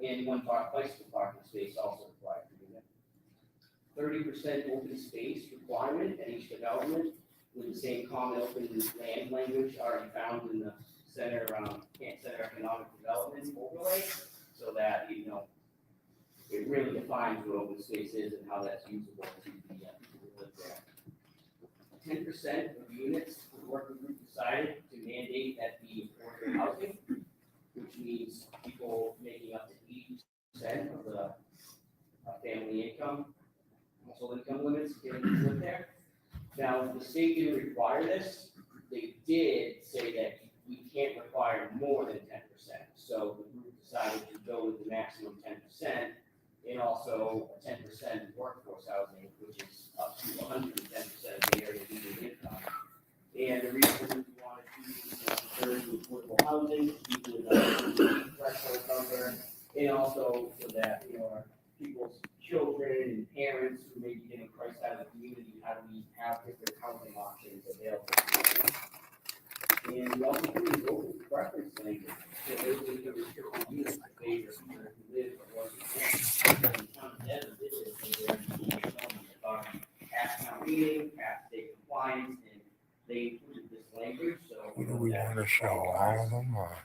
and 1 bicycle parking space also required per unit. 30% open space requirement at each development with the same common open land language already found in the Canton Center Economic Development overlay, so that it really defines what open space is and how that's usable to the people who live there. 10% of units for the working group decided to mandate that be affordable housing, which means people making up to 80% of the family income, household income limits can live there. Now, the state didn't require this. They did say that we can't require more than 10%. So the group decided to go with the maximum 10% and also a 10% workforce housing, which is up to 110% of the area median income. And the reason we wanted to preserve the affordable housing, people with a threshold number, and also so that, our people's children and parents who may be getting priced out of the community, how do we have different housing options available to them? And we also put in local preference language, so those who can restrict the use of favor people who live or work in town. And town never did this, so they're past town meeting, past state compliance, and they included this language, so. Do we want to show all of them or?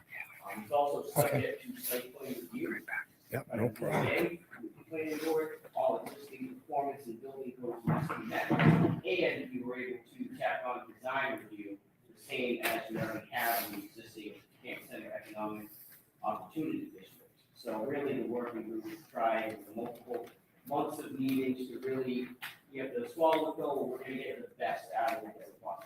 It's also subject to site plan review. Yep, no problem. Okay, with the planning board, all existing performance and building codes must be met. And you were able to tack on design review, the same as you already have in the existing Camp Center Economic Opportunity District. So really, the working group is trying for multiple months of meetings to really, you have to swallow the pill, we're gonna get the best out of it as possible.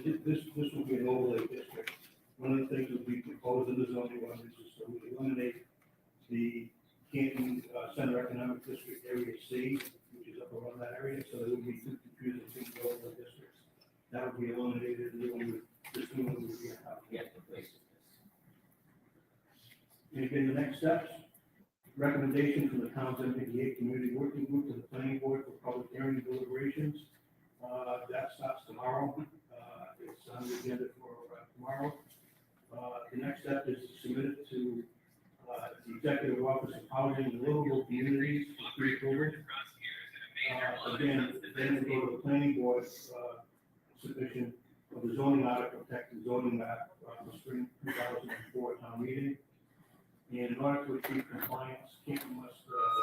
This will be an overlay district. One of the things that we propose in the zoning ordinance is to eliminate the Canton Center Economic District Area C, which is up around that area, so there will be two confusing things overlay districts. That would be eliminated, and the one with this new one would be a house. Yeah, the place. And again, the next steps, recommendation from the town's MPDA Community Working Group to the Planning Board for public hearing and deliberations. That starts tomorrow. It's on the agenda for tomorrow. The next step is to submit it to the Executive Office of Housing and Livable Communities for pre-approval. Again, then we go to the Planning Board submission of the zoning article, text and zoning map for spring 2004 town meeting. And in order to achieve compliance, Canton must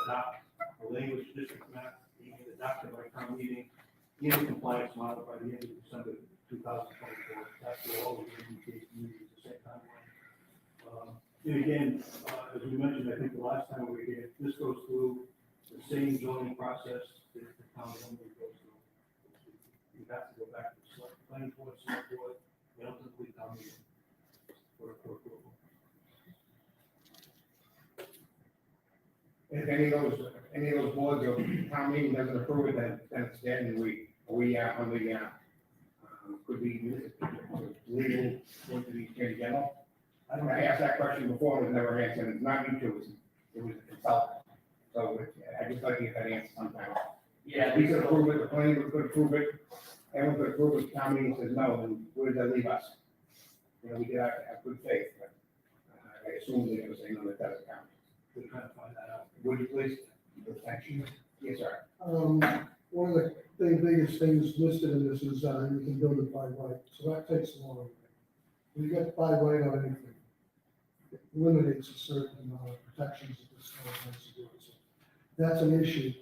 adopt a language district map being adopted by town meeting in the compliance model by the end of December 2024. That's for all of the MPDA communities at the same timeline. And again, as we mentioned, I think the last time we were here, this goes through the same zoning process that the town normally goes through. You have to go back to the planning board, select board, and ultimately town meeting for approval. If any of those boards or town meeting doesn't approve it, then it's dead, and we are on the, could be legal, going to the attorney general. I asked that question before, it was never answered. It's not you two, it was a consultant. So I just like to get that answer sometime. Yeah, We could approve it, the planning board could approve it, everyone could approve it, town meeting says no, then where does that leave us? We did have good faith, but I assume they're gonna say no, that doesn't count. We're trying to find that out. Would you please? Thank you. Yes, sir. One of the biggest things listed in this is, you can build it by right, so that takes a long way. When you get by right on anything, it eliminates a certain protections that this town has to do. So that's an issue.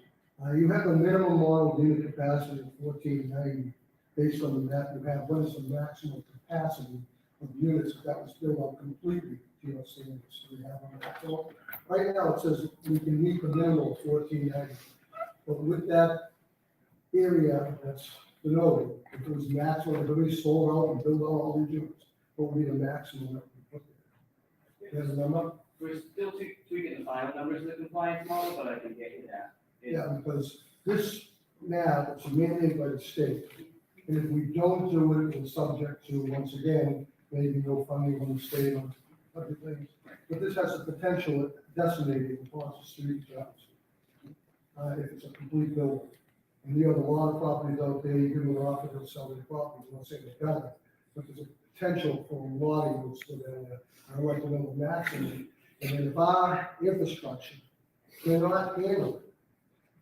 You have a minimum model unit capacity of 1490, based on the map you have. What is the maximum capacity of units if that was built out completely? Standards we have on that. So right now it says we can meet the minimum of 1490, but with that area that's denoted, if it was maximum, if we sold out and build out all the units, what would be the maximum that we put there? There's a number? we're still tweaking the final numbers of the compliance model, but I can get you that. Yeah, because this now it's mandated by the state, and if we don't do it, it's subject to, once again, maybe no funding from the state on other things. But this has the potential of decimating across the street jobs. If it's a complete building. And you have a lot of properties out there, you give them an offer, they'll sell their property, I'm not saying they've done it, but there's a potential for a lot of units to there. I like to know the maximum. And then if our infrastructure cannot handle it,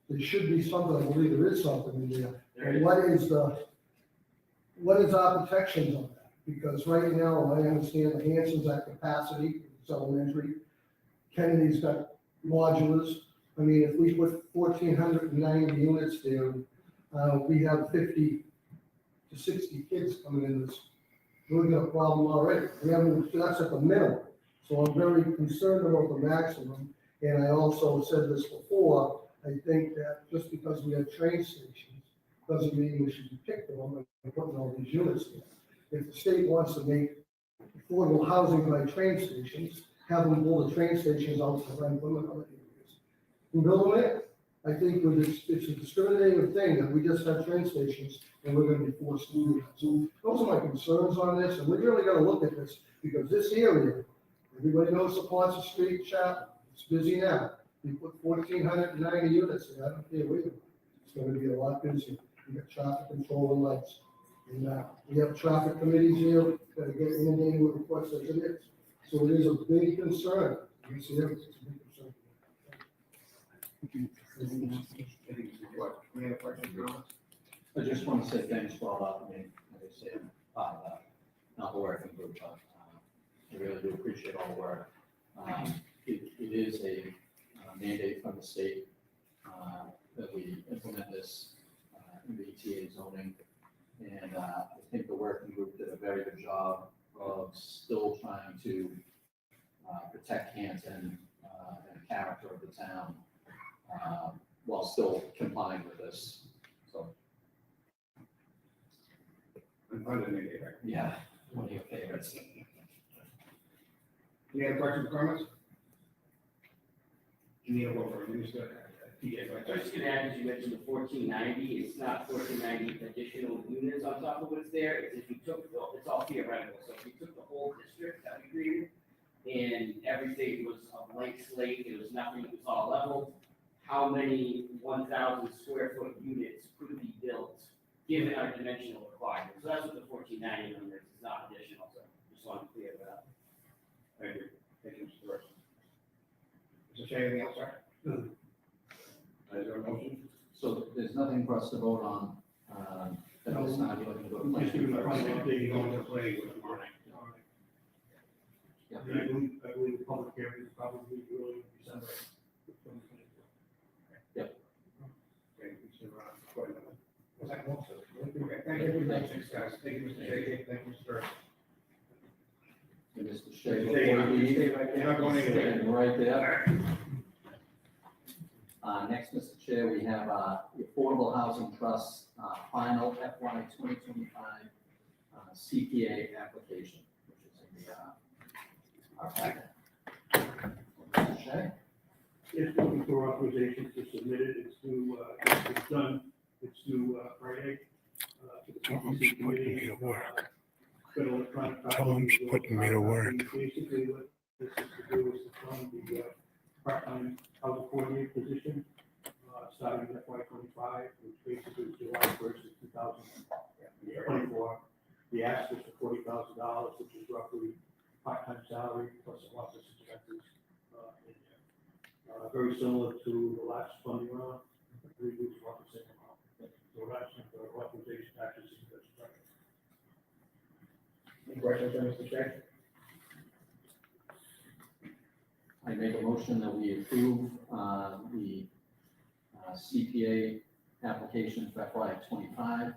there should be something, I believe there is something in there. And what is our protections on that? Because right now, I understand the Hanson's at capacity, it's elementary. Kennedy's got modulars. I mean, if we put 1,490 units there, we have 50 to 60 kids coming in this, we're gonna have a problem already. We haven't, that's at the minimum. So I'm very concerned about the maximum. And I also said this before, I think that just because we have train stations, doesn't mean we should be picking them and putting all these units in. If the state wants to make affordable housing by train stations, have them pull the train stations out to rent them in other areas. And build them in. I think it's a discriminating thing that we just have train stations and we're gonna be forced to do that. So those are my concerns on this, and we really gotta look at this, because this area, everybody knows the Ponce Street shop, it's busy now. We put 1,490 units in, I don't care where you are. It's gonna be a lot busier. We got traffic control and lights. And, we have traffic committees here that are getting inundated with requests as it is. So it is a big concern. You see everything, it's a big concern. Any other questions, comments? I just want to say thanks for all that, I mean, like I said, not the working group, but I really do appreciate all the work. It is a mandate from the state that we implement this in the ETA zoning. And I think the working group did a very good job of still trying to protect Canton and the character of the town while still complying with this. So, yeah, one of your favorites. Any other questions or comments? You need a vote for Mr. PJ, I was just gonna add, as you mentioned, the 1490, it's not 1490 additional units on top of what's there, it's if you took, it's all theoretical, so if you took the whole district that we created, and everything was a blank slate, it was nothing, it was all level, how many 1,000 square foot units could be built, given our dimensional requirements? So that's what the 1490 number is, it's not additional, so just wanted to clear that up. Thank you. Thank you, Mr. Rush. Mr. Shea, anything else, sir? Is there a motion? So there's nothing for us to vote on. At this time, you're looking to go to Just give planning. you a first. final update on the planning with tomorrow. Yeah. I believe the public hearing is probably early December. Yep. Okay, Mr. Gordon. Was that one? Okay, thank you, thanks, guys. Thank you, Mr. Shea. Thank you, Mr. Rush. And Mr. Shea, Mr. before Shea, you you leave, stay right there. You're not going anywhere. stand right there. Next, Mr. Chair, we have the Affordable Housing Trust final FY 2025 CPA application, which is in our packet. Mr. Shea? It's looking for authorization to submit it. It's due, it's done. It's due Friday. To the PPC committee. Got electronic copy. Tell him he's putting me to work. Basically, what this is to do is to fund the part-time housing coordinator position, starting in FY 25, which basically is July 1st of 2024. The ask is for $40,000, which is roughly part-time salary plus some office expenses. Very similar to the last funding round. I believe it was about the same amount. So we're asking for authorization to actually see this. Any questions for Mr. Shea? I make a motion that we approve the CPA application for FY 25,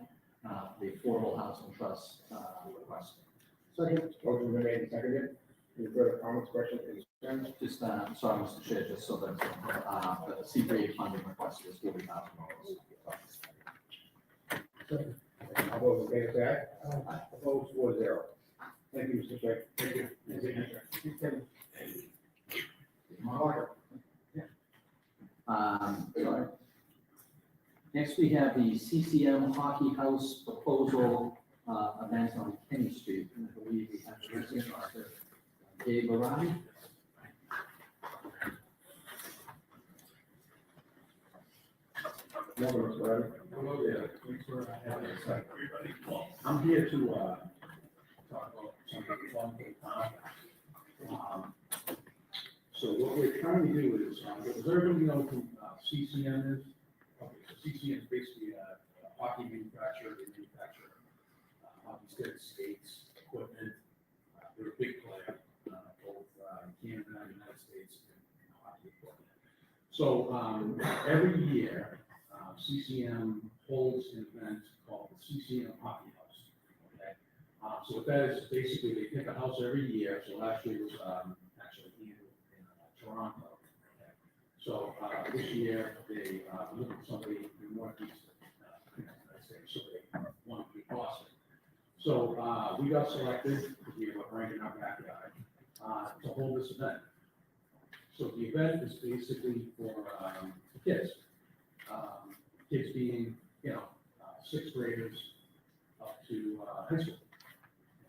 the Affordable Housing Trust request. Second. Motion been made and seconded. Any further comments, questions, concerns? Just, sorry, Mr. Chair, just so that the CPA funding request is $40,000. All those in favor say aye. Aye. Opposed, 4-0. Thank you, Mr. Shea. Thank you. Thank you. Mark. Sorry. Next, we have the CCM Hockey House proposal event on Kenny Street. And I believe we have the resident author, Dave Barati. Welcome, Mr. Riley. Hello there, thanks for having us. I'm here to, talk about something fun for the town. So what we're trying to do is, does everybody know who CCM is? Okay, so CCM is basically a hockey manufacturer, they manufacture hockey sticks, skates, equipment. They're a big player, both in Canada, United States, and hockey equipment. So, every year, CCM holds an event called the CCM Hockey House. So what that is, basically, they pick a house every year, so last year was, actually in Toronto. So, this year, they, looked at somebody in Northeast, United States, so they wanted to be Boston. So, we got selected, because we were right in our backyard, to hold this event. So the event is basically for, kids. Kids being, you know, sixth graders up to, high school.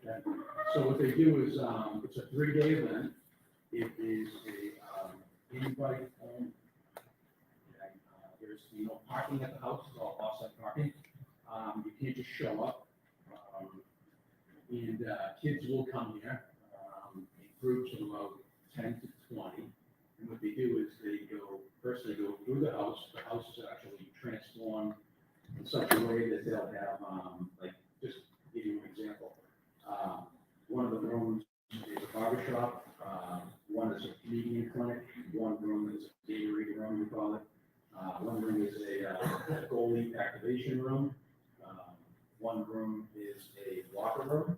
Okay. So what they do is, it's a 3-day event. It is a, invite home. Okay. There's, parking at the house, it's all off-site parking. You can't just show up. And kids will come here, in groups of about 10 to 20. And what they do is they go through the house. The house is actually transformed in such a way that they'll have, like, just to give you an example. One of the rooms is a barber shop, one is a comedian clinic, one room is a Gatorade room, we call it. One room is a goalie activation room. One room is a locker room.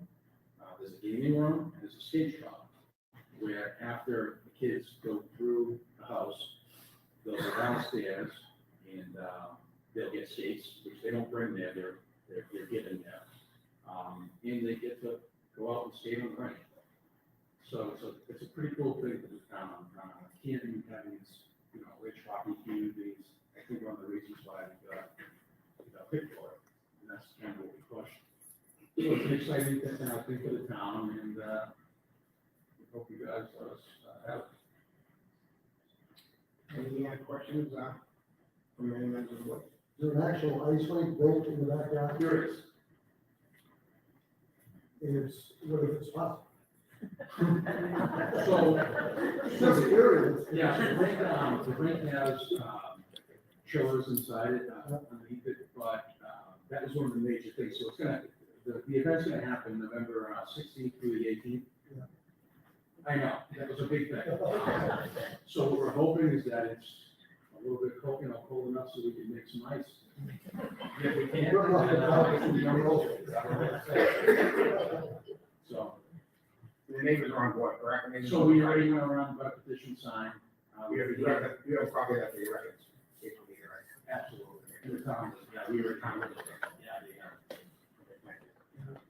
There's a gaming room, and there's a skate shop, where after the kids go through the house, they'll go downstairs and they'll get skates, which they don't bring there, they're given there. And they get to go out and skate on the rink. So it's a pretty cool thing for the town. Canton having its, rich hockey communities, I think one of the reasons why we got picked for it. And that's kind of what we push. So it's an exciting thing for the town, and we hope you guys let us have it. Any other questions, from any members of the board? Is there an actual ice rink built in the backyard? There is. What if it's hot? So, Just curious. yeah, the rink has chillers inside it, underneath it, but that was one of the major things. So it's the event's gonna happen November 16th through the 18th. Yeah. I know, that was a big thing. So what we're hoping is that it's a little bit cold, cold enough so we can make some ice. If we can. So, The neighbors are on board, correct? so we already went around, got a petition signed. You have a copy of that for your records. It will be here, right? Absolutely. And the town, yeah, we were kind of,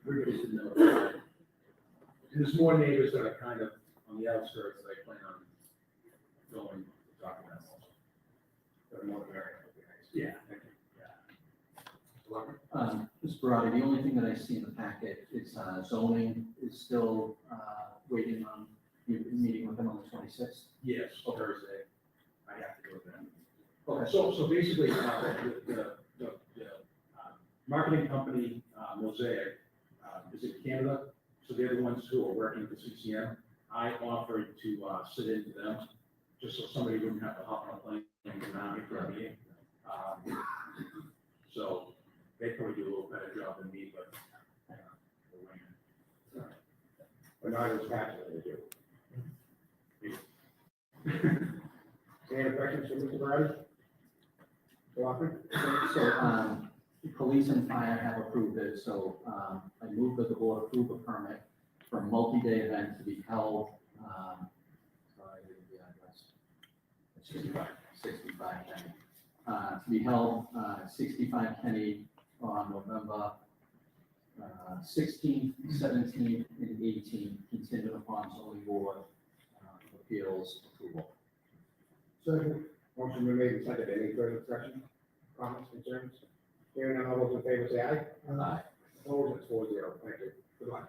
we're just in the middle. And there's more neighbors that are kind of on the outskirts that I plan on going to talk about also. They're more than very. Yeah. Mr. Barati, the only thing that I see in the packet is zoning is still waiting on, you meeting with them on the 26th. Yes, Thursday. I have to go with them. Okay. So basically, the marketing company, Mosaic, is in Canada, so they're the ones who are working for CCM. I offered to sit in for them, just so somebody wouldn't have to hop on a plane and come out here for a meeting. So they probably do a little better job than me, but we're winging. But not as passionate as you. Any other questions for Mr. Barati? So, police and fire have approved it, so I move that the board approve a permit for a multi-day event to be held, sorry, the address. 65 Kenny. To be held, 65 Kenny on November 16th, 17th, and 18th, contingent upon zoning board of appeals approval. Second. Motion been made and seconded. Any further discussion, comments, concerns? Hearing none, all those in favor say aye. Aye. Opposed, it's 4-0. Thank you. Good luck.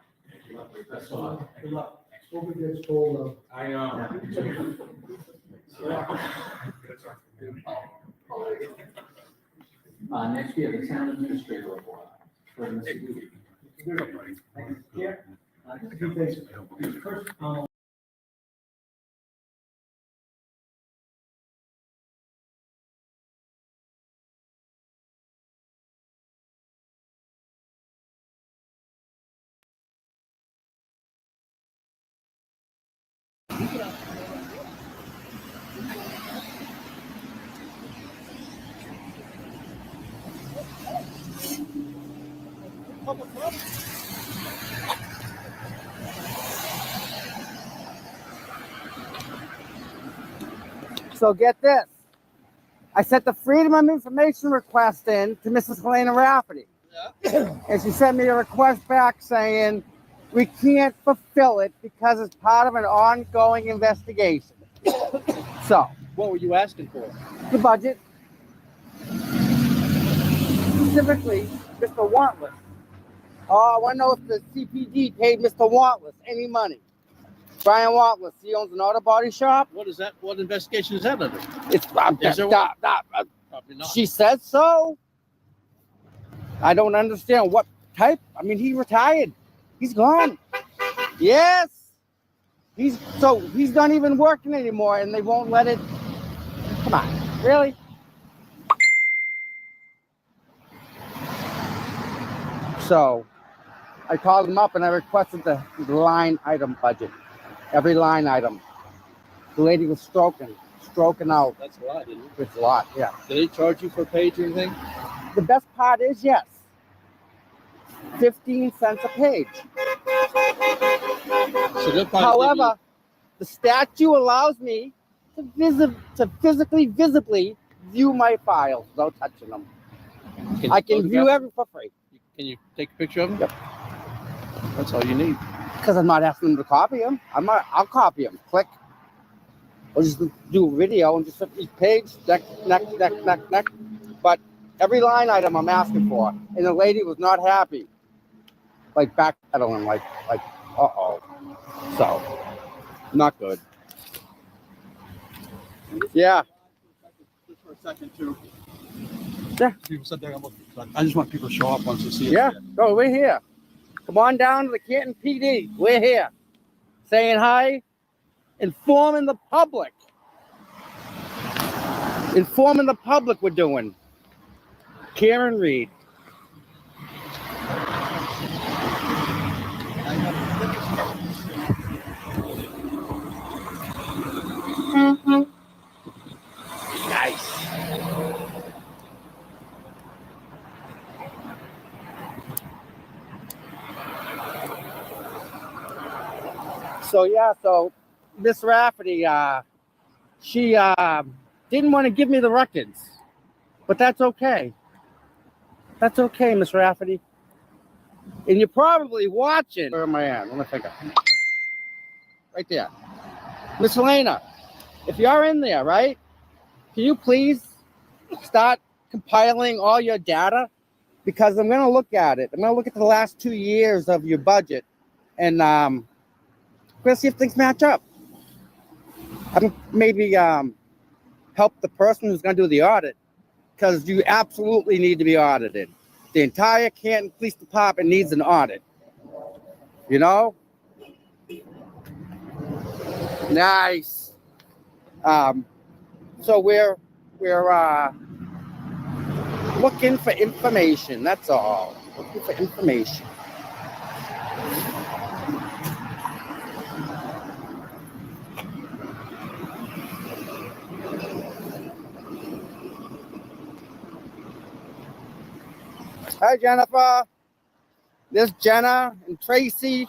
That's all. Good luck. Hope it gets cold I know. Next, we have the town administrator report. For Mr. Goody. Yeah. A few things. First, So get this. I sent the Freedom of Information request in to Mrs. Helena Rafferty. Yeah. And she sent me a request back saying, we can't fulfill it because it's part of an ongoing investigation. So. What were you asking for? The budget. Specifically, Mr. Wantless. Oh, I want to know if the CPD paid Mr. Wantless any money. Brian Wantless, he owns an auto body shop. What is that? What investigation is that under? It's Is there one? Probably not. She said so. I don't understand what type. I mean, he retired. He's gone. Yes. He's not even working anymore, and they won't let it. Come on, really? So I called him up and I requested the line item budget. Every line item. The lady was stroking out. That's a lot, isn't it? It's a lot, yeah. Did they charge you for a page or anything? The best part is, yes. 15 cents a page. So they'll probably However, the statute allows me to physically, visibly view my files without touching them. I can view everything for free. Can you take a picture of them? Yep. That's all you need. Because I'm not asking them to copy them. I'll copy them. Click. Or just do a video and just flip each page, next. But every line item I'm asking for. And the lady was not happy. Like backpedaling, like, uh-oh. So, not good. Yeah. Just for a second, too. Yeah. People said they're almost, I just want people to show up once they see it. Yeah. Oh, we're here. Come on down to the Canton PD. We're here. Saying hi. Informing the public. Informing the public we're doing. Karen Reed. Nice. So Miss Rafferty, she didn't want to give me the records, but that's okay. That's okay, Miss Rafferty. And you're probably watching. Where am I at? Let me think. Right there. Miss Helena, if you're in there, right? Can you please start compiling all your data? Because I'm going to look at it. I'm going to look at the last 2 years of your budget, and we're going to see if things match up. Maybe help the person who's going to do the audit, because you absolutely need to be audited. The entire Canton Police Department needs an audit. You know? Nice. So we're looking for information. That's all. Looking for information. Hi, Jennifer. There's Jenna and Tracy.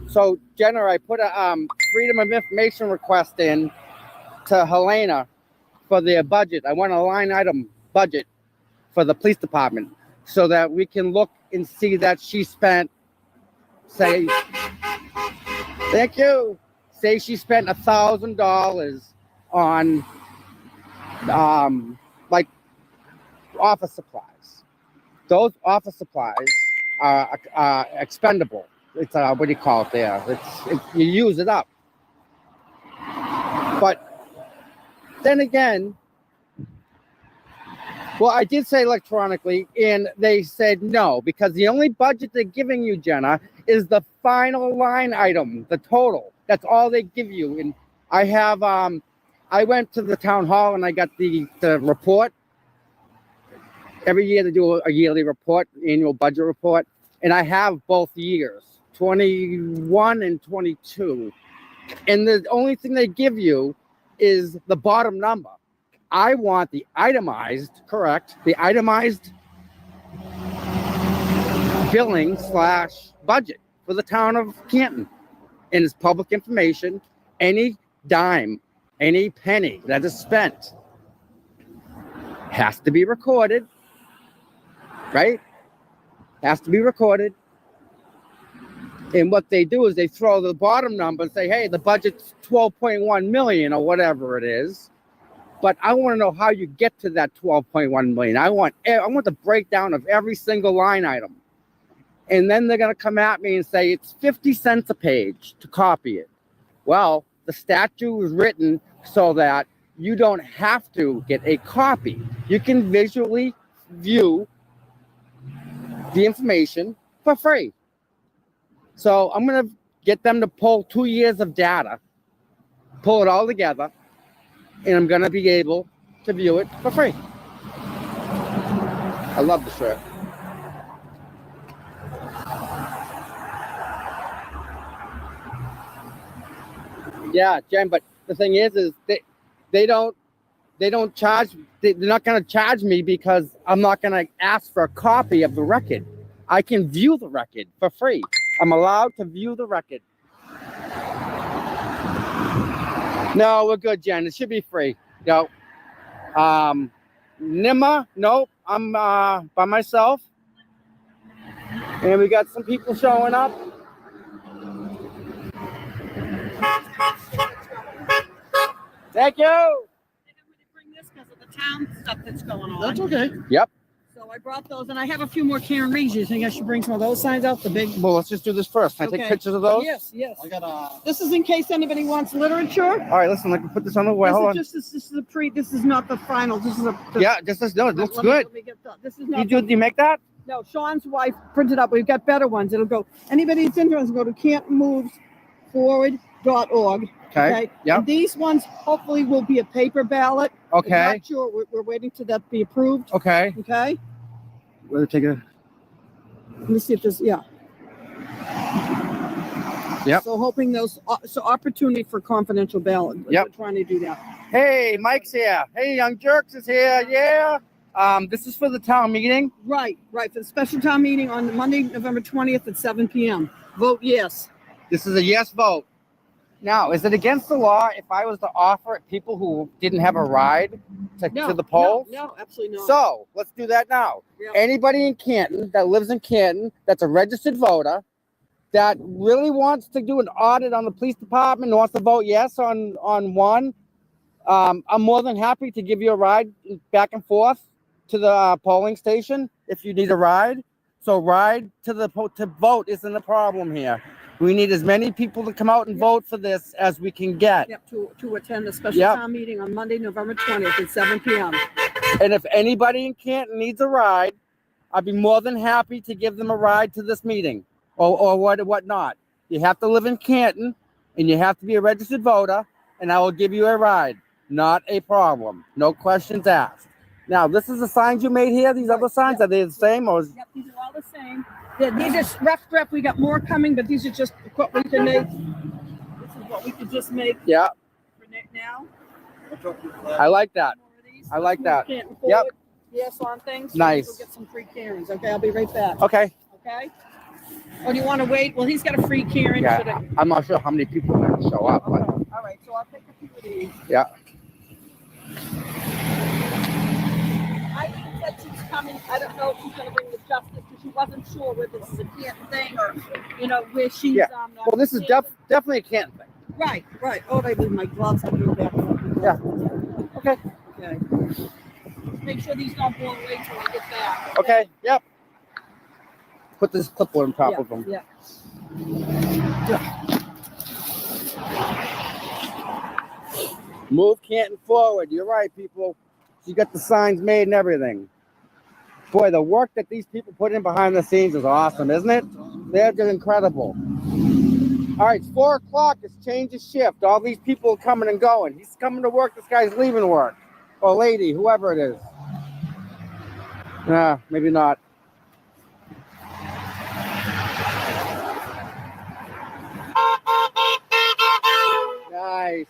So, Jenna, I put a Freedom of Information request in to Helena for their budget. I want a line item budget for the police department so that we can look and see that she spent, say, thank you. Say she spent $1,000 on like office supplies. Those office supplies are expendable. It's what do you call it there? You use it up. But then again, well, I did say electronically, and they said no, because the only budget they're giving you, Jenna, is the final line item, the total. That's all they give you. And I have I went to the town hall and I got the report. Every year they do a yearly report, annual budget report. And I have both years, 21 and 22. And the only thing they give you is the bottom number. I want the itemized, correct, the itemized billing / budget for the town of Canton. and it's public information. Any dime, any penny that is spent has to be recorded, right? Has to be recorded. And what they do is they throw the bottom number and say, hey, the budget's 12.1 million or whatever it is. But I want to know how you get to that 12.1 million. I want the breakdown of every single line item. And then they're going to come at me and say it's 50 cents a page to copy it. Well, the statute was written so that you don't have to get a copy. You can visually view the information for free. So I'm going to get them to pull 2 years of data, pull it all together, and I'm going to be able to view it for free. I love the shirt. Yeah, Jen, but the thing is they don't charge, they're not going to charge me because I'm not going to ask for a copy of the record. I can view the record for free. I'm allowed to view the record. No, we're good, Jen. It should be free. Yo. Nima, nope. I'm by myself. And we got some people showing up. Thank you. I'm going to bring this because of the town stuff that's going on. That's okay. Yep. So I brought those, and I have a few more Karen Reeds. You think I should bring some of those signs out? The big. Well, let's just do this first. Can I take Okay. pictures of those? Yes, yes. I got This is in case anybody wants literature. All right, listen, I can put this on the way. Hold on. This is a pre. This is not the final. This is a. Yeah, just no, it looks good. Let me get this is not. You make that? No, Sean's wife printed up. We've got better ones. It'll go. Anybody that's interested, go to cantonmovesforward.org. Okay. Yep. And these ones hopefully will be a paper ballot. Okay. I'm not sure. We're waiting to that be approved. Okay. Okay. We'll take a. Let me see if this. Yeah. Yep. So hoping those. So opportunity for confidential ballot. Yep. We're trying to do that. Hey, Mike's here. Hey, Young Jerks is here. Yeah. This is for the town meeting. Right. For the special town meeting on Monday, November 20th at 7 p.m. Vote yes. This is a yes vote. Now, is it against the law if I was to offer it people who didn't have a ride to the polls? No, absolutely not. So let's do that now. Yep. Anybody in Canton that lives in Canton that's a registered voter that really wants to do an audit on the police department and wants to vote yes on one, I'm more than happy to give you a ride back and forth to the polling station if you need a ride. So ride to vote isn't a problem here. We need as many people to come out and vote for this as we can get. Yep, to attend the special town meeting on Monday, November 20th at 7 p.m. And if anybody in Canton needs a ride, I'd be more than happy to give them a ride to this meeting or whatnot. You have to live in Canton and you have to be a registered voter, and I will give you a ride. Not a problem. No questions asked. Now, this is the signs you made here. These other signs, are they the same? Or Yep, these are all the same. These are rep. We got more coming, but these are just what we can make. This is what we could just make. Yeah. For now. I like that. I like that. Yep. Yes on things. Nice. We'll get some free Karens. Okay, I'll be right back. Okay. Okay. Or do you want to wait? Well, he's got a free Karen. Yeah. I'm not sure how many people are going to show up. But... All right, so I'll take a few of these. Yeah. I think that she's coming. I don't know if she's going to bring the justice because she wasn't sure whether this is a Canton thing or, where she's. Yeah. Well, this is definitely a Canton thing. Right. Oh, I leave my gloves. I'll do that. Yeah. Okay. Make sure these don't blow away till I get back. Okay. Yep. Put this clipboard on top of them. Yeah. Move Canton forward. You're right, people. You got the signs made and everything. Boy, the work that these people put in behind the scenes is awesome, isn't it? They're just incredible. All right, it's 4 o'clock. It's change of shift. All these people are coming and going. He's coming to work. This guy's leaving work. Or lady, whoever it is. Maybe not. Nice.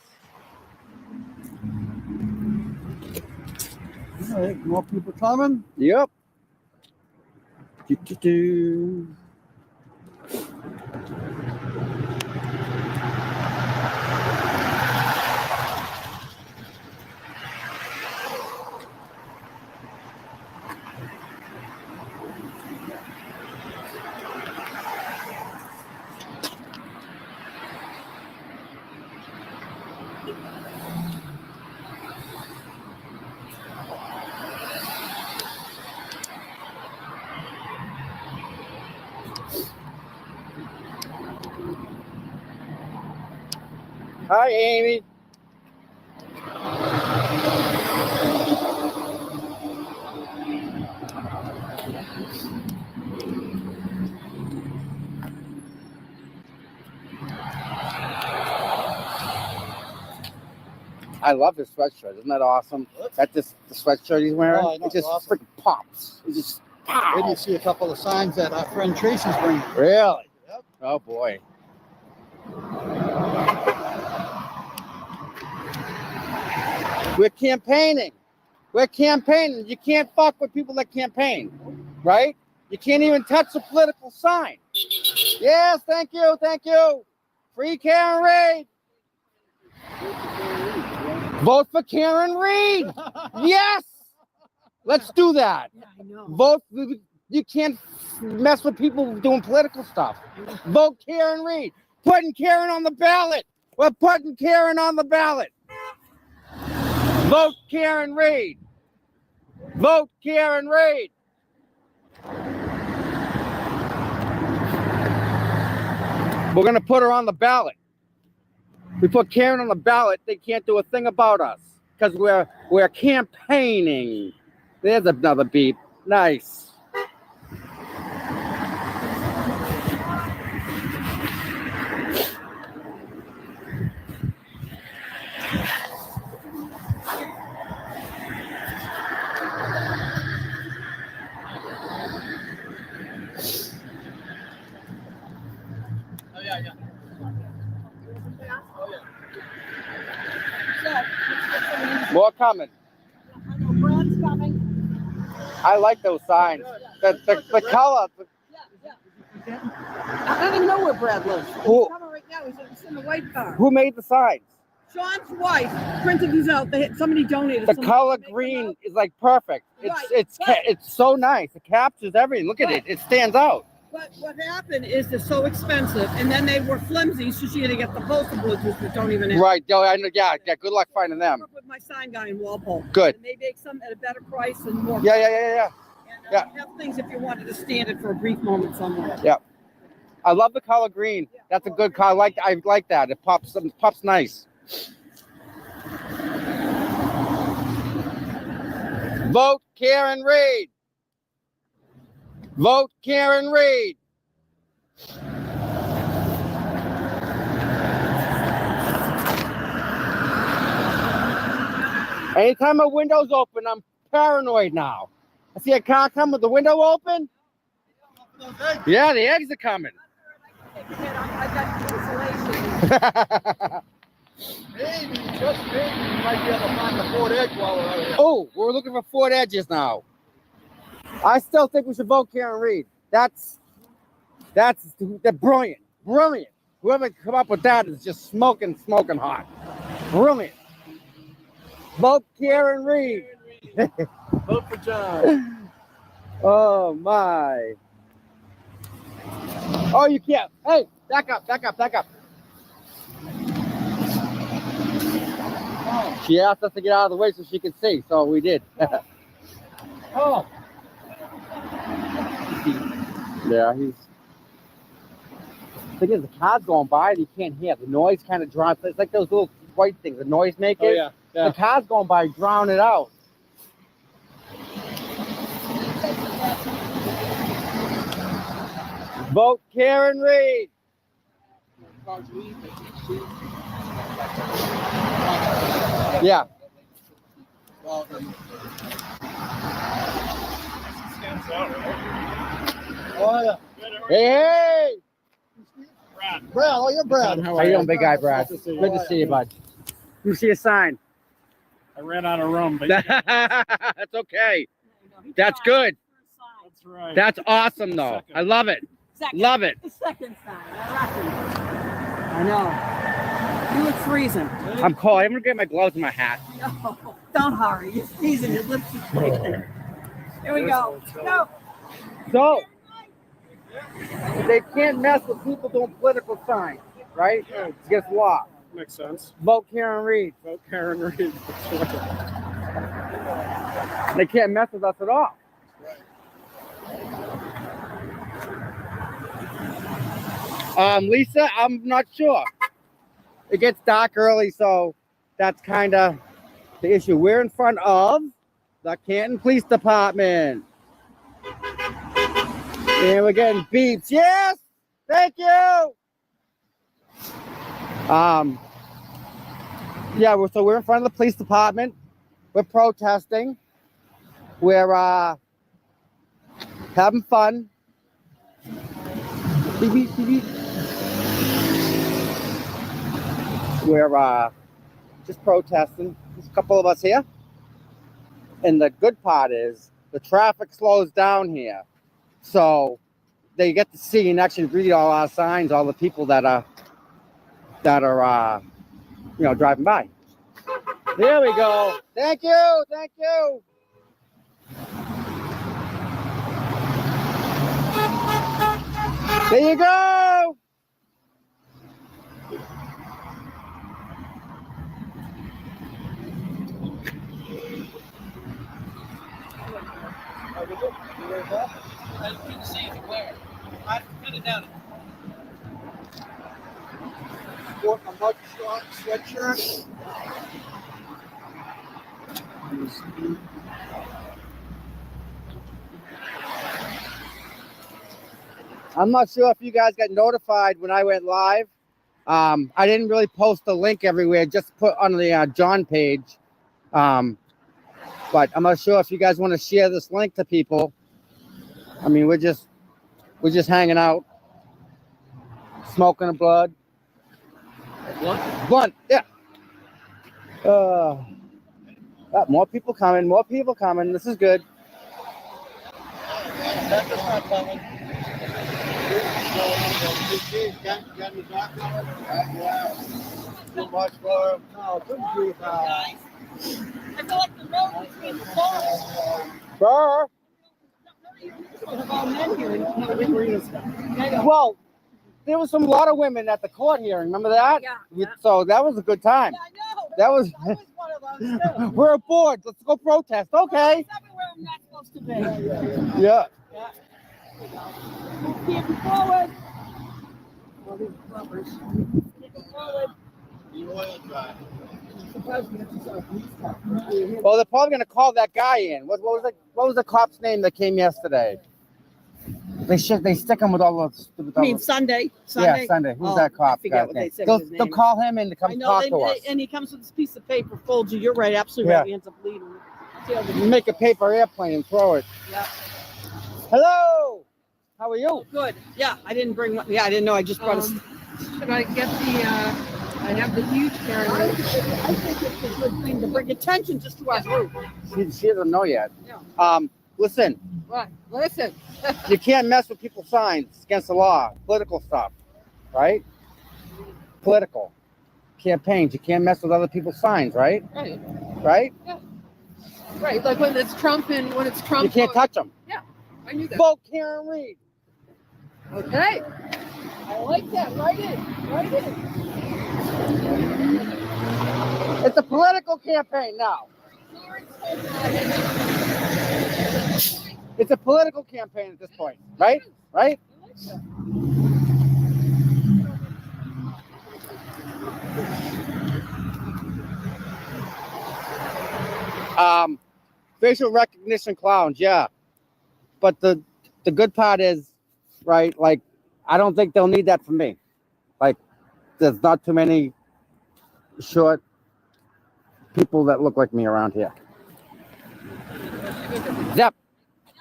All right, more people coming. Yep. Hi, Amy. I love this sweatshirt. Isn't that awesome? That's just the sweatshirt he's wearing. Oh, I know, it just awesome. freaking pops. It just pow. Then you see a couple of signs that our friend Tracy's bringing. Really? Yep. Oh boy. We're campaigning. We're campaigning. You can't fuck with people that campaign, right? You can't even touch a political sign. Yes, thank you, thank you. Free Karen Reid. Vote for Karen Reid. Yes. Let's do that. Yeah, I know. Vote. You can't mess with people doing political stuff. Vote Karen Reid. Putting Karen on the ballot. We're putting Karen on the ballot. Vote Karen Reid. Vote Karen Reid. We're gonna put her on the ballot. We put Karen on the ballot, they can't do a thing about us because we're campaigning. There's another beep. Nice. Oh, yeah. More coming. Brad's coming. I like those signs. The color. I don't even know where Brad lives. Who- He's coming right now. He's in the white car. Who made the signs? Sean's wife printed these out. Somebody donated. The somebody color to make them green out. is like perfect. Right, It's so nice. It captures everything. Look at it. It stands out. But what happened is they're so expensive, and then they were flimsy, so she had to get the poster boards, which we don't even have. Right. I know. Yeah. Good luck finding I them. work with my sign guy in Walpole. Good. And they make some at a better price and more. Yeah. And Yeah. have things if you wanted to stand it for a brief moment somewhere. Yeah. I love the color green. That's a good color. I like that. It pops nice. Vote Karen Reid. Vote Karen Reid. Anytime a window's open, I'm paranoid now. I see a car come with the window open. Yeah, the eggs are coming. I got insulation. Maybe, just maybe, we might be able to find the Ford Edge while we're out here. Oh, we're looking for Ford Edges now. I still think we should vote Karen Reid. That's brilliant. Brilliant. Whoever come up with that is just smoking hot. Brilliant. Vote Karen Reid. Vote for John. Oh my. Oh, you can't. Hey, back up. She asked us to get out of the way so she could see, so we did. Oh. Yeah, he's. The thing is, the car's going by and you can't hear. The noise kind of drowns. It's like those little white things, the noise makers. Oh, yeah. The car's going by, drown it out. Vote Karen Reid. Yeah. Oh, yeah. Hey. Brad, oh, you're Brad. How you doing, big guy, Brad? Good to see you, bud. Let me see a sign. I ran out of room, but That's okay. That's good. that's right. That's awesome, though. I love it. Love it. The second sign. I know. You look freezing. I'm cold. I'm gonna get my gloves and my hat. No, don't hurry. You're freezing. Your lips are freezing. Here we go. Go. So they can't mess with people doing political signs, right? It's against law. Makes sense. Vote Karen Reed. Vote Karen Reed. They can't mess with us at all. Lisa, I'm not sure. It gets dark early, so that's kind of the issue. We're in front of the Canton Police Department. And we're getting beeps. Yes! Thank you! Yeah, so we're in front of the police department. We're protesting. We're having fun. Beep, beep, beep, beep. We're just protesting. There's a couple of us here. And the good part is the traffic slows down here. So they get to see and actually read all our signs, all the people that are driving by. There we go. Thank you. Thank you. There you go. I couldn't see the glare. I put it down. Sport a mug short sweatshirt. I'm not sure if you guys got notified when I went live. I didn't really post the link everywhere, just put on the John page. But I'm not sure if you guys want to share this link to people. I mean, we're just hanging out, smoking a blood. Blunt, yeah. More people coming, more people coming. This is good. That's not coming. Too much for him. Oh, good grief. I feel like the road between the cars. Burr. Well, there was some lot of women at the court hearing. Remember that? Yeah. So that was a good time. Yeah, I know. That was. I was one of those too. We're aboard. Let's go protest. Okay. It's everywhere I'm not supposed to be. Yeah. Keep it forward. All these bumpers. Keep it forward. Well, they're probably gonna call that guy in. What was the cop's name that came yesterday? They stick him with all those. I mean, Sunday. Yeah, Sunday. Who's that cop? I forget what they said was his They'll name. call him in to come I know, talk to us. and he comes with this piece of paper, folds you. You're right, absolutely right. He ends up bleeding. See how You make a paper airplane and throw it. Yeah. Hello. How are you? Good. Yeah, I didn't bring one. Yeah, I didn't know. I just brought a. Should I get I have the huge Karen I Reed. think it's a good thing to bring attention just to our group. She doesn't know yet. Yeah. Listen. Right. Listen. You can't mess with people's signs. It's against the law. Political stuff, right? Political campaigns. You can't mess with other people's signs, right? Right. Right? Right. Like when it's Trump and when it's Trump. You can't touch them. I knew that. Vote Karen Reed. Okay. I like that. Write it. Write it. It's a political campaign now. It's a political campaign at this point, right? Right? Facial recognition clowns, yeah. But the good part is, right, like, I don't think they'll need that from me. Like, there's not too many short people that look like me around here. Zep.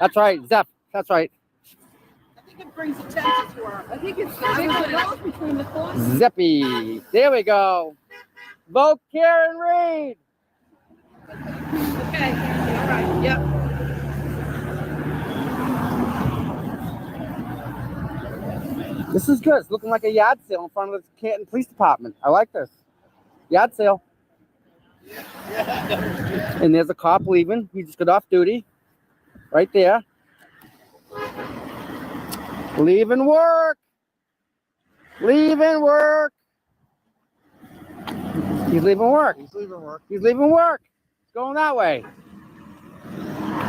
That's right, Zep. That's right. I think it brings attention to our. I think it's the road between the corners. Zippy. There we go. Vote Karen Reed. Okay. All right. Yep. This is good. It's looking like a yard sale in front of the Canton Police Department. I like this. Yard sale. And there's a cop leaving. He just got off duty. Right there. Leaving work. Leaving work. He's leaving work. He's leaving work. He's leaving work. He's going that way.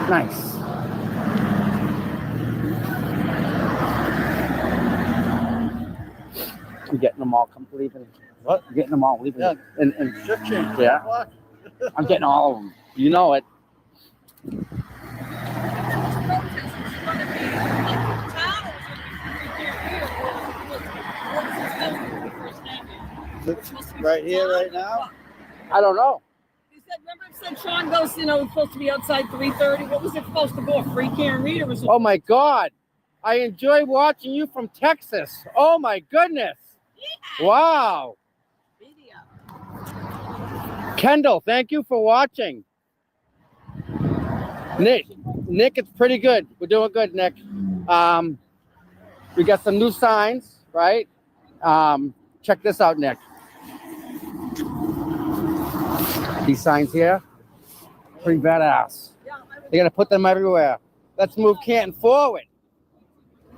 Nice. I'm getting them all leaving. What? I'm getting them all leaving. Yeah. And Shift change. Yeah. What? I'm getting all of them. You know it. Right here, right now. I don't know. You said, remember it said Sean goes, it's supposed to be outside 3:30. What was it supposed to go? A free can read or was it? Oh my God. I enjoy watching you from Texas. Oh my goodness. Yeah. Wow. Video. Kendall, thank you for watching. Nick, it's pretty good. We're doing good, Nick. We got some new signs, right? Check this out, Nick. These signs here, pretty badass. They're gonna put them everywhere. Let's move Canton forward,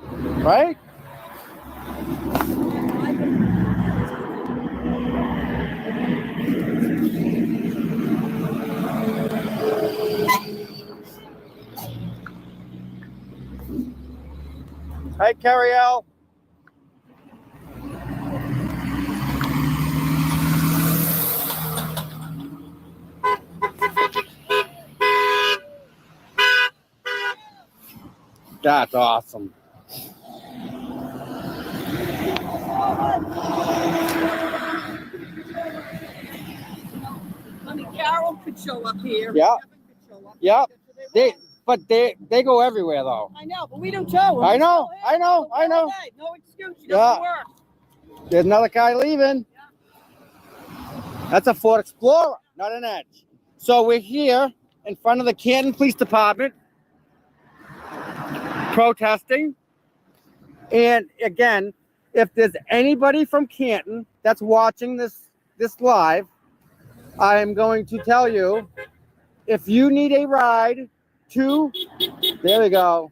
right? Hi, Carriel. That's awesome. I mean, Carol could show up here. Yeah. Kevin could show up. Yeah. They They go everywhere though. I know, but we don't show. I know. No excuse. She Yeah. doesn't work. There's another guy leaving. That's a Ford Explorer, not an Edge. So we're here in front of the Canton Police Department protesting. And again, if there's anybody from Canton that's watching this live, I am going to tell you, if you need a ride to, there we go.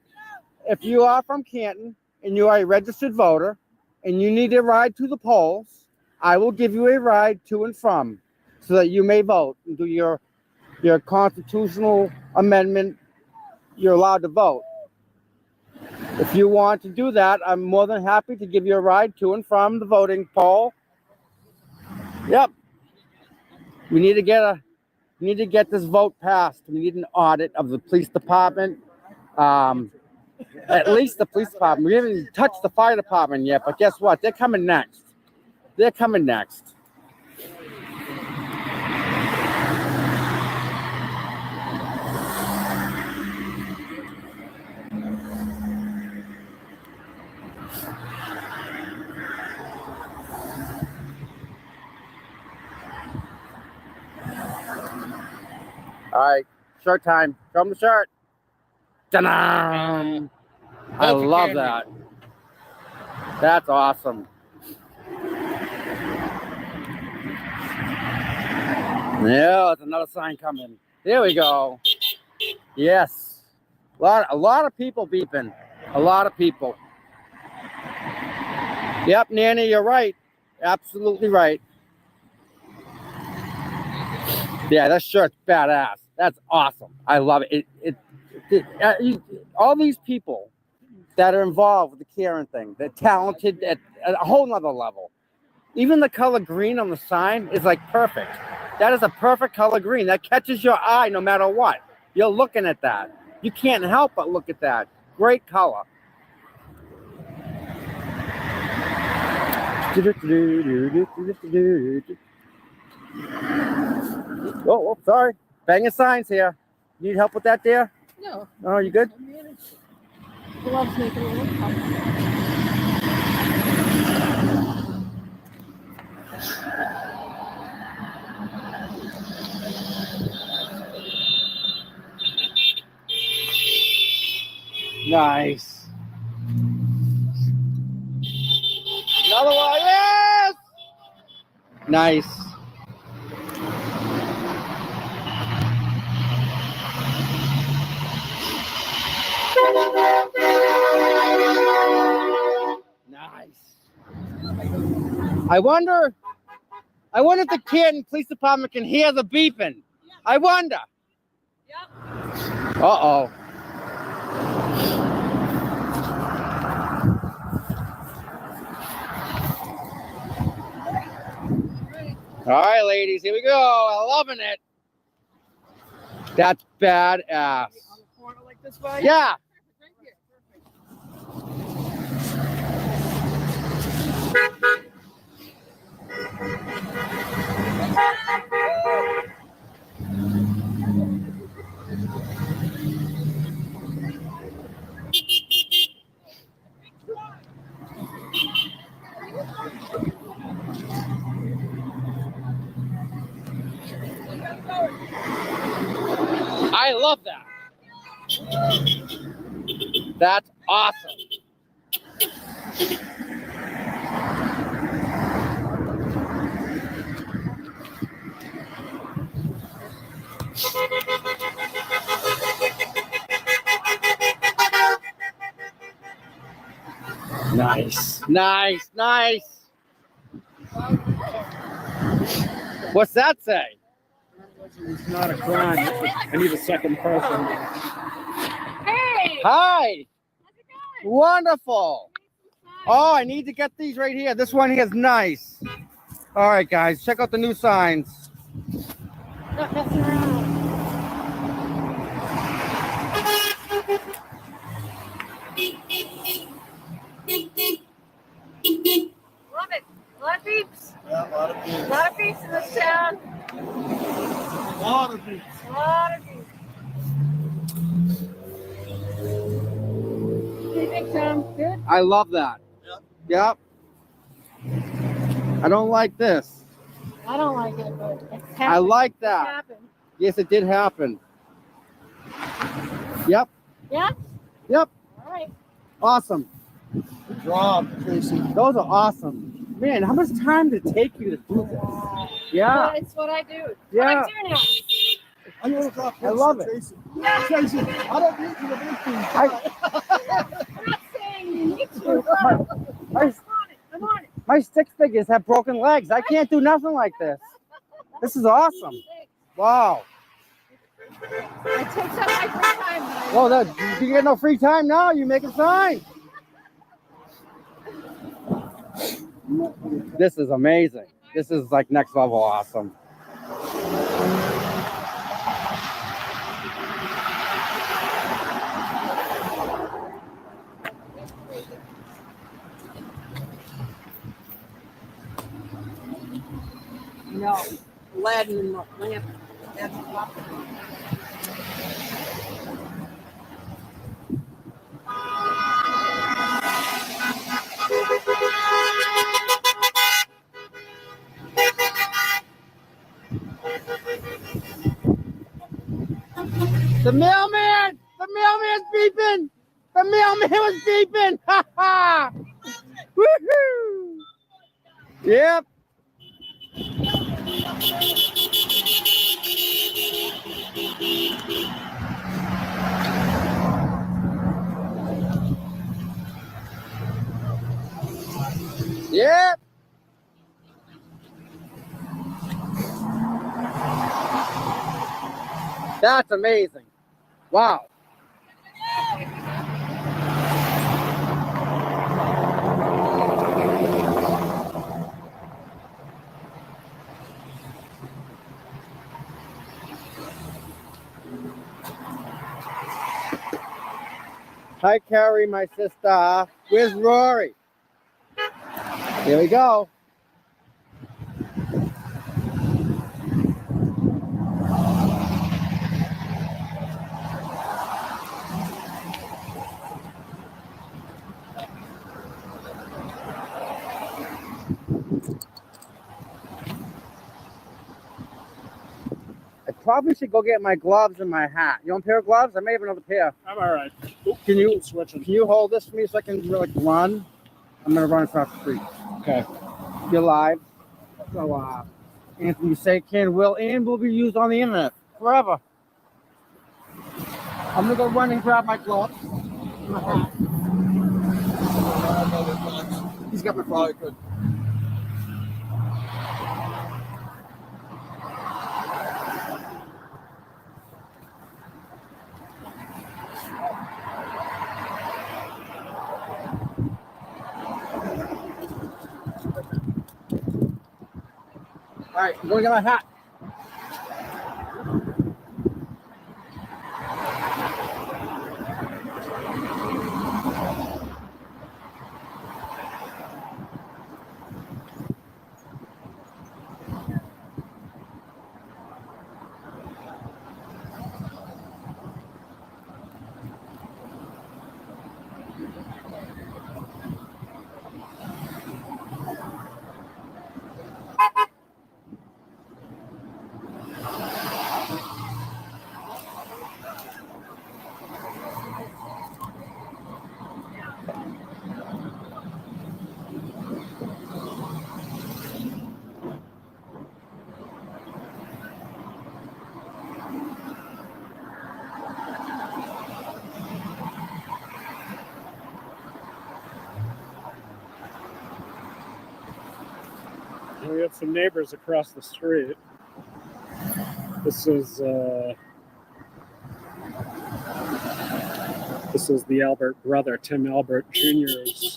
If you are from Canton and you are a registered voter and you need a ride to the polls, I will give you a ride to and from so that you may vote and do your constitutional amendment. You're allowed to vote. If you want to do that, I'm more than happy to give you a ride to and from the voting poll. Yep. We need to get this vote passed. We need an audit of the police department. At least the police department. We haven't even touched the fire department yet, but guess what? They're coming next. They're coming next. All right, shirt time. Show them the shirt. Ta-da! I love that. That's awesome. Yeah, there's another sign coming. There we go. Yes. A lot of people beeping. A lot of people. Yep, Nanny, you're right. Absolutely right. Yeah, that shirt's badass. That's awesome. I love it. All these people that are involved with the Karen thing, they're talented at a whole nother level. Even the color green on the sign is like perfect. That is a perfect color green. That catches your eye no matter what. You're looking at that. You can't help but look at that. Great color. Oh, sorry. Banging signs here. Need help with that, dear? No. Oh, you good? Gloves make it a little tough. Nice. Another one. Yes! Nice. Nice. I wonder I wonder if the Canton Police Department can hear the beeping. I wonder. Yep. Uh-oh. All right, ladies, here we go. I'm loving it. That's badass. On the corner like this way? Yeah. Right here. I love that. That's awesome. Nice. Nice. Nice. What's that say? It's not a crime. I need a second person. Hey! Hi. How's it going? Wonderful. Oh, I need to get these right here. This one here is nice. All right, guys, check out the new signs. Not messing around. Love it. A lot of beeps. Yeah, a lot of people. A lot of beeps in this town. A lot of people. A lot of beeps. What do you think, Tom? Good? I love that. Yep. I don't like this. I don't like it, but it's happened. I like It that. happened. Yes, it did happen. Yep. Yeah? Yep. All right. Awesome. Good job, Tracy. Those are awesome. Man, how much time did it take you to do this? Yeah. But it's what I do. It's Yeah. what I do now. I'm gonna drop I love it. Tracy. Tracy, I don't need you to make things. I'm not saying you need to. My, I'm on it. I'm on it. my stick figures have broken legs. I can't do nothing like this. This is awesome. Wow. It takes up my free time. Well, you get no free time now. You make a sign. This is amazing. This is like next level awesome. No. Lead in the lamp. That's what The mailman! The mailman's beeping! The mailman was beeping! Ha ha! Woohoo! Yep. Yep. That's amazing. Wow. Hi, Carrie, my sister. Where's Rory? Here we go. I probably should go get my gloves and my hat. You want a pair of gloves? I may have another pair. I'm all right. Can you switch them? Can you hold this for me so I can really run? I'm gonna run across the street. Okay. You're live. So Anthony say can, will, and will be used on the internet forever. I'm gonna go run and grab my gloves. My hat. He's got my phone. Good. right, I'm going to get my hat. We have some neighbors across the street. This is the Albert brother, Tim Albert Jr.'s.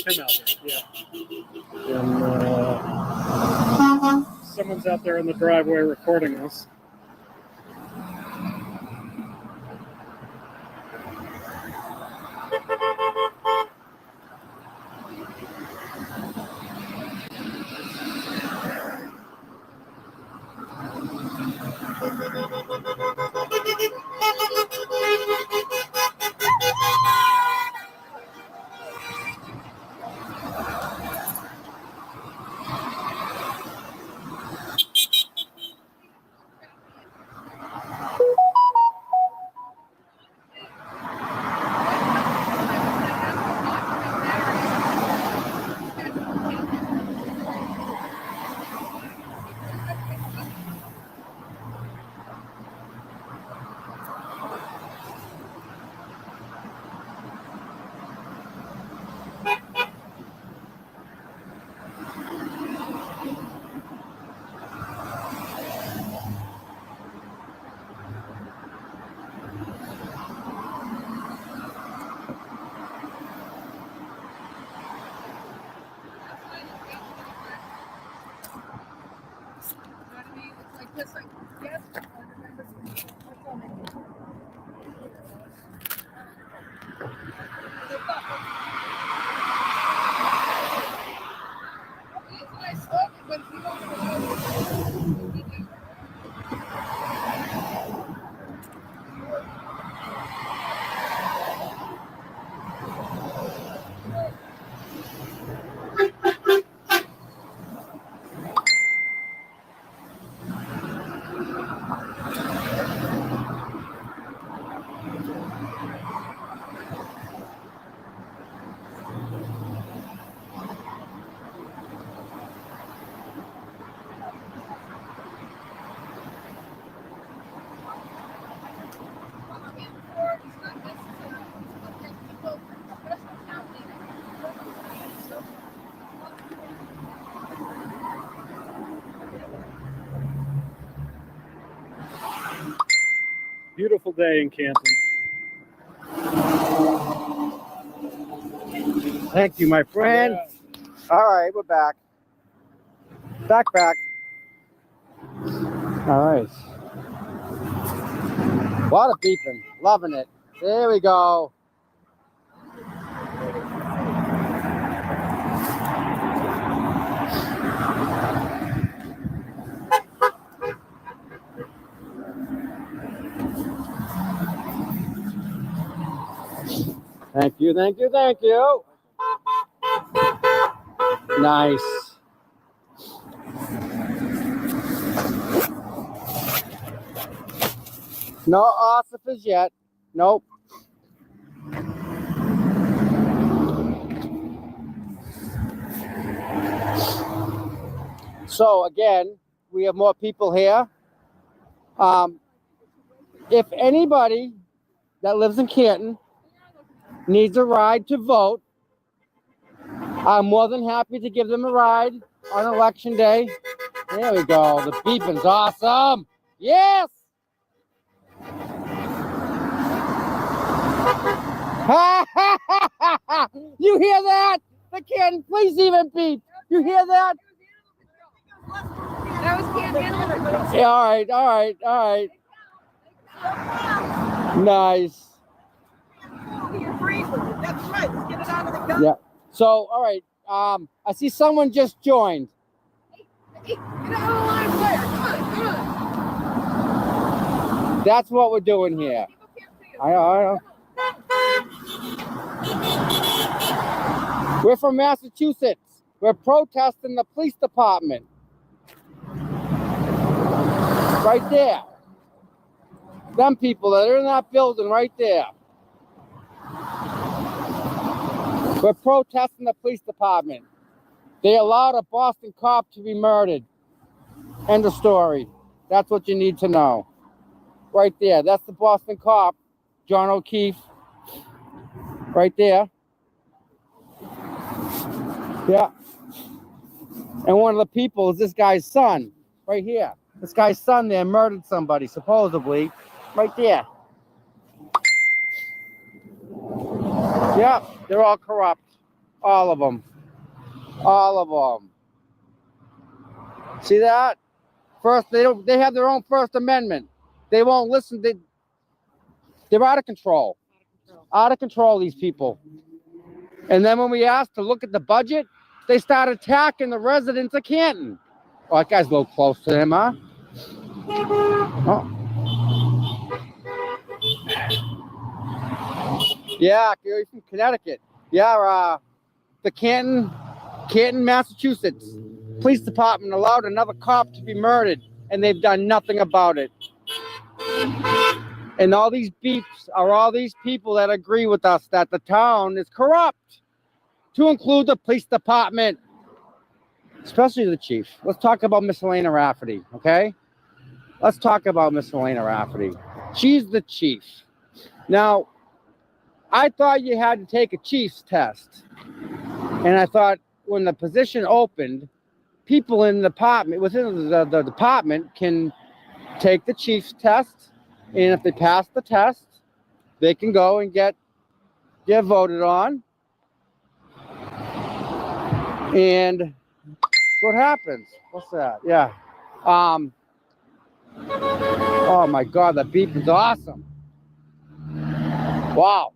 Tim Albert, yeah. And someone's out there in the driveway recording us. Beautiful day in Canton. Thank you, my friend. Yeah. All right, we're back. Back. All right. A lot of beeping. Loving it. There we go. Thank you. Nice. No ossifers yet. Nope. So again, we have more people here. If anybody that lives in Canton needs a ride to vote, I'm more than happy to give them a ride on election day. There we go. The beeping's awesome. Yes. You hear that? The Canton police even beep. You hear that? Yeah, all right. Nice. That's right. Let's get it out of the gut. Yeah. So, all right. I see someone just joined. Get out of the line, player. Come on. That's what we're doing here. I know. We're from Massachusetts. We're protesting the police department. Right there. Them people that are in that building right there. We're protesting the police department. They allowed a Boston cop to be murdered. End of story. That's what you need to know. Right there. That's the Boston cop, John O'Keefe. Right there. Yeah. And one of the people is this guy's son. Right here. This guy's son there murdered somebody, supposedly. Right there. Yeah. They're all corrupt. All of them. All of them. See that? First, they have their own First Amendment. They won't listen. They're out of control. Out of control, these people. And then when we asked to look at the budget, they start attacking the residents of Canton. Oh, that guy's a little close to him, huh? Oh. Yeah, he's from Connecticut. Yeah, the Canton, Massachusetts Police Department allowed another cop to be murdered, and they've done nothing about it. And all these beeps are all these people that agree with us that the town is corrupt, to include the police department, especially the chief. Let's talk about Miss Elena Rafferty, okay? Let's talk about Miss Elena Rafferty. She's the chief. Now, I thought you had to take a chief's test. And I thought when the position opened, people in the department, within the department, can take the chief's test. And if they pass the test, they can go and get voted on. And what happens? What's that? Yeah. Oh my God, that beep is awesome. Wow.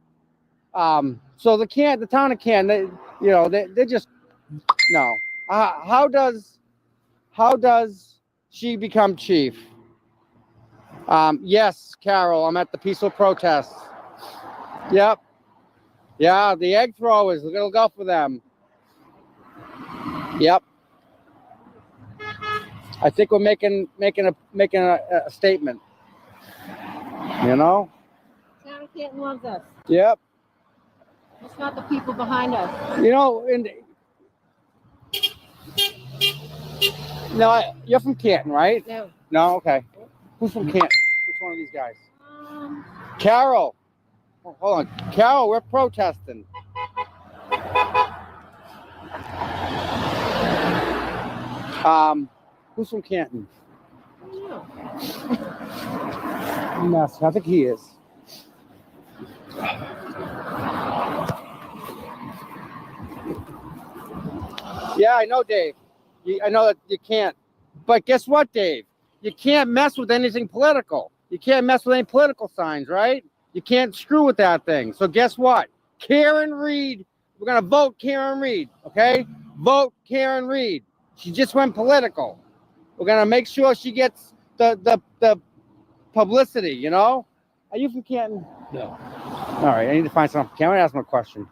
So the town of Canton, they just no. How does she become chief? Yes, Carol, I'm at the peaceful protest. Yep. Yeah, the egg throwers, we're gonna go for them. Yep. I think we're making a statement. You know? Town of Canton loves us. Yep. It's not the people behind us. No, you're from Canton, right? No. No, okay. Who's from Canton? Which one of these guys? Carol. Oh, hold on. Carol, we're protesting. Who's from Canton? Yes, I think he is. Yeah, I know, Dave. I know that you can't. But guess what, Dave? You can't mess with anything political. You can't mess with any political signs, right? You can't screw with that thing. So guess what? Karen Reed, we're going to vote Karen Reed, okay? Vote Karen Reed. She just went political. We're going to make sure she gets the publicity, you know? Are you from Canton? No. All right, I need to find something. Can I ask my question?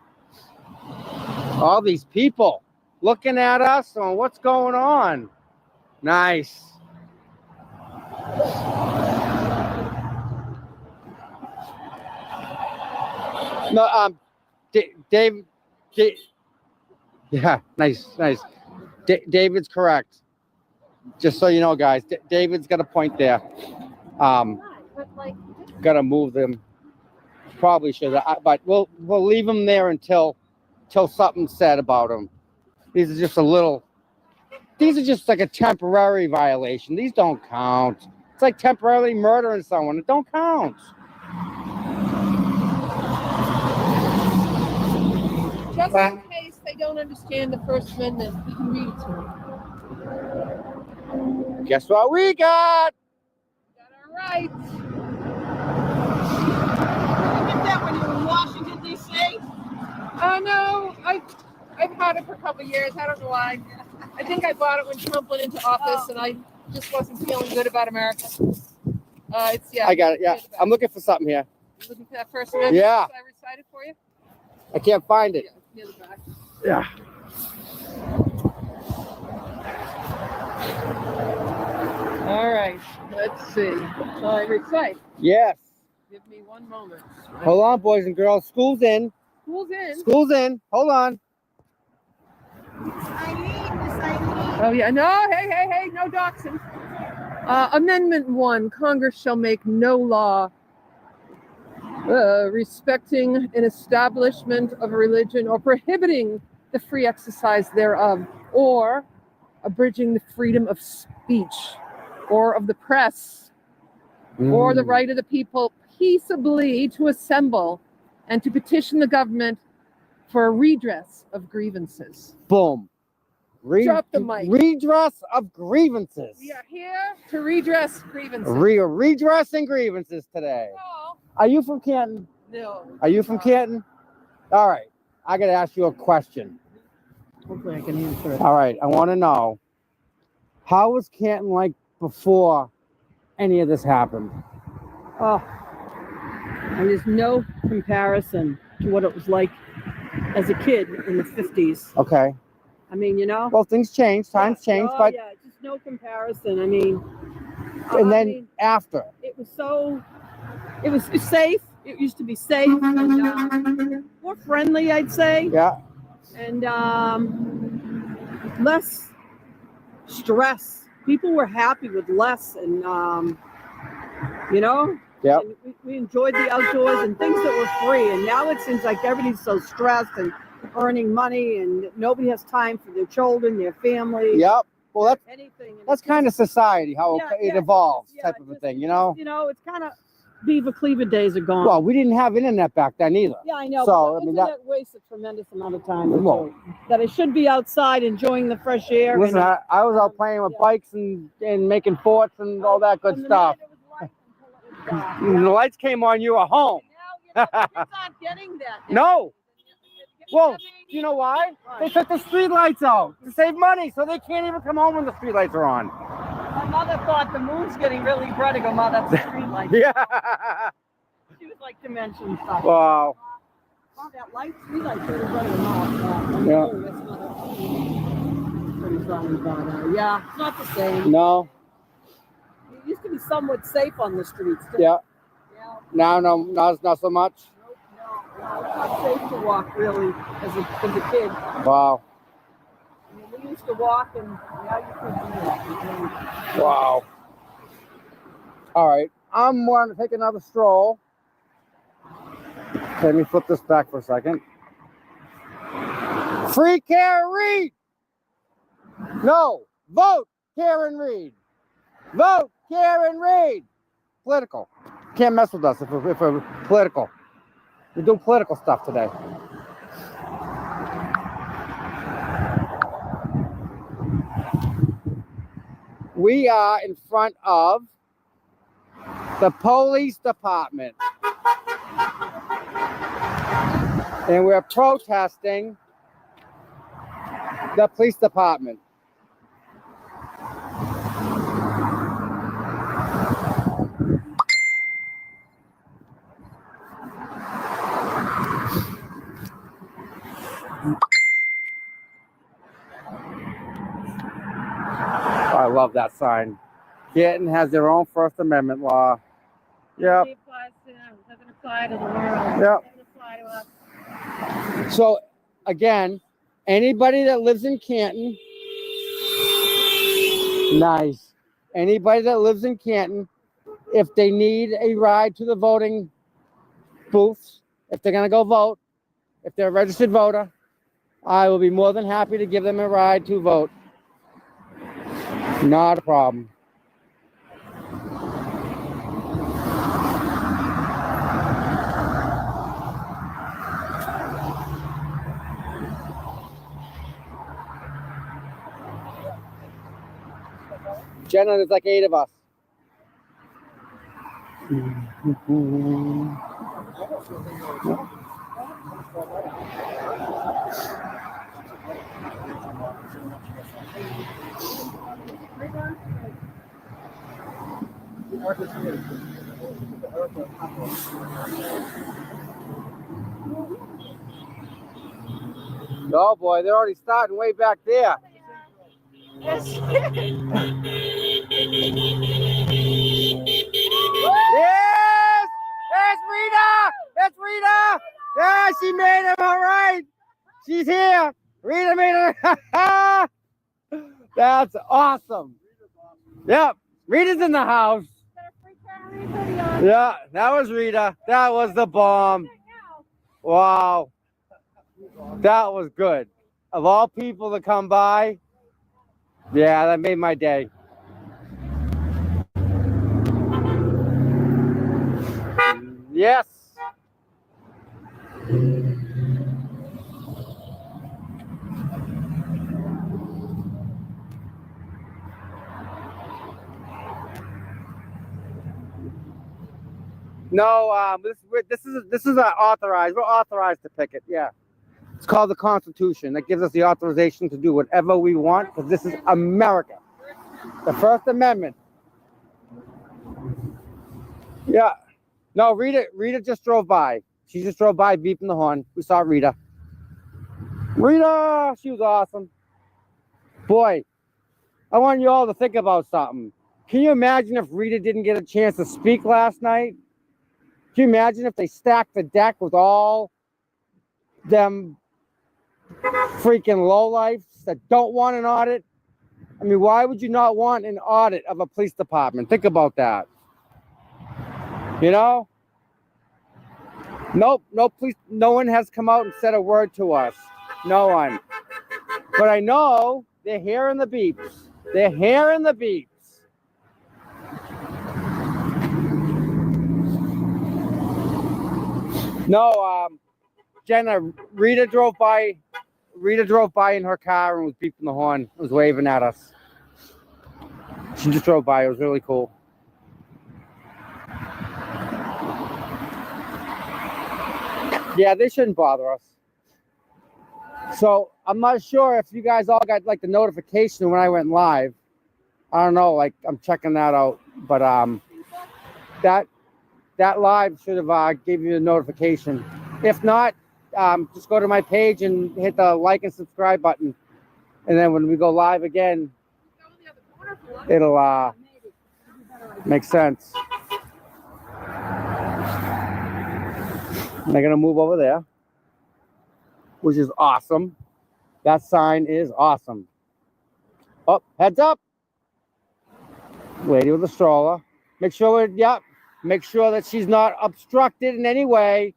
All these people looking at us on what's going on. Nice. No, Dave, yeah, nice. David's correct. Just so you know, guys, David's got a point there. Got to move them. Probably should, but we'll leave them there until something's said about them. These are just like a temporary violation. These don't count. It's like temporarily murdering someone. It don't count. Just in case they don't understand the First Amendment, you can read it to them. Guess what we got? All right. You get that when you were in Washington, D.C.? No, I've had it for a couple of years. I don't know why. I think I bought it when Trump went into office, and I just wasn't feeling good about America. I got it. Yeah, I'm looking for something here. You looking for that First Amendment? Yeah. Should I recite it for you? I can't find it. Near the back. Yeah. All right. Let's see. Shall I recite? Yes. Give me one moment. Hold on, boys and girls. School's in. School's in. School's in. Hold on. Oh yeah. No. Hey. No doxing. Amendment 1. Congress shall make no law respecting an establishment of a religion or prohibiting the free exercise thereof, or abridging the freedom of speech or of the press, or the right of the people peaceably to assemble and to petition the government for a redress of grievances. Boom. Drop the mic. Redress of grievances. We are here to redress grievances. Redressing grievances today. Oh, Are you from Canton? no. Are you from Canton? All right. I got to ask you a question. Hopefully I can answer it. All right. I want to know, how was Canton like before any of this happened? Oh, and there's no comparison to what it was like as a kid in the 50s. Okay. I mean, you know. Well, things change. Times change. Oh, but yeah, just no comparison. I mean. And then after. It was safe. It used to be safe and more friendly, I'd say. Yeah. And less stress. People were happy with less, and you know. Yeah. We enjoyed the outdoors and things that were free. And now it seems like everybody's so stressed and earning money, and nobody has time for their children, their family. Yep. Well, anything. That's kind of society, how it evolves, yeah, type of a thing, you know? You know, it's kind of Beaver Cleaver days are gone. Well, we didn't have internet back then either. Yeah, I know. So, but I mean, internet wastes a tremendous amount of time. Well, that I should be outside enjoying the fresh air. listen, I was out playing with bikes and making forts and all that good stuff. When the lights came on, you were home. Now, kids aren't getting that. No. Well, you know why? They took the street lights out to save money, so they can't even come home when the street lights are on. My mother thought the moon's getting really bright. I go, Ma, that's the street light. Yeah. She was like to mention stuff. Wow. Oh, that light, street light, really running off. Yeah. That's not pretty funny, but yeah, it's not the same. No. It used to be somewhat safe on the streets. Yeah. Now, not so much. No, it's not safe to walk really as a kid. Wow. I mean, we used to walk, and now you can't do that. Wow. All right. I'm going to take another stroll. Let me flip this back for a second. Free Karen Reed. No. Vote Karen Reed. Vote Karen Reed. Political. Can't mess with us if we're political. We're doing political stuff today. We are in front of the police department. And we're protesting the police department. I love that sign. Canton has their own First Amendment law. Yep. It applies to them. It doesn't apply to the world. Yep. It doesn't apply to us. So, again, anybody that lives in Canton, nice. Anybody that lives in Canton, if they need a ride to the voting booths, if they're going to go vote, if they're a registered voter, I will be more than happy to give them a ride to vote. Not a problem. Jenna, there's like 8 of us. Oh boy, they're already starting way back there. Yes! It's Rita! It's Rita! Yeah, she made him all right. She's here. Rita made her. That's awesome. Yep, Rita's in the house. Yeah, that was Rita. That was the bomb. Wow. That was good. Of all people to come by, yeah, that made my day. Yes. No, this is authorized. We're authorized to picket. Yeah. It's called the Constitution. That gives us the authorization to do whatever we want because this is America. The First Amendment. Yeah. No, Rita just drove by. She just drove by beeping the horn. We saw Rita. Rita! She was awesome. Boy, I want you all to think about something. Can you imagine if Rita didn't get a chance to speak last night? Can you imagine if they stacked the deck with all them freaking lowlifes that don't want an audit? I mean, why would you not want an audit of a police department? Think about that. You know? Nope, no one has come out and said a word to us. No one. But I know they're hearing the beeps. They're hearing the beeps. No, Jenna, Rita drove by in her car and was beeping the horn, was waving at us. She just drove by. It was really cool. Yeah, they shouldn't bother us. So I'm not sure if you guys all got like the notification when I went live. I don't know, like I'm checking that out. But that live should have gave you a notification. If not, just go to my page and hit the like and subscribe button. And then when we go live again, it'll make sense. And they're gonna move over there, which is awesome. That sign is awesome. Oh, heads up. Lady with the stroller. Make sure that she's not obstructed in any way.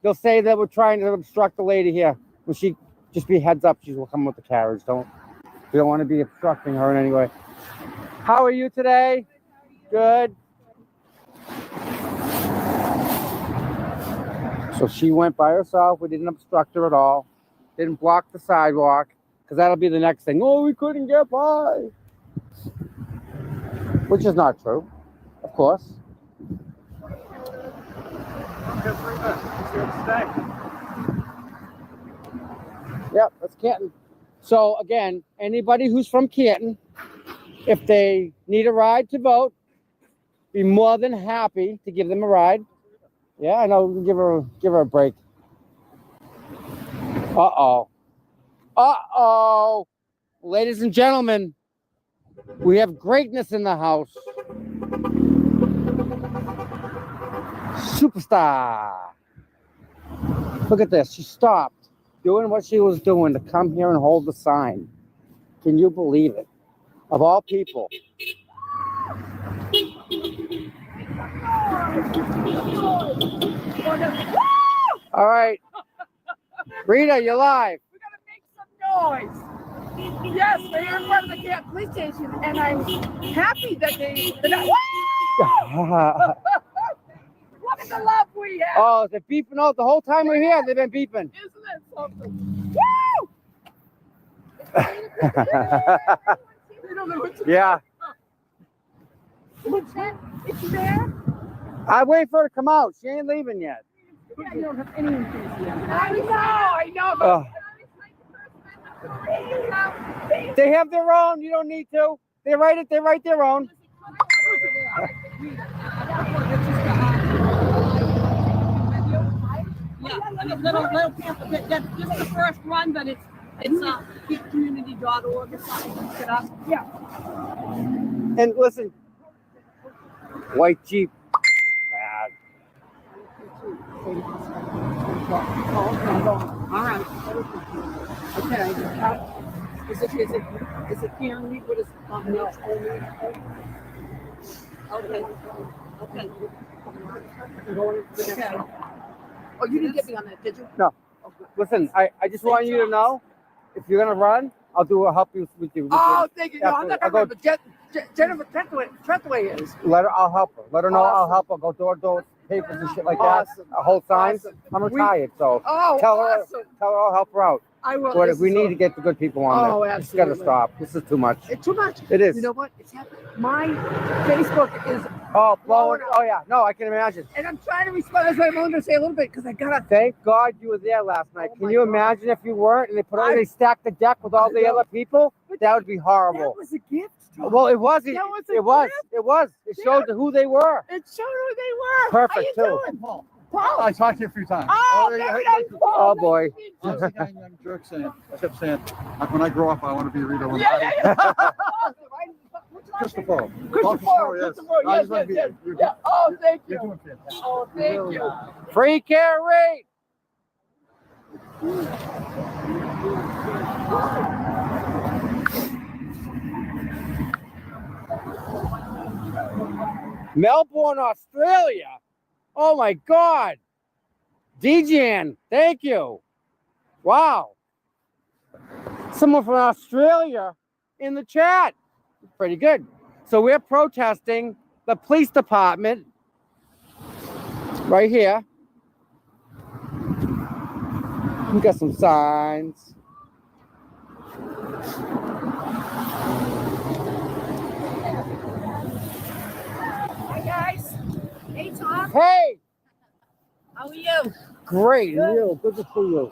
They'll say that we're trying to obstruct the lady here. When she just be heads up, she will come with the carriage. We don't want to be obstructing her in any way. How are you today? Good. So she went by herself. We didn't obstruct her at all. Didn't block the sidewalk. Because that'll be the next thing. Oh, we couldn't get by. Which is not true, of course. Yep, that's Canton. So again, anybody who's from Canton, if they need a ride to vote, be more than happy to give them a ride. Yeah, I know. Give her a break. Uh-oh. Uh-oh. Ladies and gentlemen, we have greatness in the house. Superstar. Look at this. She stopped doing what she was doing to come here and hold the sign. Can you believe it? Of all people. All right. Rita, you're live. We gotta make some noise. Yes, we're in front of the Canton police station, and I'm happy that they're not. Look at the love we have. Oh, they're beeping out the whole time we're here. They've been beeping. Isn't that something? Woo! Yeah. It's there. I wait for her to come out. She ain't leaving yet. You don't have any enthusiasm. I know. Ugh. They have their own. You don't need to. They write their own. Yeah, little pamphlet. That's just the first one, but it's community.org or something. Look it up. Yeah. And listen, white Jeep. Bad. All right. Okay. Is it Karen Reed? What is it? No. Okay. Okay. Okay. Oh, you didn't get me on that, did you? No. Listen, I just want you to know, if you're gonna run, I'll help you with you. Oh, thank you. No, I'm not I'll gonna run, but Jennifer Trentway is. I'll help her. Let her know I'll Awesome. help her. Go door to door, papers and shit like Awesome. that. Hold signs. Awesome. I'm retired, so Oh, tell awesome. her I'll help her out. I will. But This we is need so- to get the good people on Oh, there. It's absolutely. gotta stop. This is too much. It's too much. It is. You know what? It's happening. My Facebook is, Oh, blowing. blowing up. Oh yeah. No, I can imagine. and I'm trying to respond. That's why I'm only gonna say a little bit because I gotta. Thank God you were there last night. Oh Can my you God. imagine if you weren't and they stacked the deck with all the other people? That would be That horrible. was a gift. Well, it was. That was a It was. gift. It was. It showed who they were. It showed who they were. Perfect, How you too. doing? Paul. Paul. I talked to you a few times. Oh, very nice, Paul. Oh boy. I was the guy young jerk saying, I kept saying, when I grow up, I want to be a Rita. Yeah. Christopher. Christopher, yes. Yeah. Oh, thank You're you. doing fantastic. Oh, thank you. Free carry. Melbourne, Australia. Oh my God. Dejan, thank you. Wow. Someone from Australia in the chat. Pretty good. So we're protesting the police department right here. We got some signs. Hi guys. Hey Tom. Hey, How are you? great. You. Good to see you.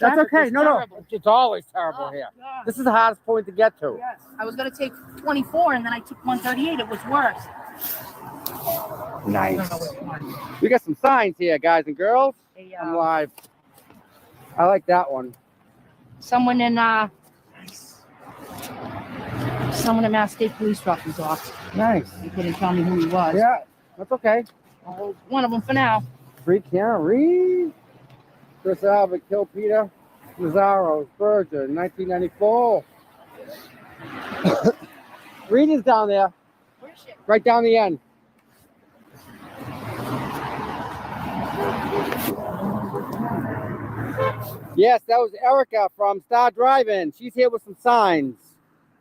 That's okay. No. It's always terrible here. This is the hardest point to get to. Yes. I was gonna take 24 and then I took 138. It was worse. Nice. We got some signs here, guys and girls. Hey, I'm live. I like that one. someone in Mass State Police dropped his off. Nice. He couldn't tell me who he was. Yeah, that's okay. I'll hold one of them for now. Free Reed. Chris Albert killed Peter Nazaro, Berger, 1994. Reed is down there. Where's she? Right down the end. Yes, that was Erica from Star Drive-In. She's here with some signs.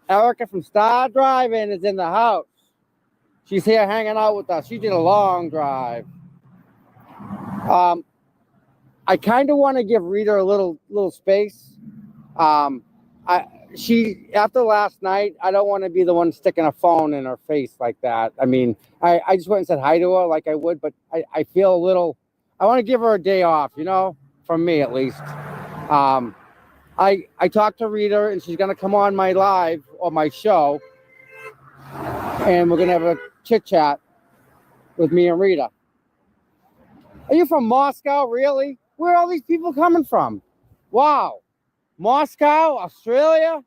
Erica from Star Drive-In is in the house. She's here hanging out with us. She did a long drive. I kind of want to give Rita a little space. She after last night, I don't want to be the one sticking a phone in her face like that. I mean, I just went and said hi to her like I would, but I feel a little. I want to give her a day off, you know, from me at least. I talked to Rita and she's gonna come on my live or my show, and we're gonna have a chit chat with me and Rita. Are you from Moscow, really? Where are all these people coming from? Wow. Moscow, Australia?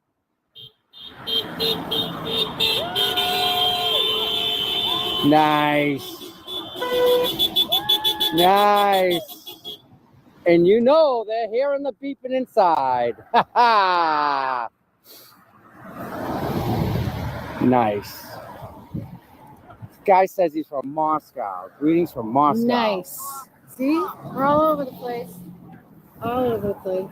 Nice. Nice. And you know they're hearing the beeping inside. Ha ha. Nice. This guy says he's from Moscow. Greetings from Moscow. Nice. See? We're all over the place. All over the place.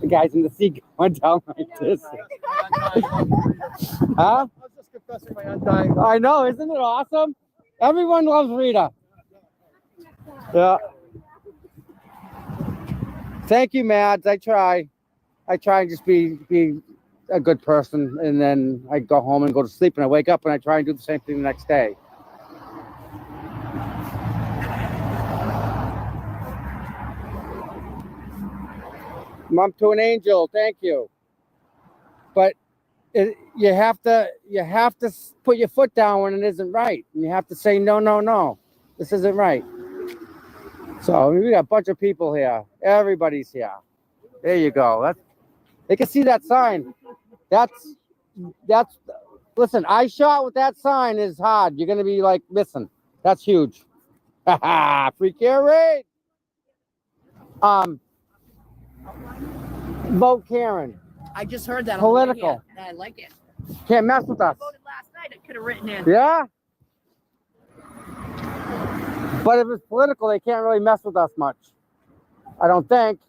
The guys in the sea going down like this. Huh? I was just expressing my undying. I know, isn't it awesome? Everyone loves Rita. Yeah. Thank you, Mads. I try and just be a good person, and then I go home and go to sleep, and I wake up and I try and do the same thing the next day. Mom to an angel, thank you. But you have to put your foot down when it isn't right, and you have to say no, this isn't right. So we got a bunch of people here. Everybody's here. There you go. They can see that sign. That's. Listen, I shot with that sign is hard. You're gonna be like missing. That's huge. Free care rate. Vote Karen. I just heard that. Political. I like it. Can't mess with I us. voted last night. I could have written in. Yeah. But if it's political, they can't really mess with us much. I don't think.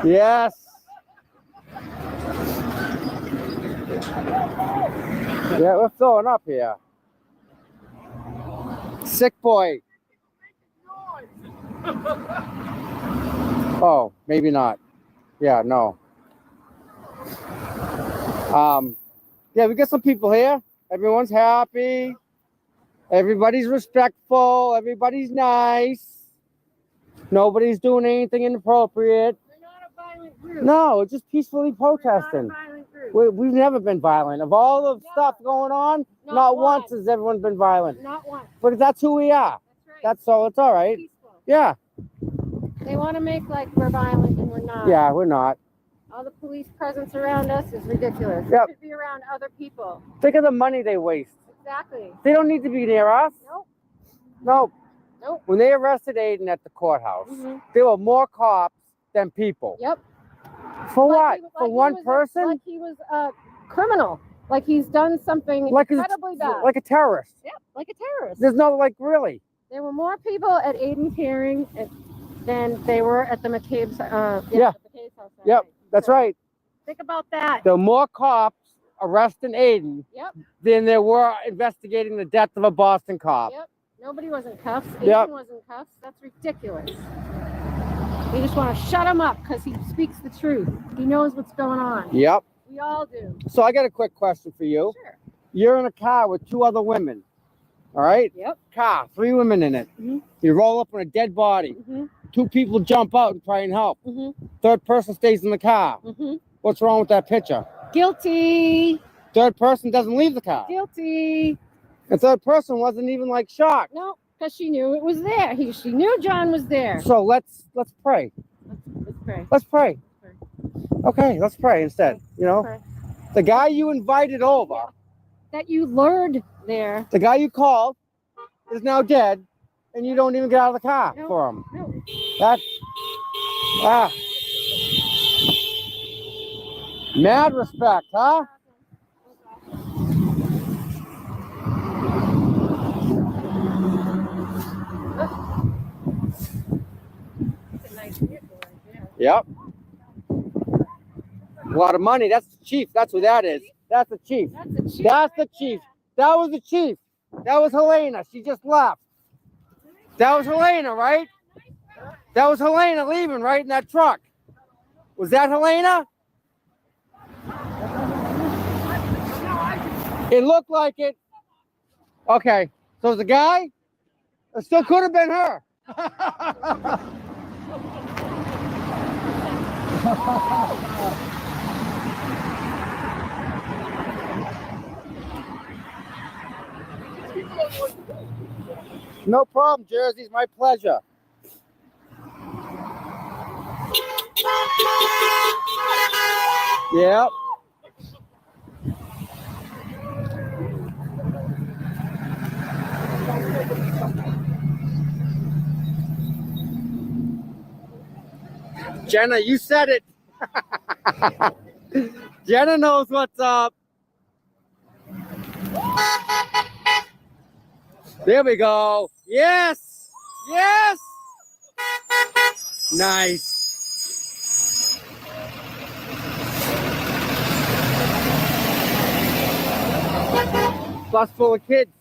Yes. Yeah, we're filling up here. Sick boy. Oh, maybe not. Yeah, no. Yeah, we got some people here. Everyone's happy. Everybody's respectful. Everybody's nice. Nobody's doing anything inappropriate. We're not a violent group. No, just peacefully protesting. We're not a violent group. We've never been violent. Of all the stuff going on, not once has everyone been violent. Not once. But that's who we are. That's right. That's all. It's all right. Peaceful. Yeah. They want to make like we're violent and we're not. Yeah, we're not. All the police presence around us is ridiculous. Yep. We should be around other people. Think of the money they waste. Exactly. They don't need to be near us. Nope. Nope. Nope. When they arrested Aiden at the courthouse, Mm-hmm. there were more cops than people. Yep. For Like what? he- like For he one was person? like he was a criminal. Like he's done something Like incredibly bad. like a terrorist. Yep, like a terrorist. There's no, like, really. There were more people at Aiden's hearing than they were at the McCabe's. Yeah. The McCabe's house that Yep, night. that's So, right. Think about that. There were more cops arresting Aiden Yep. than there were investigating the death of a Boston cop. Yep. Nobody was in cuffs. Aiden Yep. was in cuffs. That's ridiculous. We just want to shut him up because he speaks the truth. He knows what's going on. Yep. We all do. So I got a quick question for you. Sure. You're in a car with two other women. All right? Yep. Car, 3 women in it. Mhm. You roll up on a dead body. Mhm. 2 people jump out and try and help. Mhm. 3rd person stays in the car. Mhm. What's wrong with that picture? Guilty. 3rd person doesn't leave the car. Guilty. The 3rd person wasn't even like shocked. No, because she knew it was there. She knew John was there. So let's pray. Let's pray. Let's pray. Okay, let's pray instead. You know, Pray. the guy you invited over, That you lured there. the guy you called, is now dead, and you don't even get out of the car No. for him. No. That's mad respect, huh? It's a nice vehicle right there. Yep. A lot of money. That's the chief. That's who that is. That's the chief. That's a chief. That's the chief. That was the chief. That was Helena. She just left. That was Helena, right? That was Helena leaving, right, in that truck. Was that Helena? It looked like it. Okay. So it was a guy? It still could have been her. No problem, Jersey. It's my pleasure. Yep. Jenna, you said it. Jenna knows what's up. There we go. Yes. Yes. Nice. Bus full of kids.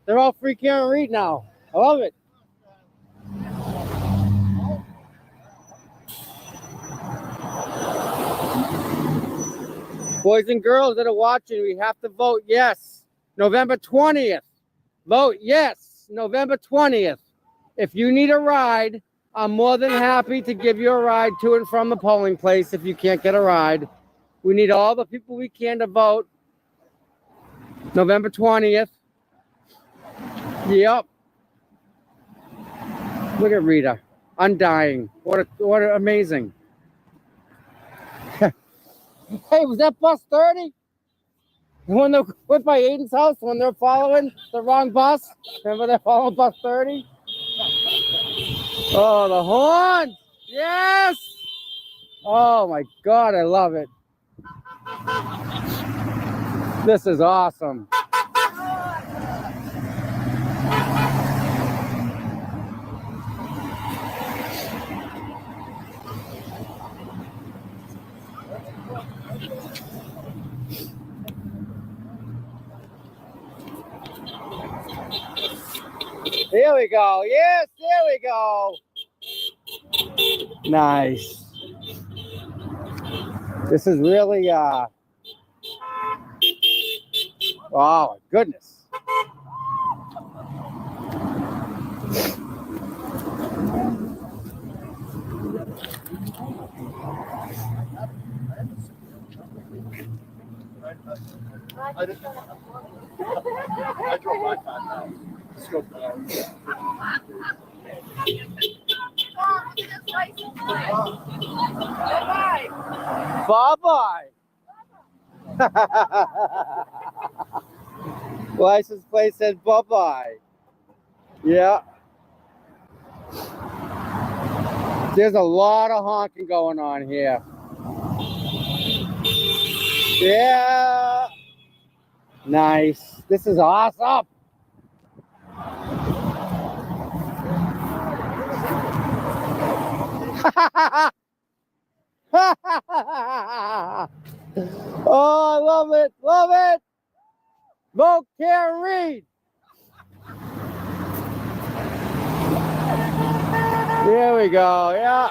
They're all free Karen Reed now. I love it. Boys and girls that are watching, we have to vote yes. November 20th. Vote yes. November 20th. If you need a ride, I'm more than happy to give you a ride to and from the polling place if you can't get a ride. We need all the people we can to vote. November 20th. Yep. Look at Rita. Undying. What amazing. Hey, was that bus 30? When they went by Aiden's house, when they're following the wrong bus? Remember they're following bus 30? Oh, the horn! Yes! Oh my God, I love it. This is awesome. Here we go. Yes, there we go. Nice. This is really, oh my goodness. I drove my car now. Scope down. Bye-bye. License plate said bye-bye. Yeah. There's a lot of honking going on here. Yeah. Nice. This is awesome. Oh, I love it. Love it. Vote Karen Reed. Here we go. Yeah.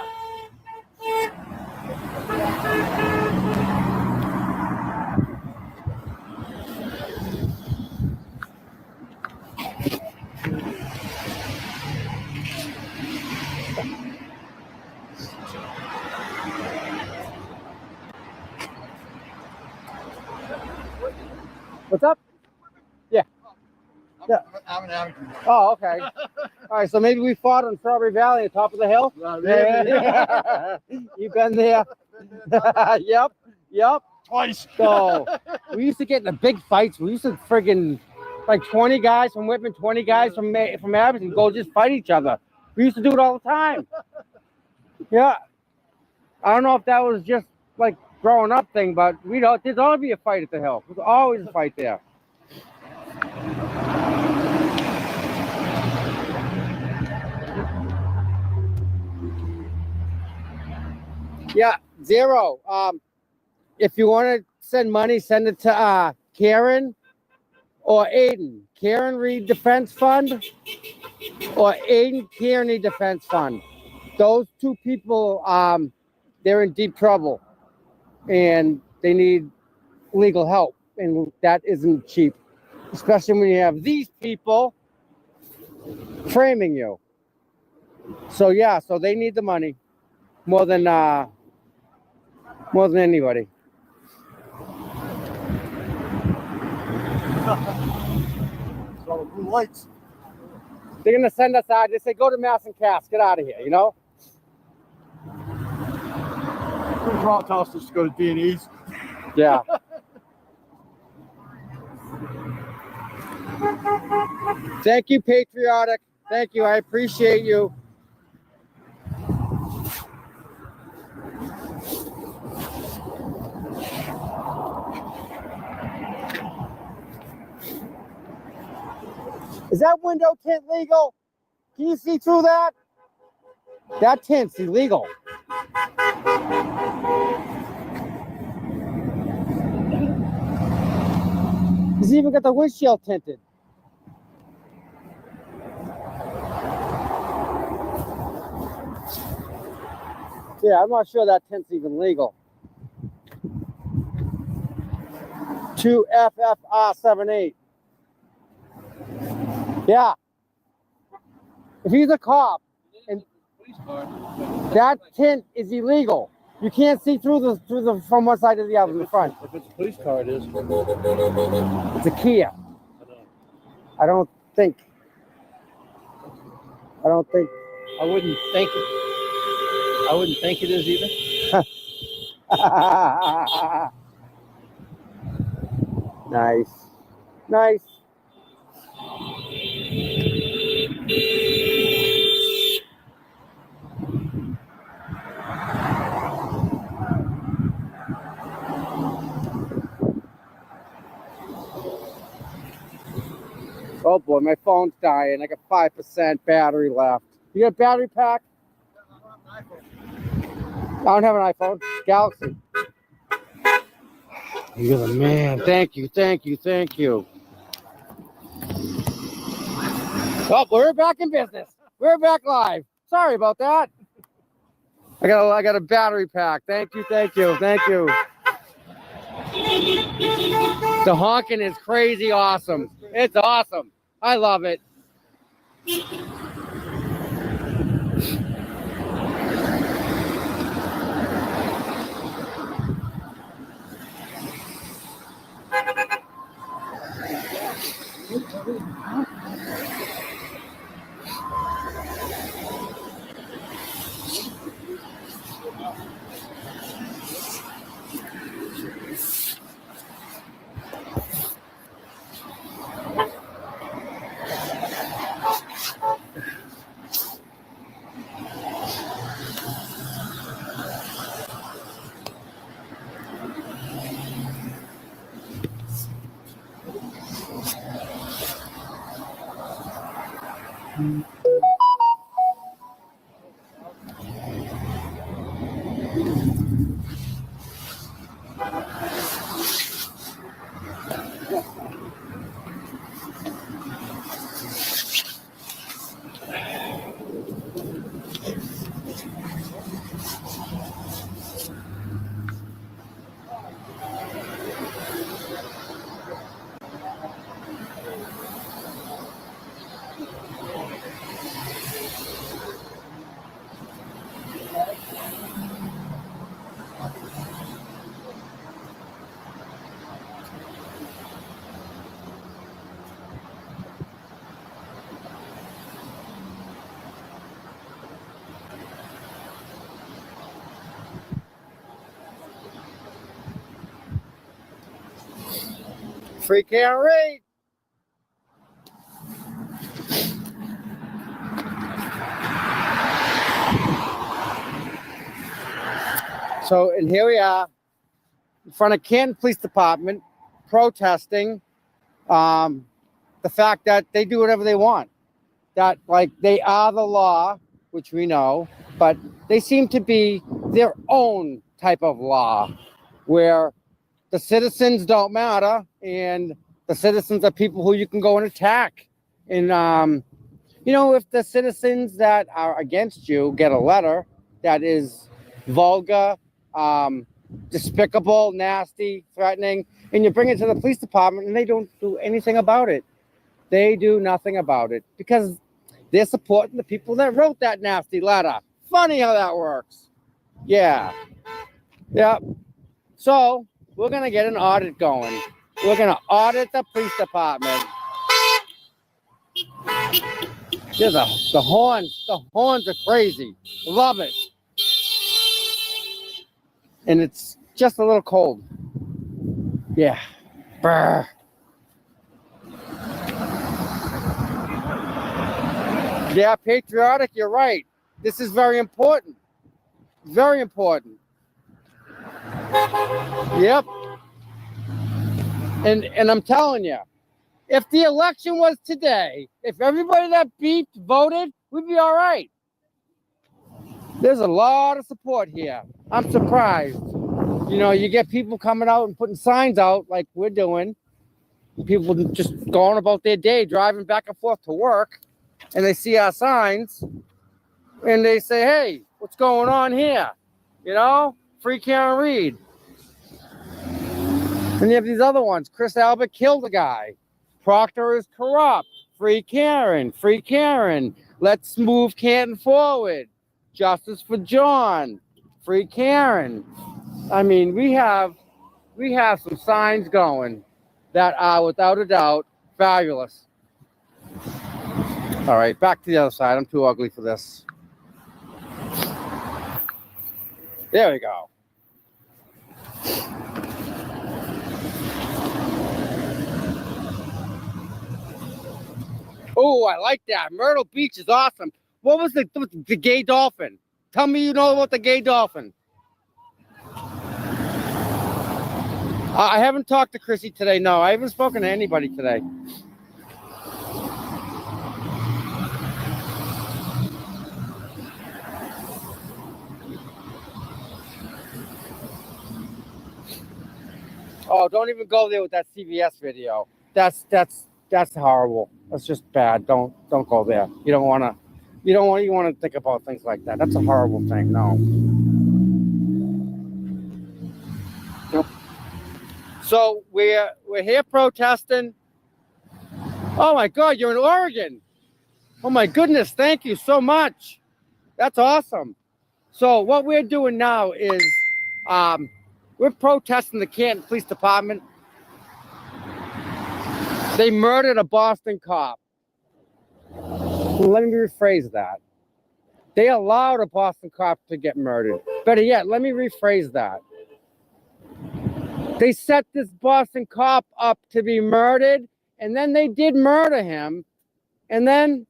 What's up? Yeah. Yeah. I'm an amateur. Oh, okay. All right, so maybe we fought on Strawberry Valley at the top of the hill. Yeah. You've been there. Yep. Yep. Twice. So we used to get in the big fights. We used to friggin' like 20 guys from Whitman, 20 guys from Abington go just fight each other. We used to do it all the time. Yeah. I don't know if that was just like growing up thing, but there'd always be a fight at the hill. There's always a fight there. Yeah, zero. If you want to send money, send it to Karen or Aiden. Karen Reed Defense Fund or Aiden Kearney Defense Fund. Those two people, they're in deep trouble and they need legal help, and that isn't cheap, especially when you have these people framing you. So yeah, so they need the money more than anybody. So blue lights. They're gonna send us out. They say go to Mass and Cass, get out of here, you know? Ron tells us to go to D&E's. Yeah. Thank you, Patriotic. Thank you. I appreciate you. Is that window tint legal? Can you see through that? That tint's illegal. He's even got the windshield tinted. Yeah, I'm not sure that tint's even legal. 2FFR78. Yeah. If he's a cop and that tint is illegal. You can't see through the from one side to the other in the front. If it's a police car, it is. It's a Kia. I don't think. I wouldn't think it. I wouldn't think it is either. Nice. Nice. Oh boy, my phone's dying. I got 5% battery left. You got a battery pack? I don't have an iPhone. Galaxy. You're the man. Thank you, thank you, thank you. Oh, we're back in business. We're back live. Sorry about that. I got a battery pack. Thank you, thank you, thank you. The honking is crazy awesome. It's awesome. I love it. Free can't read. So, and here we are in front of Canton Police Department protesting the fact that they do whatever they want. That, like, they are the law, which we know, but they seem to be their own type of law where the citizens don't matter and the citizens are people who you can go and attack. And, you know, if the citizens that are against you get a letter that is vulgar, despicable, nasty, threatening, and you bring it to the police department and they don't do anything about it. They do nothing about it because they're supporting the people that wrote that nasty letter. Funny how that works. Yeah. Yep. So we're going to get an audit going. We're going to audit the police department. There's the horns are crazy. Love it. And it's just a little cold. Yeah. Brr. Yeah, patriotic, you're right. This is very important. Very important. Yep. And I'm telling you, if the election was today, if everybody that beeped voted, we'd be all right. There's a lot of support here. I'm surprised. You know, you get people coming out and putting signs out like we're doing. People just going about their day, driving back and forth to work, and they see our signs, and they say, "Hey, what's going on here?" You know, free Karen Reed. And you have these other ones. Chris Albert killed a guy. Proctor is corrupt. Free Karen. Free Karen. Let's move Canton forward. Justice for John. Free Karen. I mean, we have some signs going that are, without a doubt, fabulous. All right, back to the other side. I'm too ugly for this. There we go. Oh, I like that. Myrtle Beach is awesome. What was the gay dolphin? Tell me you know about the gay dolphin. I haven't talked to Chrissy today. No, I haven't spoken to anybody today. Oh, don't even go there with that CVS video. That's horrible. That's just bad. Don't go there. You don't want to think about things like that. That's a horrible thing. No. Nope. So we're here protesting. Oh my God, you're in Oregon. Oh my goodness, thank you so much. That's awesome. So what we're doing now is we're protesting the Canton Police Department. They murdered a Boston cop. Let me rephrase that. They allowed a Boston cop to get murdered. Better yet, let me rephrase that. They set this Boston cop up to be murdered, and then they did murder him, and then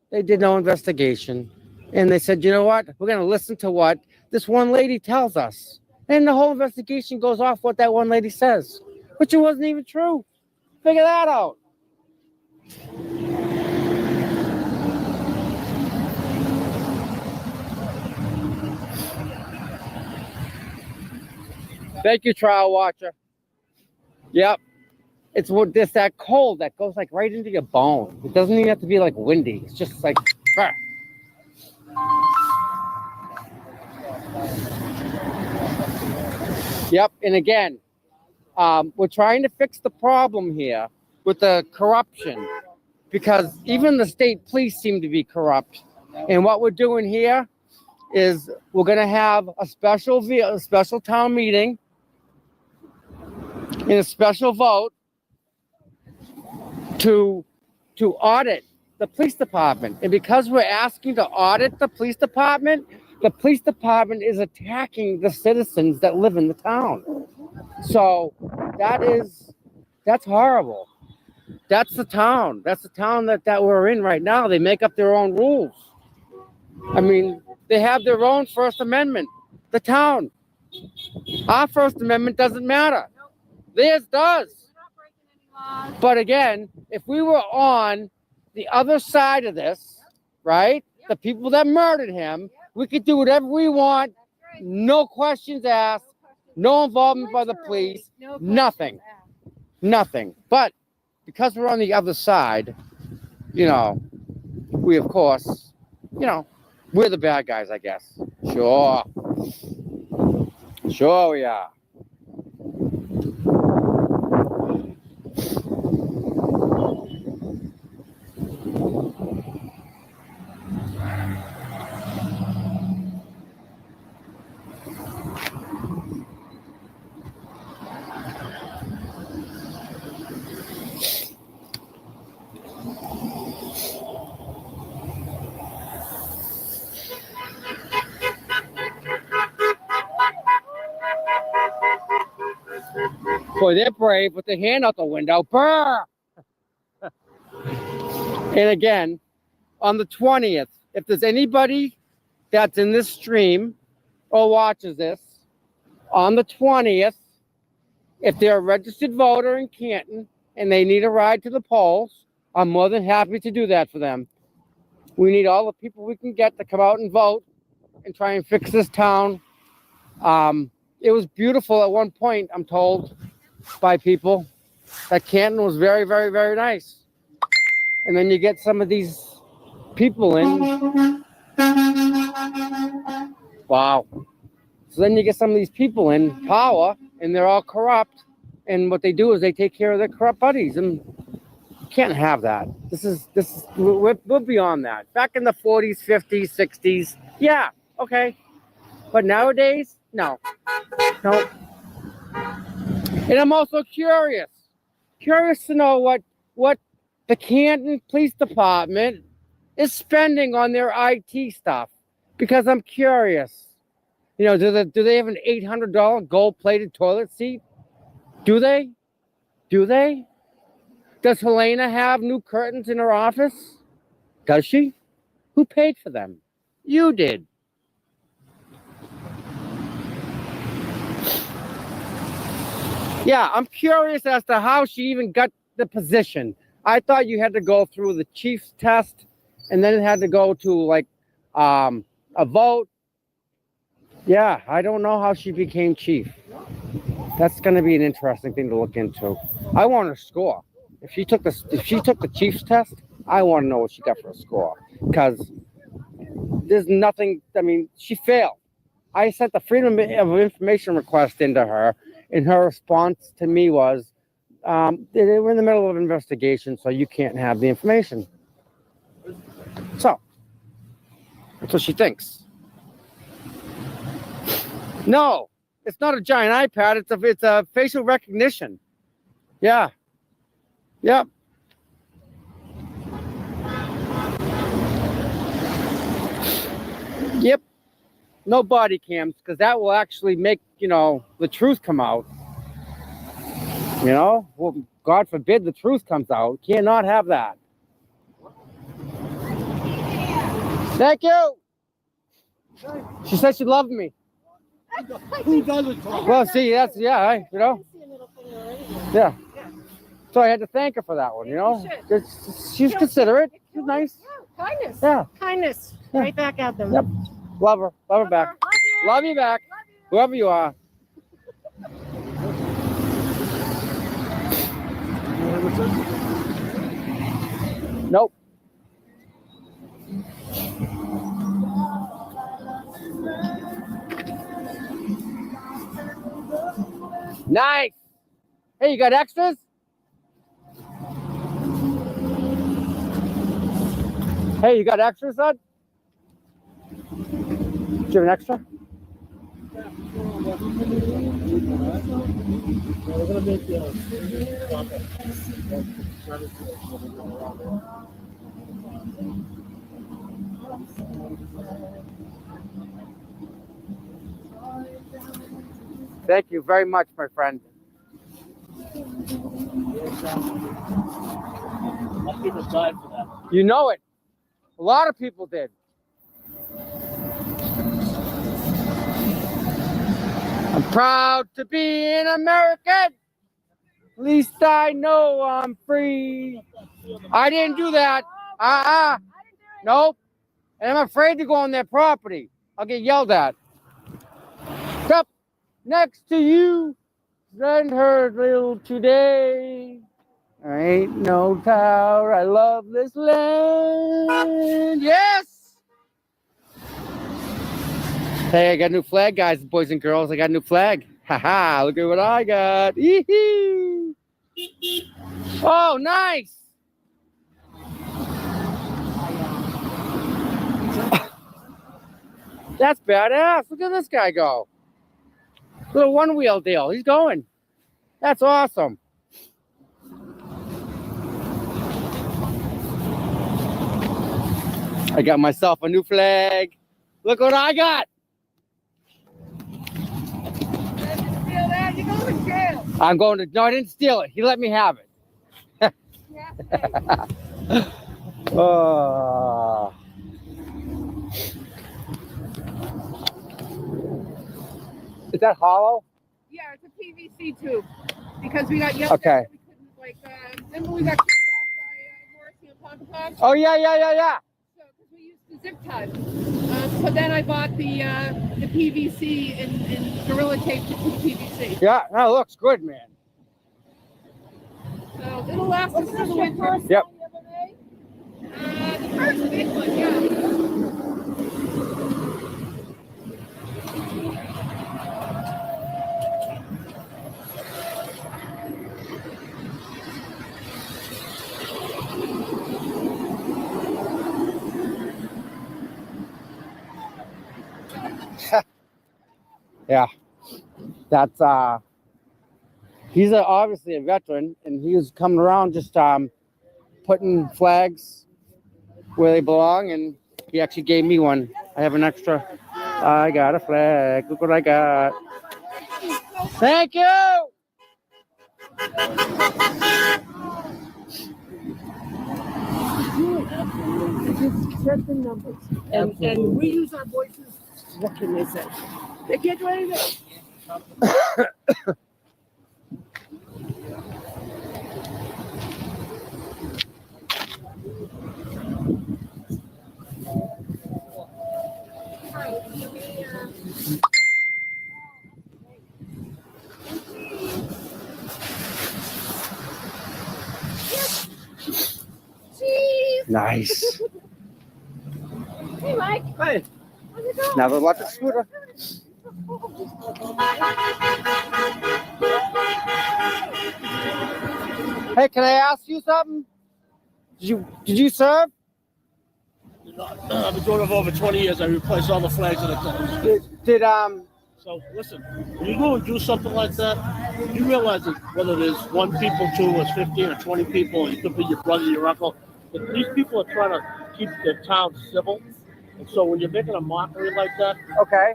they did no investigation. And they said, you know what? We're going to listen to what this one lady tells us. And the whole investigation goes off what that one lady says, which it wasn't even true. Figure that out. Thank you, Trial Watcher. Yep. It's that cold that goes like right into your bone. It doesn't even have to be like windy. It's just like, bah. Yep. And again, we're trying to fix the problem here with the corruption, because even the state police seem to be corrupt. And what we're doing here is we're going to have a special town meeting and a special vote to audit the police department. And because we're asking to audit the police department is attacking the citizens that live in the town. So that's horrible. That's the town that we're in right now. They make up their own rules. I mean, they have their own First Amendment. The town. Our First Amendment doesn't matter. Theirs does. But again, if we were on the other side of this, right? The people that murdered him, we could do whatever we want. No questions asked. No involvement by the police. Nothing. But because we're on the other side, we of course, we're the bad guys, I guess. Sure we are. Boy, they're brave with their hand out the window. Brr! And again, on the 20th, if there's anybody that's in this stream or watches this, on the 20th, if they're a registered voter in Canton and they need a ride to the polls, I'm more than happy to do that for them. We need all the people we can get to come out and vote and try and fix this town. It was beautiful at one point, I'm told by people. that Canton was very, very, very nice. And then you get some of these people in. Wow. So then you get some of these people in power, and they're all corrupt. And what they do is they take care of their corrupt buddies, and you can't have that. We're beyond that. Back in the 40s, 50s, 60s, yeah, okay. But nowadays, no. And I'm also curious to know what the Canton Police Department is spending on their IT stuff, because I'm curious. You know, do they have an $800 gold-plated toilet seat? Do they? Does Helena have new curtains in her office? Does she? Who paid for them? You did. Yeah, I'm curious as to how she even got the position. I thought you had to go through the chief's test, and then it had to go to like a vote. Yeah, I don't know how she became chief. That's going to be an interesting thing to look into. I want her score. If she took the chief's test, I want to know what she got for a score, because there's nothing. I mean, she failed. I sent the Freedom of Information request into her, and her response to me was, they were in the middle of an investigation, so you can't have the information. So, that's what she thinks. No, it's not a giant iPad. It's a facial recognition. Yeah. Yep. Yep. No body cams, because that will actually make, the truth come out. Well, God forbid the truth comes out. Cannot have that. Thank you. She said she loved me. Who doesn't talk? Well, see, yeah, yeah. So I had to thank her for that one, She's considerate. She's nice. Kindness. Yeah. Kindness. Yeah. Right back at them. Yep. Love her. Love her back. Love you back. Whoever you are. Nope. Nice. Hey, you got extras? Hey, you got extras, son? Do you have an extra? Thank you very much, my friend. People died for that. You know it. A lot of people did. I'm proud to be an American. At least I know I'm free. I didn't do that. Nope. And I'm afraid to go on their property. I'll get yelled at. Up next to you, send her little today. There ain't no tower. I love this land. Yes. Hey, I got a new flag, guys, boys and girls. I got a new flag. Haha, look at what I got. Yee-hee. Oh, nice. That's badass. Look at this guy go. Little one-wheel deal. He's going. That's awesome. I got myself a new flag. Look what I got. Steal that, you're going to jail. I'm going to, no, I didn't steal it. He let me have it. Oh. Is that hollow? Yeah, it's a PVC tube. Because we got yelled Okay. at, we couldn't, remember we got kicked off by Morrissey and Pontopox? Oh, yeah. So, because we used the zip tie. So then I bought the PVC and Gorilla Tape to PVC. Yeah, that looks good, man. So it'll last us through the winter. Yep. The first big one, yeah. Yeah. That's he's obviously a veteran, and he was coming around just putting flags where they belong, and he actually gave me one. I have an extra. I got a flag. Look what I got. Thank you. Just set the numbers. And we use our voices. What can they say? They can't do anything. Nice. Hey, Mike. Hey. How's it going? Now the electric scooter. Hey, can I ask you something? Did you serve? I've been doing it for over 20 years. I replace all the flags in the town. Did So listen, when you go and do something like that, you realize that whether there's 1 people, 2, or 15, or 20 people, it could be your brother, your uncle. But these people are trying to keep the town civil, and so when you're making a mockery like that, okay.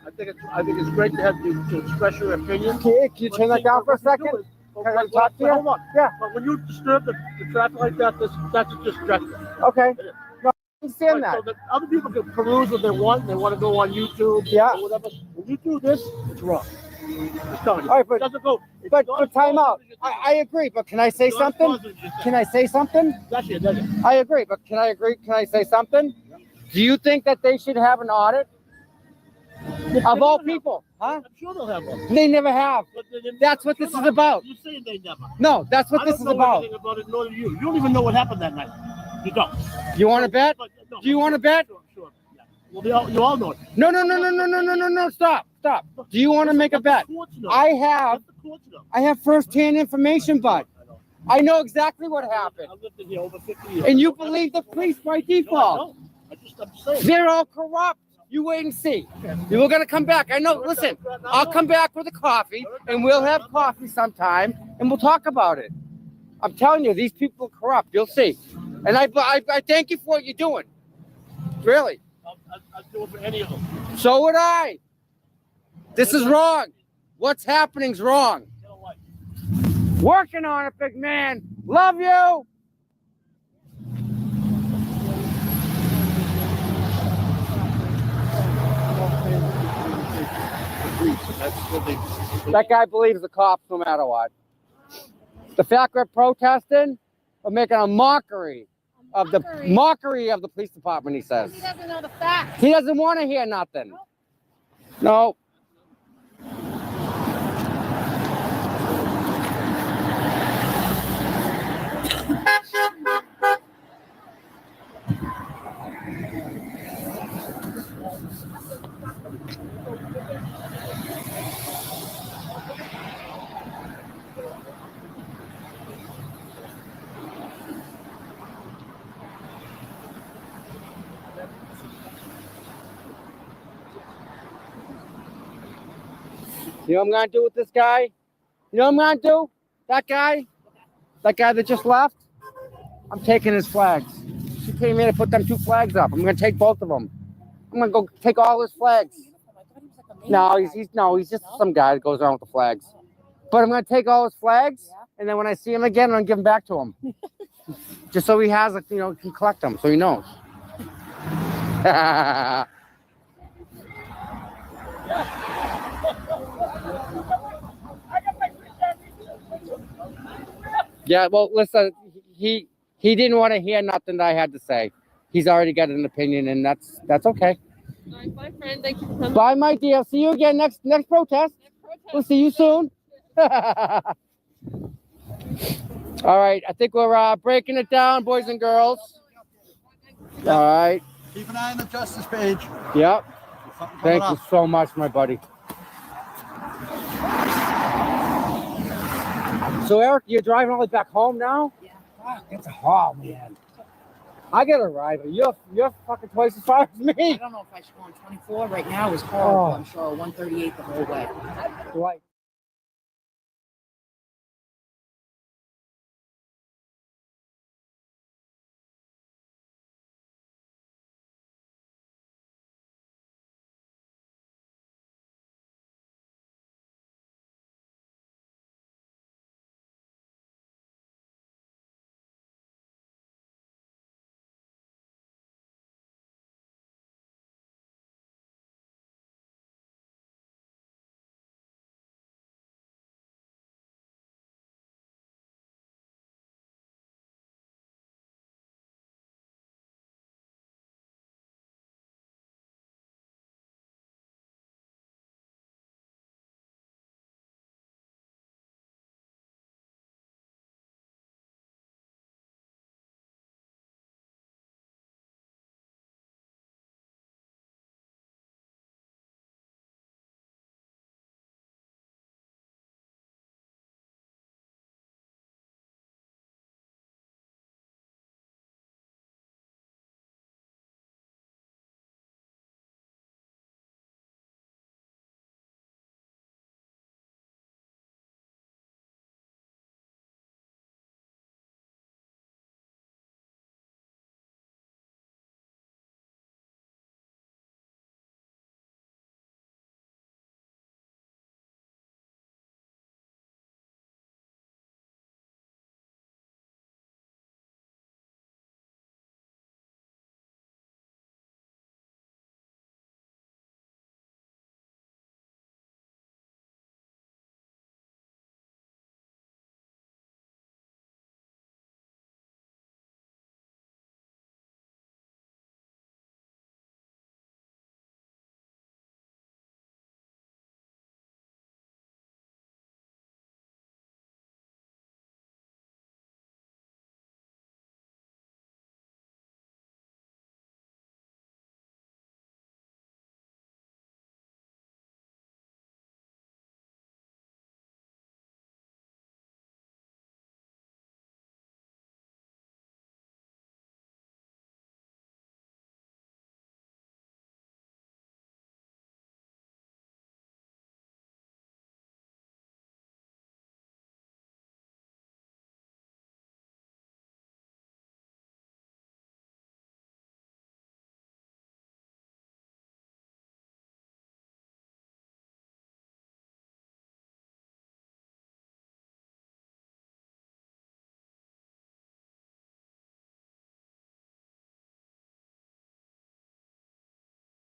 I think it's great to have you to express your opinion. Can you turn that down for a second? Can I talk to you? Hold on. Yeah. But when you disturb the traffic like that, that's a distraction. Okay. No, I understand that. So that other people can peruse what they want. They want to go on YouTube or whatever. When you do this, it's wrong. It's telling you. All right, but, it doesn't go. But time out. I agree, but can I say something? Can I say something? I agree, but can I say something? Do you think that they should have an audit? Of all people, huh? I'm sure they'll have one. They never have. That's what this is about. You're saying they never. No, that's what this is I don't know about. anything about it, nor do you. You don't even know what happened that night. You don't. You want to bet? No, Do you want to bet? Sure. Yeah. Well, you all know it. No. Stop. Do you want to make a bet? I have first-hand information, bud. I know exactly what happened. I've lived in here over 50 years. And you believe the police by default. I'm saying. They're all corrupt. You wait and see. You were going to come back. I know. Listen, I'll come back with a coffee, and we'll have coffee sometime, and we'll talk about it. I'm telling you, these people are corrupt. You'll see. And I thank you for what you're doing. Really. I'd do it for any of them. So would I. This is wrong. What's happening's wrong. Working on it, big man. Love you. That guy believes the cops no matter what. The fact we're protesting, we're making a mockery of the police department, he says. He doesn't know the facts. He doesn't want to hear nothing. No. You know what I'm going to do with this guy? You know what I'm going to do? That guy that just left, I'm taking his flags. He came in to put them 2 flags up. I'm going to take both of them. I'm going to go take all his flags. No, he's just some guy that goes around with the flags. But I'm going to take all his flags, and then when I see him again, I'm going to give them back to him. Just so he has, can collect them, so he knows. Yeah, well, listen, he didn't want to hear nothing that I had to say. He's already got an opinion, and that's okay. All right, bye, friend. Thank you for coming. Bye, my dear. See you again next protest. We'll see you soon. All right, I think we're breaking it down, boys and girls. All right. Keep an eye on the justice page. Yep. Thank you up. so much, my buddy. So, Eric, you're driving all the way back home now? Yeah. Fuck, it's a haul, man. I get a ride, but you're fucking twice as far as me. I don't know if I should go on 24. Right now is horrible. Oh. I'm sure 138 the whole way. Do I?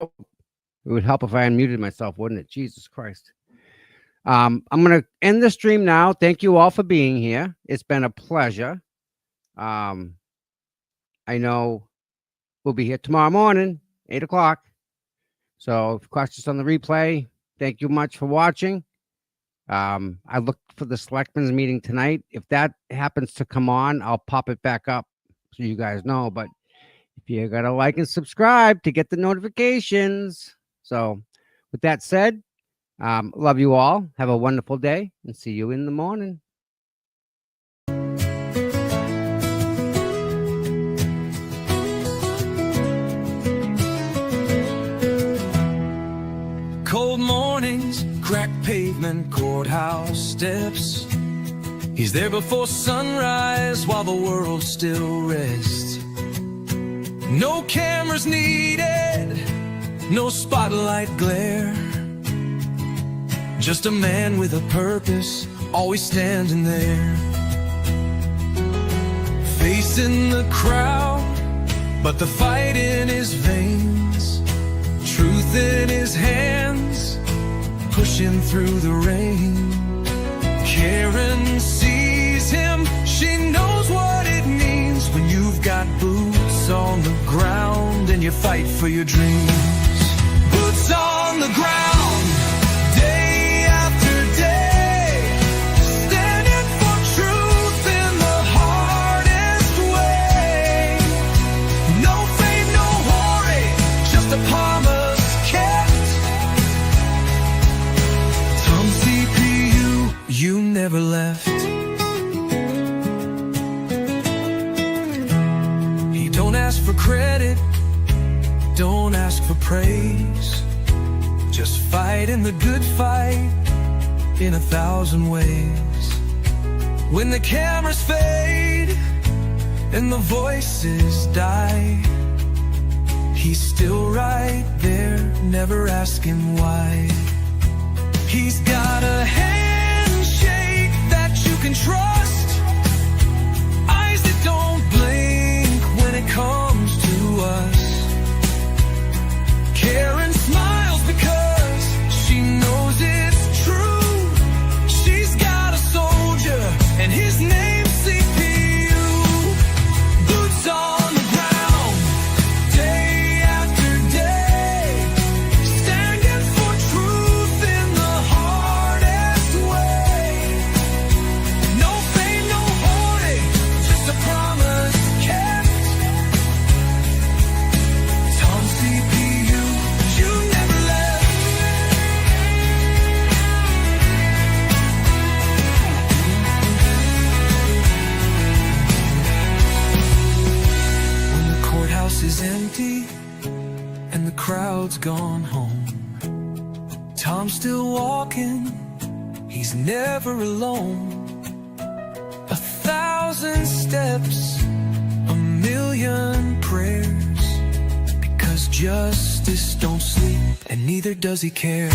It would help if I unmuted myself, wouldn't it? Jesus Christ. I'm going to end the stream now. Thank you all for being here. It's been a pleasure. I know we'll be here tomorrow morning, 8 o'clock. So if questions on the replay, thank you much for watching. I look for the Selectmen's meeting tonight. If that happens to come on, I'll pop it back up so you guys know. But if you got to like and subscribe to get the notifications. So with that said, love you all. Have a wonderful day and see you in the morning. Cold mornings, cracked pavement, courthouse steps. He's there before sunrise while the world still rests. No cameras needed, no spotlight glare. Just a man with a purpose, always standing there. Facing the crowd, but the fight in his veins. Truth in his hands, pushing through the rain. Karen sees him, she knows what it means when you've got boots on the ground and you fight for your dreams. Boots on the ground, day after day, standing for truth in the in the good fight in 1,000 ways. When the cameras fade and the voices die, he's still right there, never asking why. He's got a handshake that you can trust, eyes that don't blink when it comes to us. Karen smiles because she knows it's true. She's got a soldier and his name's CPU. Boots on the ground, day after day, standing for truth in the hardest way. No fame, no hoarding, just a promise kept. Tom CPU, you never left. When the courthouse is empty and the crowd's gone home, Tom's still walking, he's never alone. 1,000 steps, 1,000,000 prayers, because justice don't sleep and neither does he care.